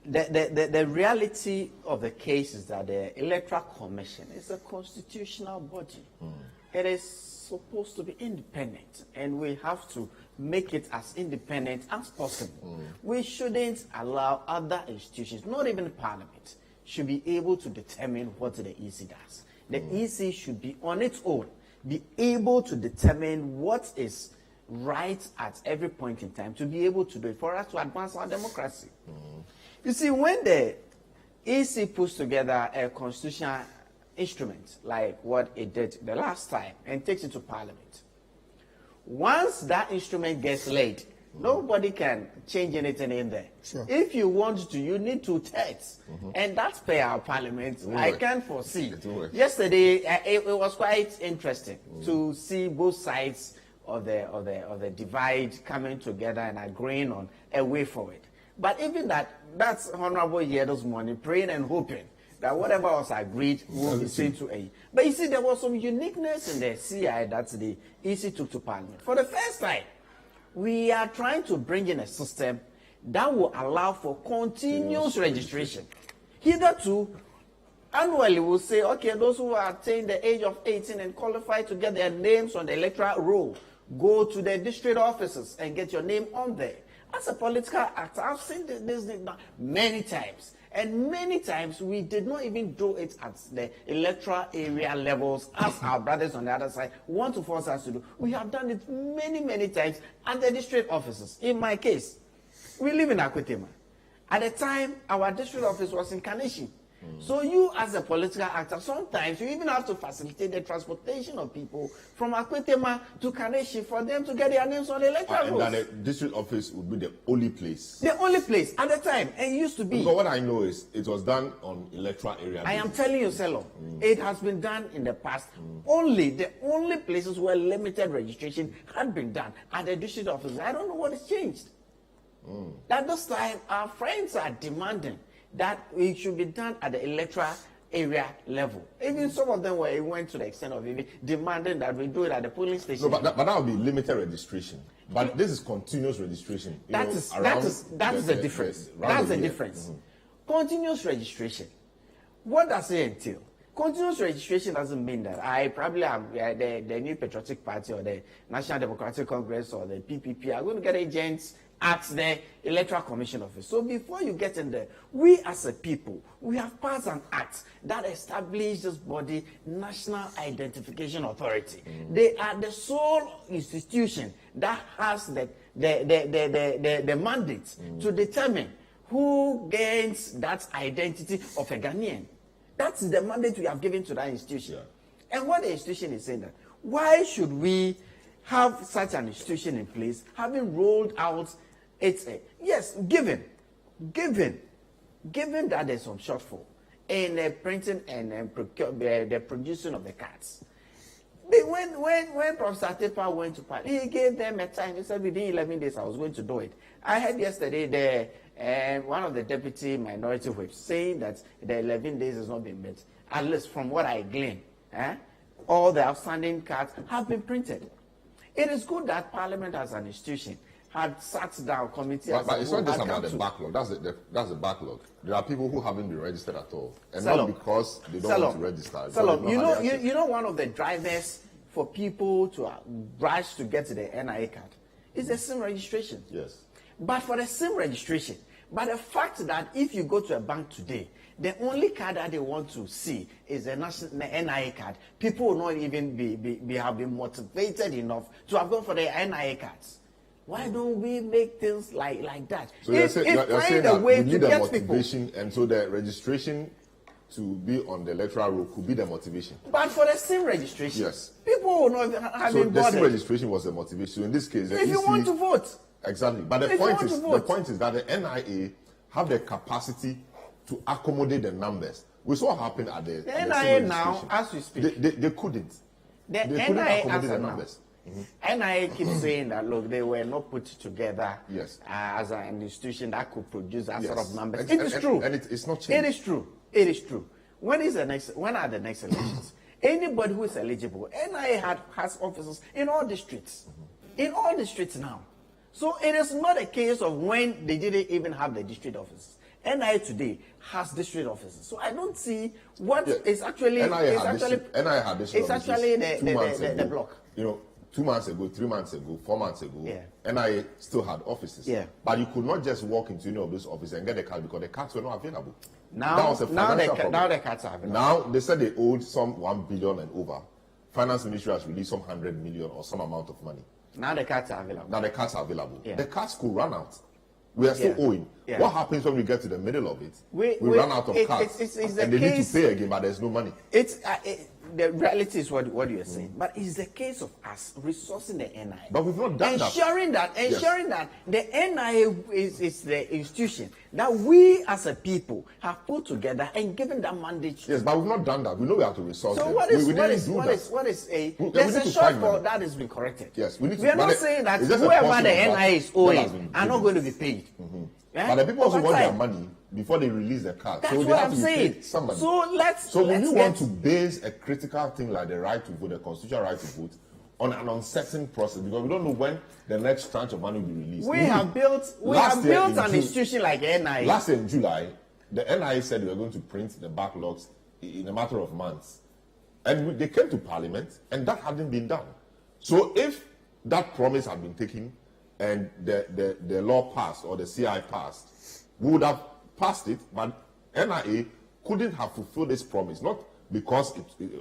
the reality of the case is that the Electoral Commission is a constitutional body. It is supposed to be independent, and we have to make it as independent as possible. We shouldn't allow other institutions, not even Parliament, should be able to determine what the EC does. The EC should be on its own, be able to determine what is right at every point in time, to be able to do it for us to advance our democracy. You see, when the EC puts together a constitutional instrument like what it did the last time and takes it to Parliament, once that instrument gets laid, nobody can change anything in there. Sure. If you want to, you need 2/3, and that's per our Parliament. I can't foresee. Yesterday, it was quite interesting to see both sides of the divide coming together and agreeing on a way forward. But even that's Honorable here this morning, praying and hoping that whatever was agreed will be seen to a. But you see, there was some uniqueness in the CI that the EC took to Parliament. For the first time, we are trying to bring in a system that will allow for continuous registration. Hitherto, annually we'll say, okay, those who are attained the age of 18 and qualify to get their names on the electoral roll, go to the district offices and get your name on there. As a political actor, I've seen this many times. And many times we did not even do it at the electoral area levels as our brothers on the other side want to force us to do. We have done it many, many times at the district offices. In my case, we live in Akwetema. At the time, our district office was in Kaneshie. So you, as a political actor, sometimes you even have to facilitate the transportation of people from Akwetema to Kaneshi for them to get their names on the electoral rolls. And that the district office would be the only place. The only place at the time, and it used to be. Because what I know is it was done on electoral area. I am telling you, Selo, it has been done in the past. The only places where limited registration had been done are the district offices. I don't know what has changed. At this time, our friends are demanding that it should be done at the electoral area level. Even some of them went to the extent of even demanding that we do it at the polling station. No, but that would be limited registration. But this is continuous registration. That is the difference. That's the difference. Continuous registration. What does it entail? Continuous registration doesn't mean that I probably have the New Patriotic Party or the National Democratic Congress or the PPP are going to get agents at the Electoral Commission office. So before you get in there, we as a people, we have passed an act that established this body, National Identification Authority. They are the sole institution that has the mandate to determine who gains that identity of a Ghanaian. That's the mandate we have given to that institution. And what the institution is saying that, why should we have such an institution in place, having rolled out its, yes, given that there's some shortfall in the printing and the producing of the cards. When Professor Tepa went to Parliament, he gave them a time. He said within 11 days I was going to do it. I heard yesterday one of the deputy minority whips saying that the 11 days has not been met. At least from what I glean, all the outstanding cards have been printed. It is good that Parliament as an institution had sat down committee. But it's not just about the backlog. That's the backlog. There are people who haven't been registered at all, and not because they don't want to register. You know, one of the drivers for people to rush to get to the NIA card is the SIM registration. Yes. But for the SIM registration, but the fact that if you go to a bank today, the only card that they want to see is the NIA card. People will not even have been motivated enough to have gone for the NIA cards. Why don't we make things like that? So you're saying that we need a motivation, people. And so the registration to be on the electoral roll could be the motivation. But for the SIM registration, yes, people will not have been bothered. So the SIM registration was the motivation. So in this case, if you want to vote, exactly. But the point is that the NIA have the capacity to accommodate the numbers. We saw what happened at the NIA now, as we speak. They couldn't. They couldn't accommodate the numbers. NIA keeps saying that, look, they were not put together as an institution that could produce that sort of numbers. It is true. And it's not changed. It is true. It is true. When are the next elections? Anybody who is eligible, NIA has offices in all districts. In all districts now. So it is not a case of when they didn't even have the district offices. NIA today has district offices. So I don't see what is actually... NIA had district offices the block. You know, 2 months ago, 3 months ago, 4 months ago, NIA still had offices. Yeah. But you could not just walk into any of those offices and get a card because the cards were not available. Now the cards are available. Now they said they owed some 1 billion and over. Finance Ministry has released some 100 million or some amount of money. Now the cards are available. Yeah. The cards could run out. We are still owing. Yeah. What happens when we get to the middle of it? We run out of cards and they need to pay again, but there's no money. The reality is what you are saying, but it's the case of us resourcing the NIA. But we've not done ensuring that the NIA is the institution that we as a people have put together and given that mandate. Yes, but we've not done that. We know we have to resource them. So there's a shortfall that has been corrected. Yes, we are not saying that whoever the NIA is owing are not going to be paid. But the people also want their money before they release the card. That's so what I'm saying. Somebody. So when you want to base a critical thing like the right to vote, the constitutional right to vote, on an uncertain process, because we don't know when the next tranche of money will be released. We have built an institution like NIA. Last year in July, the NIA said they were going to print the backlogs in a matter of months. And they came to Parliament, and that hadn't been done. So if that promise had been taken, and the law passed or the CI passed, we would have passed it, but NIA couldn't have fulfilled this promise, not because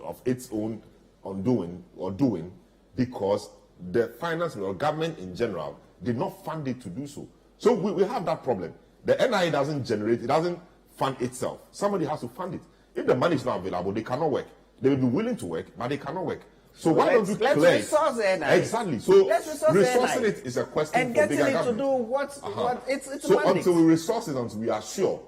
of its own undoing or doing, because the finance or government in general did not fund it to do so. So we have that problem. The NIA doesn't generate, it doesn't fund itself. Somebody has to fund it. If the money is not available, they cannot work. They will be willing to work, but they cannot work. So why don't you clear it? Resource the NI. Exactly. So resourcing it is a question and for getting bigger it government. to do what it's so mandate. until we resource it, until we are sure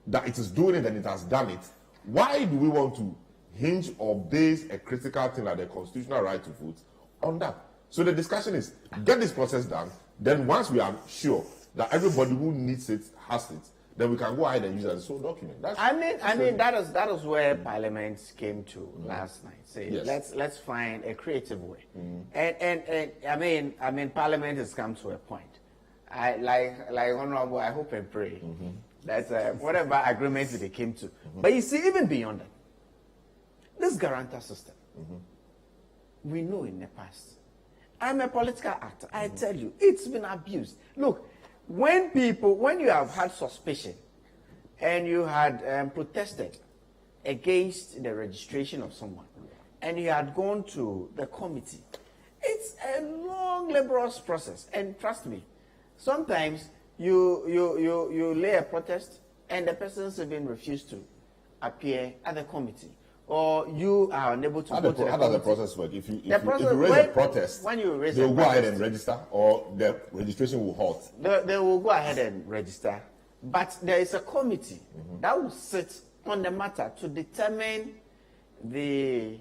that it is doing it and it has done it, why do we want to hinge or base a critical thing like the constitutional right to vote on that? So the discussion is get this process done. Then once we are sure that everybody who needs it has it, then we can go ahead and use it as a sole document. I mean that is where Parliament came to last night. Say let's find a creative way. And I mean Parliament has come to a point. I like Honorable, I hope and pray that whatever agreements they came to. But you see, even beyond that, this guarantor system, we know in the past. I'm a political actor. I tell you, it's been abused. Look, when you have had suspicion and you had protested against the registration of someone and you had gone to the committee, it's a long, laborious process. And trust me, sometimes you lay a protest and the person's even refused to appear at the committee. Or you are unable to go to the committee. How does the process work? If you raise a protest, they'll go ahead and register, or the registration will halt? They will go ahead and register. But there is a committee that will sit on the matter to determine the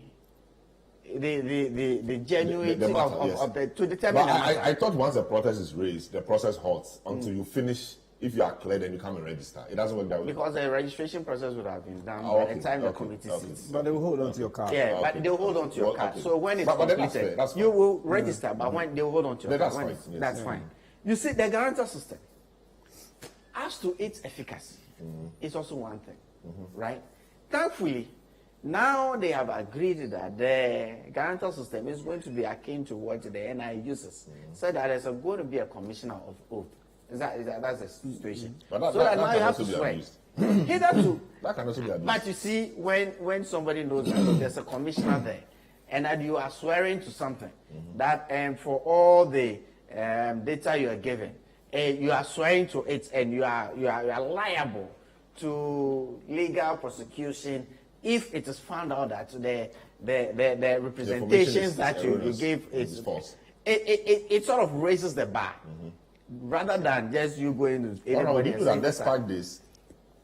genuinity to determine the matter. I thought once the protest is raised, the process halts until you finish. If you are cleared, then you come and register. It doesn't work that way. Because the registration process would have been done by the time the committee sits. But they will hold on to your card. Yeah, but they will hold on to your card. So when it's completed, you will register, but when they will hold on to your card. That's fine. You see, the guarantor system, as to its efficacy, is also one thing, right? Thankfully, now they have agreed that the guarantor system is going to be akin to what the NI uses, so that there's going to be a commissioner of oath. That's the situation. But so that now you have to swear. Hitherto, that can also be abused. But you see, when somebody knows that there's a commissioner there, and that you are swearing to something, that for all the data you are given, you are swearing to it, and you are liable to legal prosecution if it is found out that the representations that you gave is false. It sort of raises the bar. Rather than just you going to anybody and saying despite this,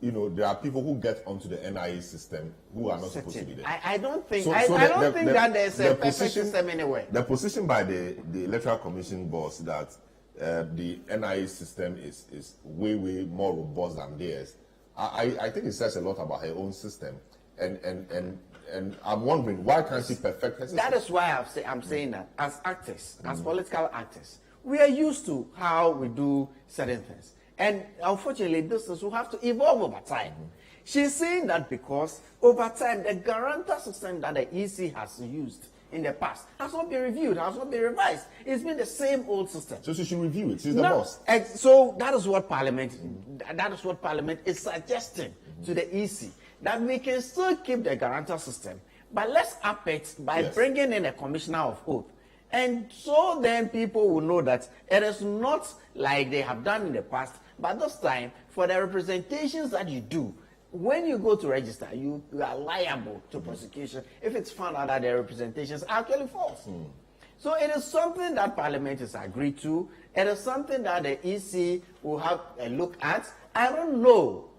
there are people who get onto the NIA system who are not supposed to be there. I don't think that there's a perfect system anywhere. The position by the Electoral Commission boss that the NIA system is way more robust than theirs. I think it says a lot about her own system, and I'm wondering why can't she perfect her system? That is why I'm saying that as actors, as political actors, we are used to how we do certain things. And unfortunately, this will have to evolve over time. She's saying that because over time, the guarantor system that the EC has used in the past has not been reviewed, has not been revised. It's been the same old system. So she should review it. She's the boss. So that is what Parliament is suggesting to the EC, that we can still keep the guarantor system, but let's up it by bringing in a commissioner of oath. And so then people will know that it is not like they have done in the past, but this time, for the representations that you do, when you go to register, you are liable to prosecution if it's found out that the representations are actually false. So it is something that Parliament has agreed to. It is something that the EC will have a look at. I don't know,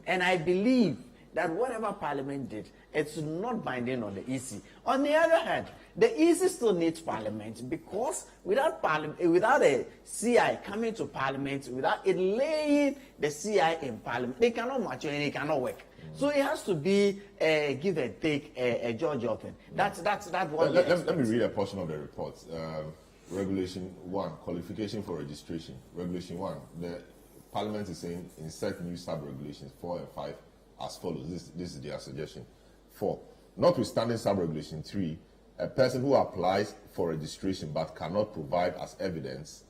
and I believe that whatever Parliament did, it's not binding on the EC. On the other hand, the EC still needs Parliament, because without a CI coming to Parliament, without it laying the CI in Parliament, they cannot mature and they cannot work. So it has to be a give and take, a Georgia thing. That's what. Let me read a portion of the report. Regulation 1, qualification for registration. Regulation 1, the Parliament is saying insert new sub-regulations 4 and 5 as follows. This is their suggestion. 4, notwithstanding sub-regulation 3, a person who applies for registration but cannot provide as evidence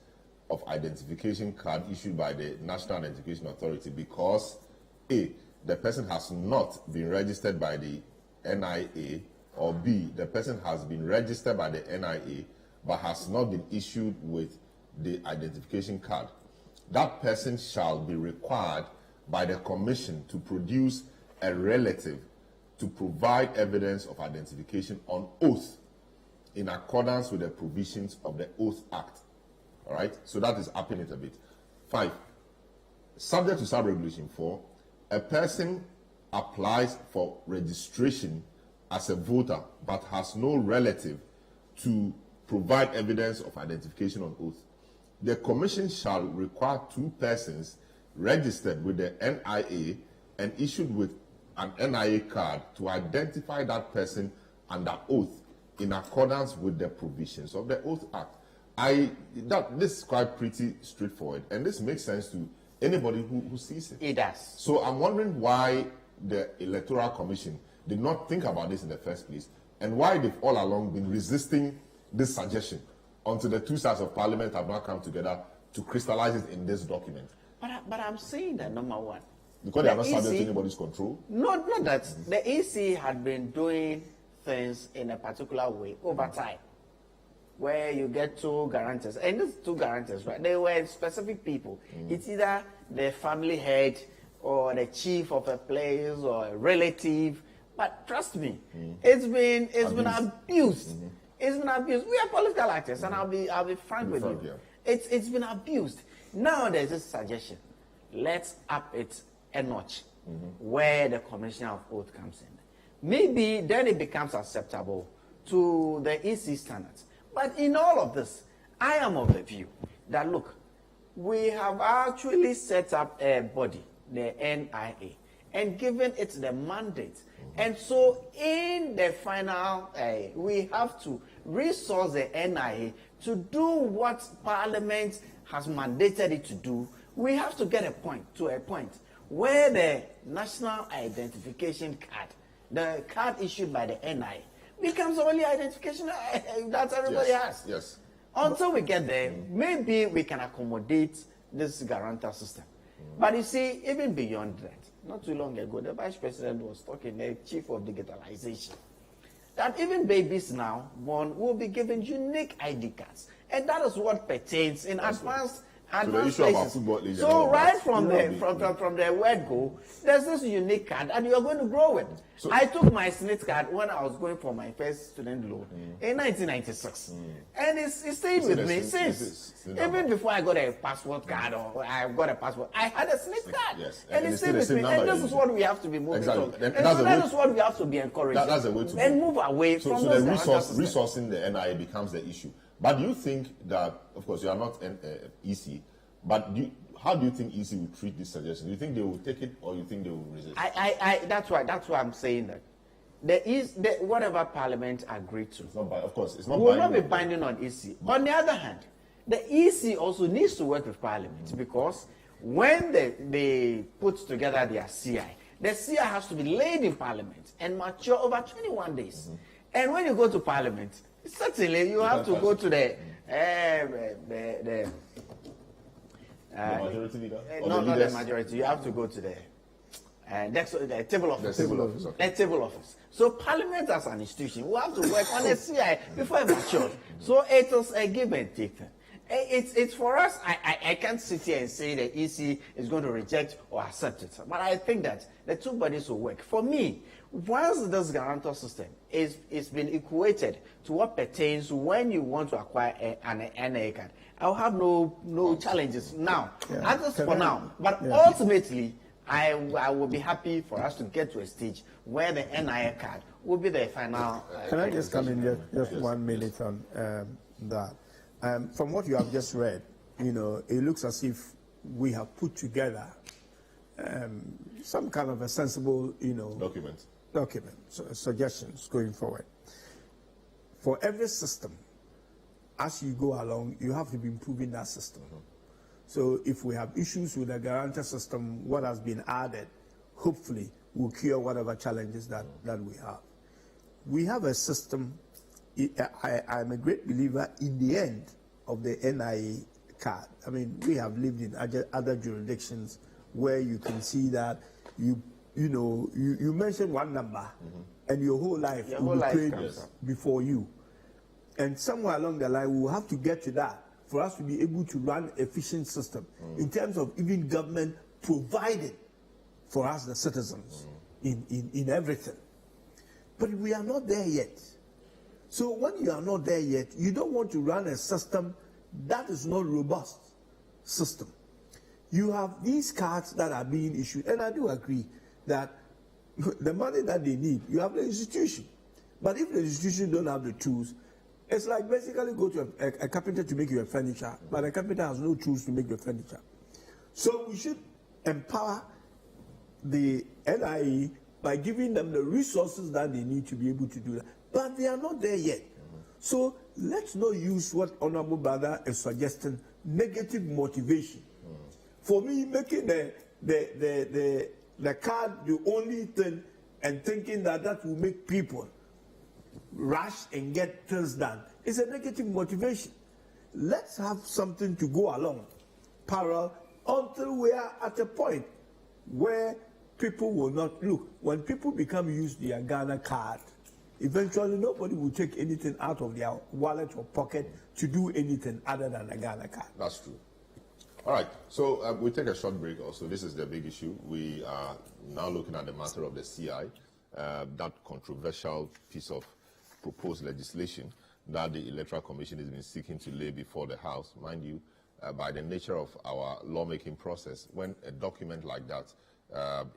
of identification card issued by the National Identification Authority because A, the person has not been registered by the NIA, or B, the person has been registered by the NIA but has not been issued with the identification card. That person shall be required by the Commission to produce a relative to provide evidence of identification on oath in accordance with the provisions of the Oath Act. All right, so that is upping it a bit. 5, subject to sub-regulation 4, a person applies for registration as a voter but has no relative to provide evidence of identification on oath. The Commission shall require 2 persons registered with the NIA and issued with an NIA card to identify that person under oath in accordance with the provisions of the Oath Act. This is quite pretty straightforward, and this makes sense to anybody who sees it. It does. So I'm wondering why the Electoral Commission did not think about this in the first place, and why they've all along been resisting this suggestion until the 2 sides of Parliament have now come together to crystallize it in this document. But I'm saying that, number one, because they are not subject to anybody's control? Not that. The EC had been doing things in a particular way over time, where you get 2 guarantors. And these 2 guarantors, right, they were specific people. It's either the family head or the chief of a place or a relative. But trust me, it's been abused. It's been abused. We are political actors, and I'll be frank with you. Yeah. It's been abused. Now there's this suggestion. Let's up it a notch where the Commissioner of Oath comes in. Maybe then it becomes acceptable to the EC standards. But in all of this, I am of the view that, look, we have actually set up a body, the NIA, and given it the mandate. And so in the final, we have to resource the NIA to do what Parliament has mandated it to do. We have to get to a point where the National Identification Card, the card issued by the NIA, becomes the only identification that everybody has. Yes. Until we get there, maybe we can accommodate this guarantor system. But you see, even beyond that, not too long ago, the Vice President was talking, the Chief of Digitalization, that even babies now born will be given unique ID cards. And that is what pertains in advanced places. So right from the word go, there's this unique card and you're going to grow it. So I took my SNIT card when I was going for my first student loan in 1996. And it stayed with me since. Even before I got a passport card or I got a passport, I had a SNIT card. Yes. And it stayed with me. And this is what we have to be moving on. And that is what we have to be encouraging. That's a way to and move away from so the resourcing the NIA becomes the issue. But do you think that, of course, you are not EC, but how do you think EC will treat this suggestion? Do you think they will take it, or you think they will resist? That's why I'm saying that whatever Parliament agreed to, it's not of course, it's not will not be binding on EC. On the other hand, the EC also needs to work with Parliament because when they put together their CI, the CI has to be laid in Parliament and mature over 21 days. And when you go to Parliament, certainly you have to go to the majority leader? Not the majority. You have to go to the table office. The table office. So Parliament as an institution will have to work on a CI before it matures. So it is a give and take. It's for us. I can't sit here and say the EC is going to reject or accept it. But I think that the 2 bodies will work. For me, once this guarantor system is been equated to what pertains when you want to acquire an NIA card, I'll have no challenges now. At least for now. But ultimately, I will be happy for us to get to a stage where the NIA card will be the final. Can I just come in just 1 minute on that? From what you have just read, it looks as if we have put together some kind of a sensible, document, suggestions going forward. For every system, as you go along, you have to be improving that system. So if we have issues with the guarantor system, what has been added, hopefully, will cure whatever challenges that we have. We have a system. I'm a great believer in the end of the NIA card. I mean, we have lived in other jurisdictions where you can see that you mention one number and your whole life will be played before you. And somewhere along the line, we will have to get to that for us to be able to run efficient system in terms of even government providing for us, the citizens, in everything. But we are not there yet. So when you are not there yet, you don't want to run a system that is not robust system. You have these cards that are being issued, and I do agree that the money that they need, you have the institution. But if the institution don't have the tools, it's like basically go to a carpenter to make you a furniture, but a carpenter has no tools to make your furniture. So we should empower the NIA by giving them the resources that they need to be able to do that. But they are not there yet. So let's not use what Honorable Brother is suggesting, negative motivation. For me, making the card the only thing and thinking that will make people rush and get things done is a negative motivation. Let's have something to go along, parallel, until we are at a point where people will not look. When people become used to their Ghana card, eventually nobody will take anything out of their wallet or pocket to do anything other than a Ghana card. That's true. All right, so we'll take a short break also. This is the big issue. We are now looking at the matter of the CI, that controversial piece of proposed legislation that the Electoral Commission has been seeking to lay before the House. Mind you, by the nature of our lawmaking process, when a document like that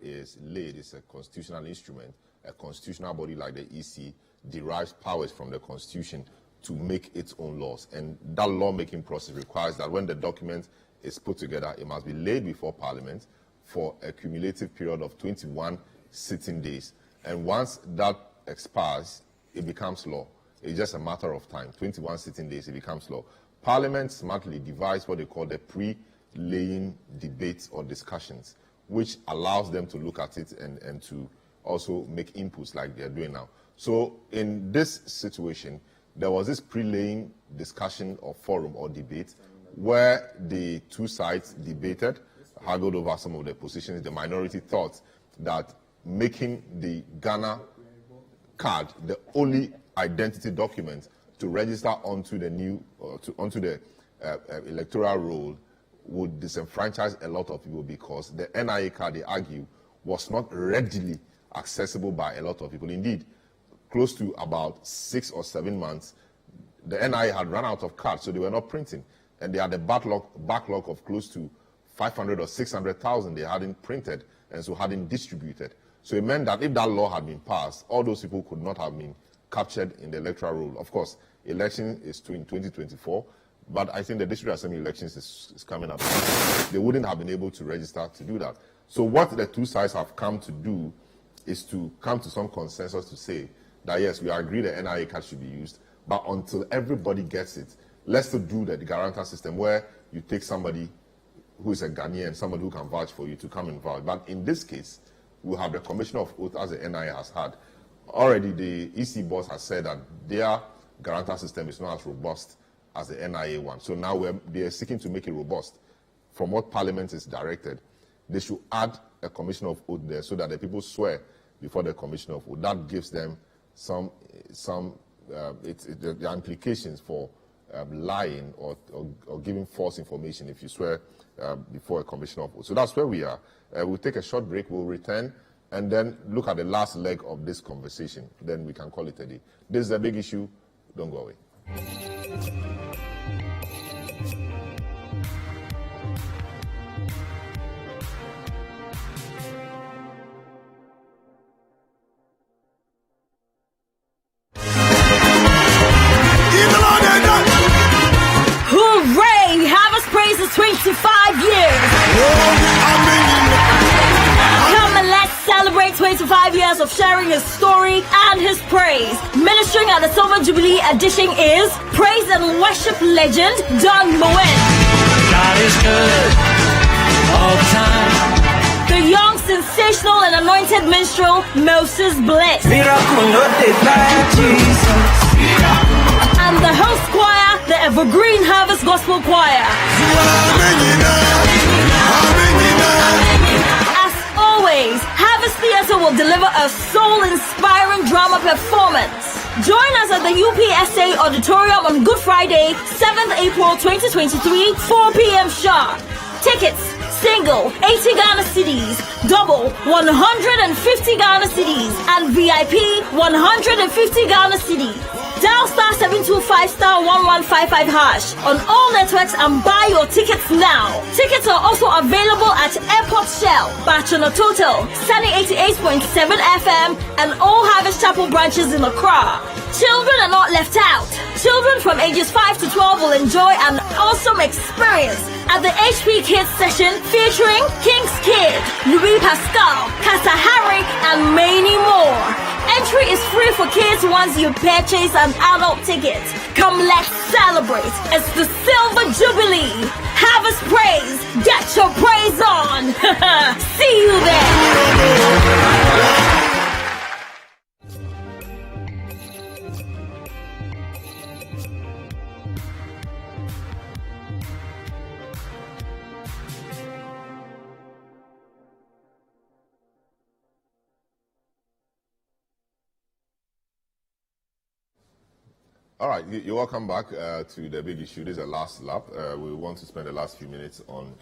is laid, it's a constitutional instrument, a constitutional body like the EC derives powers from the Constitution to make its own laws. And that lawmaking process requires that when the document is put together, it must be laid before Parliament for a cumulative period of 21 sitting days. And once that expires, it becomes law. It's just a matter of time. 21 sitting days, it becomes law. Parliament smartly devised what they call the pre-laying debates or discussions, which allows them to look at it and to also make inputs like they're doing now. So in this situation, there was this pre-laying discussion or forum or debate where the two sides debated, haggled over some of their positions. The minority thought that making the Ghana card the only identity document to register onto the new, onto the electoral roll would disenfranchise a lot of people, because the NIA card, they argue, was not readily accessible by a lot of people. Indeed, close to about 6 or 7 months, the NIA had run out of cards, so they were not printing. And they had a backlog of close to 500 or 600,000 they hadn't printed and so hadn't distributed. So it meant that if that law had been passed, all those people could not have been captured in the electoral roll. Of course, election is in 2024, but I think the district assembly elections is coming up. They wouldn't have been able to register to do that. So what the two sides have come to do is to come to some consensus to say that yes, we agree the NIA card should be used, but until everybody gets it, let's not do the guarantor system where you take somebody who is a Ghanaian, somebody who can vouch for you to come and vouch. But in this case, we'll have the Commissioner of Oath, as the NIA has had. Already the EC boss has said that their guarantor system is not as robust as the NIA one. So now they are seeking to make it robust. From what Parliament is directed, they should add a Commissioner of Oath there so that the people swear before the Commissioner of Oath. That gives them the implications for lying or giving false information if you swear before a Commissioner of Oath. So that's where we are. We'll take a short break. We'll return and then look at the last leg of this conversation. Then we can call it a day. This is a big issue. Don't go away. Hooray! Harvest Praise is 25 years. Come and let's celebrate 25 years of sharing his story and his praise. Ministering at the Silver Jubilee edition is praise and worship legend Don Moen. God is good all the time. The young, sensational and anointed minstrel Moses Bliss. Miracle, not they like Jesus. And the host choir, the Evergreen Harvest Gospel Choir. As always, Harvest Theatre will deliver a soul-inspiring drama performance. Join us at the UPSA Auditorium on Good Friday, 7th April 2023, 4 p.m. sharp. Tickets Single, 80 Ghana cedis. Double, 150 Ghana cedis. And VIP, 150 Ghana cedis. Dial star 725 star 1155 hash on all networks and buy your tickets now. Tickets are also available at Airport Shell, Bachelor Total, Sunny 88.7 FM, and all Harvest Chapel branches in Accra. Children are not left out. Children from ages 5 to 12 will enjoy an awesome experience at the HP Kids session featuring King's Kid, Louis Pascal, Casa Harry, and many more. Entry is free for kids once you purchase an adult ticket. Come, let's celebrate. It's the Silver Jubilee. Harvest praise. Get your praise on. See you there. All right, you're welcome back to the big issue. This is the last lap. We want to spend the last few minutes on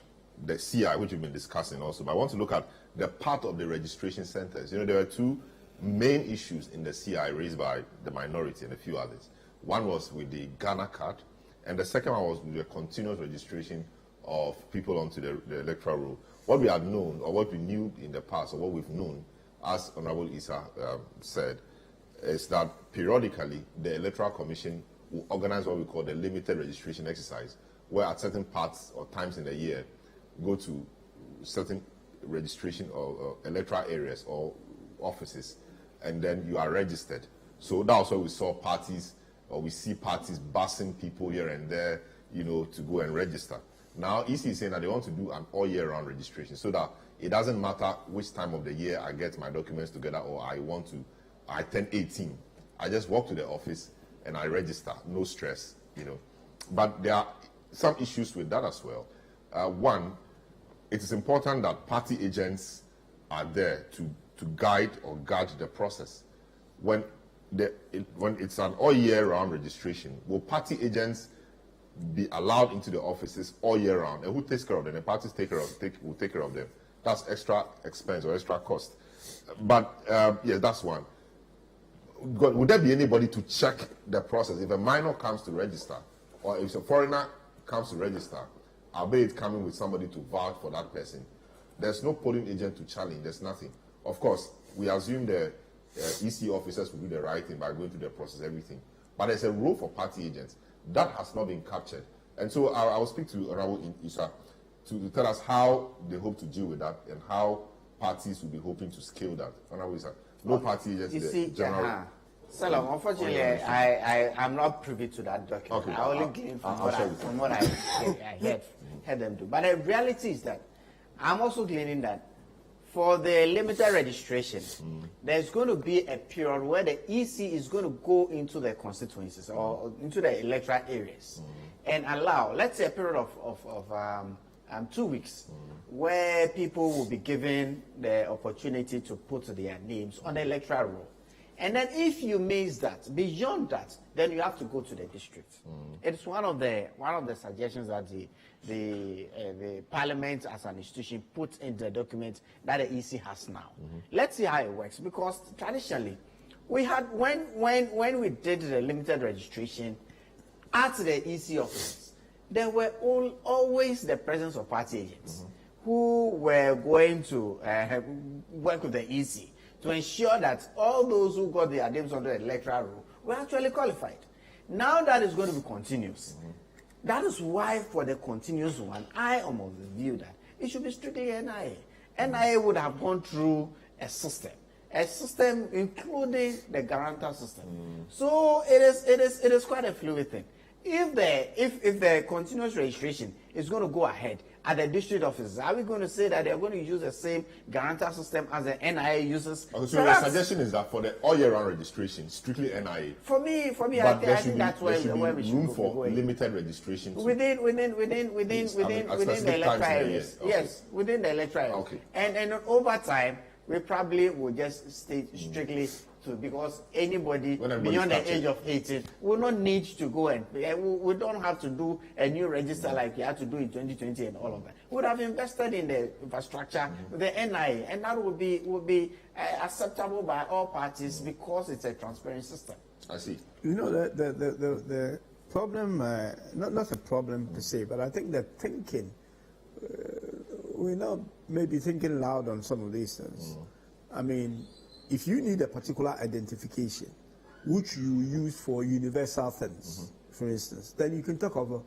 the CI, which we've been discussing also. But I want to look at the part of the registration centers. You know, there are two main issues in the CI raised by the minority and a few others. One was with the Ghana card, and the second one was with the continuous registration of people onto the electoral roll. What we had known, or what we knew in the past, or what we've known, as Honorable Issa said, is that periodically the Electoral Commission will organize what we call the limited registration exercise, where at certain parts or times in the year, go to certain registration or electoral areas or offices, and then you are registered. So that's why we saw parties, or we see parties busing people here and there, you know, to go and register. Now, EC is saying that they want to do an all year round registration, so that it doesn't matter which time of the year I get my documents together, or I turn 18. I just walk to the office and I register, no stress, you know. But there are some issues with that as well. One, it is important that party agents are there to guide or guard the process. When it's an all year round registration, will party agents be allowed into the offices all year round? And who takes care of them? The parties will take care of them. That's extra expense or extra cost. But yes, that's one. Would there be anybody to check the process? If a minor comes to register, or if a foreigner comes to register, albeit coming with somebody to vouch for that person, there's no polling agent to challenge, there's nothing. Of course, we assume the EC officers will do the right thing by going through the process, everything. But there's a role for party agents. That has not been captured. And so I will speak to Honorable Issa to tell us how they hope to deal with that and how parties will be hoping to scale that. Honorable Issa. No party agents. You see, Salam, unfortunately, I'm not privy to that document. Okay, I only glean from what I heard them do. But the reality is that I'm also gleaning that for the limited registration, there's going to be a period where the EC is going to go into the constituencies or into the electoral areas and allow, let's say, a period of 2 weeks where people will be given the opportunity to put their names on the electoral roll. And then if you miss that, beyond that, then you have to go to the district. It's one of the suggestions that the Parliament as an institution put in the document that the EC has now. Let's see how it works, because traditionally we had when we did the limited registration at the EC offices, there were always the presence of party agents who were going to work with the EC to ensure that all those who got their names on the electoral roll were actually qualified. Now that is going to be continuous. That is why for the continuous one, I am of the view that it should be strictly NIA. NIA would have gone through a system including the guarantor system. So it is quite a fluid thing. If the continuous registration is going to go ahead at the district offices, are we going to say that they're going to use the same guarantor system as the NIA uses? Okay, so the suggestion is that for the all year round registration, strictly NIA. For me, I think that's where we should room for limited registration within the electoral areas. Yes, within the electoral areas. Okay. And over time, we probably will just stay strictly to, because anybody beyond the age of 18 will not need to go and we don't have to do a new register like we had to do in 2020 and all of that. We would have invested in the infrastructure, the NI, and that would be acceptable by all parties because it's a transparent system. I see. You know, the problem, not a problem per se, but I think that thinking, we're not maybe thinking loud on some of these things. I mean, if you need a particular identification, which you use for universal things, for instance, then you can talk of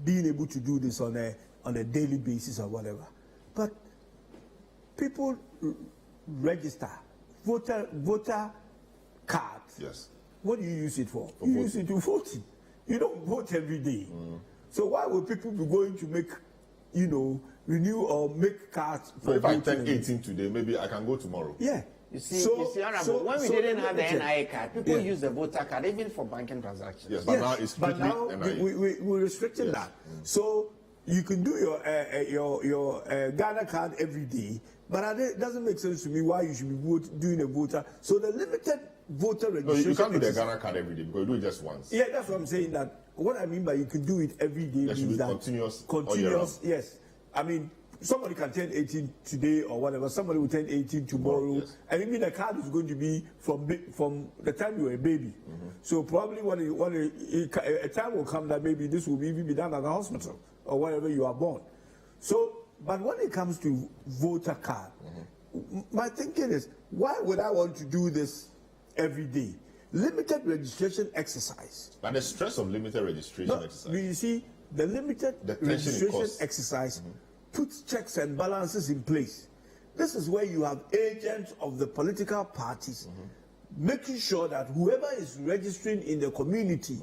being able to do this on a daily basis or whatever. But people register voter cards. Yes. What do you use it for? You use it to voting. You don't vote every day. So why would people be going to make, renew or make cards for if voting? I turn 18 today, maybe I can go tomorrow. Yeah. You see, Honorable, when we didn't have the NIA card, people use the voter card even for banking transactions. Yes, but now it's strictly NIA. We're restricting that. So you can do your Ghana card every day, but it doesn't make sense to me why you should be doing a voter. So the limited voter registration. No, you can't do the Ghana card every day because you do it just once. Yeah, that's what I'm saying. That what I mean by you can do it every day means that continuous. Continuous, yes. I mean, somebody can turn 18 today or whatever. Somebody will turn 18 tomorrow, and even the card is going to be from the time you were a baby. So probably a time will come that maybe this will even be done at the hospital or wherever you are born. So, but when it comes to voter card, my thinking is, why would I want to do this every day? Limited registration exercise. But the stress of limited registration exercise. You see, the limited registration exercise puts checks and balances in place. This is where you have agents of the political parties making sure that whoever is registering in the community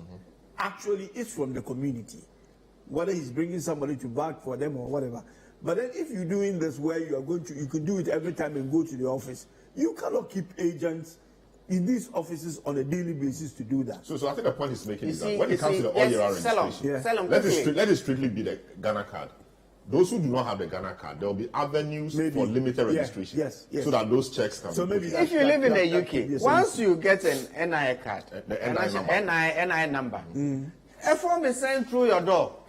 actually is from the community, whether he's bringing somebody to vote for them or whatever. But then if you're doing this where you can do it every time and go to the office, you cannot keep agents in these offices on a daily basis to do that. So I think the point he's making is that when it comes to the all-year registration, let it strictly be the Ghana card. Those who do not have the Ghana card, there will be avenues for limited registration. Yes. So that those checks can be maybe if you live in the UK, once you get an NI card, the NI number, a form is sent through your door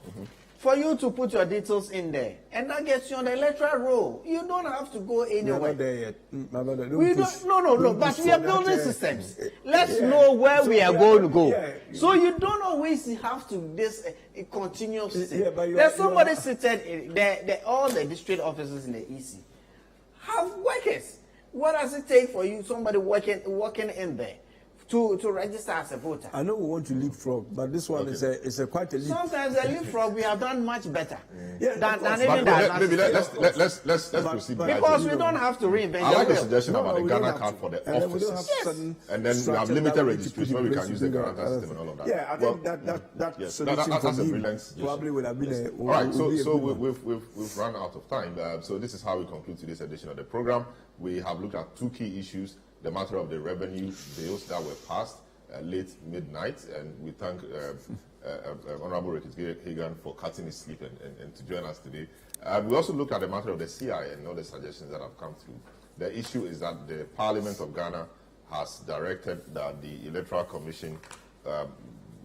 for you to put your details in there, and that gets you on the electoral roll. You don't have to go anywhere. We're not there yet. No, but we are building systems. Let's know where we are going to go. So you don't always have to this continuous. There's somebody seated in all the district offices in the EC have workers. What does it take for you, somebody working in there, to register as a voter? I know we want to leapfrog, but this one is quite a leap. Sometimes a leapfrog we have done much better than even that. Maybe let's proceed. Because we don't have to reinvent. I like the suggestion about the Ghana card for the offices, and then we have limited registration where we can use the Ghana system and all of that. Yeah, I think that solution that's a brilliant suggestion. Probably would have been all right. So we've run out of time. So this is how we conclude today's edition of the program. We have looked at two key issues: the matter of the revenue bills that were passed late midnight, and we thank Honorable Ricketts Hagan for cutting his sleep and to join us today. We also looked at the matter of the CI and all the suggestions that have come through. The issue is that the Parliament of Ghana has directed that the Electoral Commission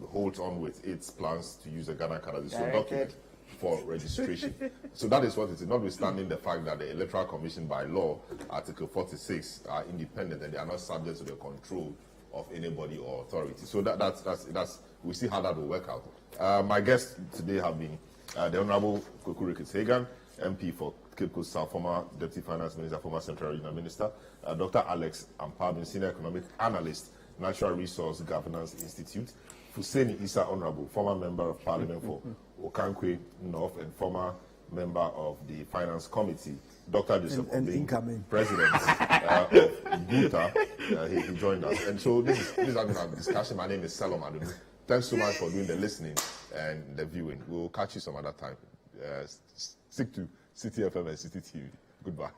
holds on with its plans to use the Ghana card as a sole document for registration. So that is what it is, notwithstanding the fact that the Electoral Commission by law, Article 46, are independent and they are not subject to the control of anybody or authority. So that's we see how that will work out. My guests today have been the Honorable Kweku Ricketts Hagan, MP for Cape Coast South, former Deputy Finance Minister, former Central Regional Minister, Dr. Alex Ampabin, Senior Economic Analyst, Natural Resource Governance Institute, Husseini Issa, Honorable, former Member of Parliament for Okankwe North and former member of the Finance Committee, Dr. Joseph Obeng, President of Guta. He joined us. And so this is our discussion. My name is Salom Adunu. Thanks so much for doing the listening and the viewing. We'll catch you some other time. Stick to City FM and City TV. Goodbye.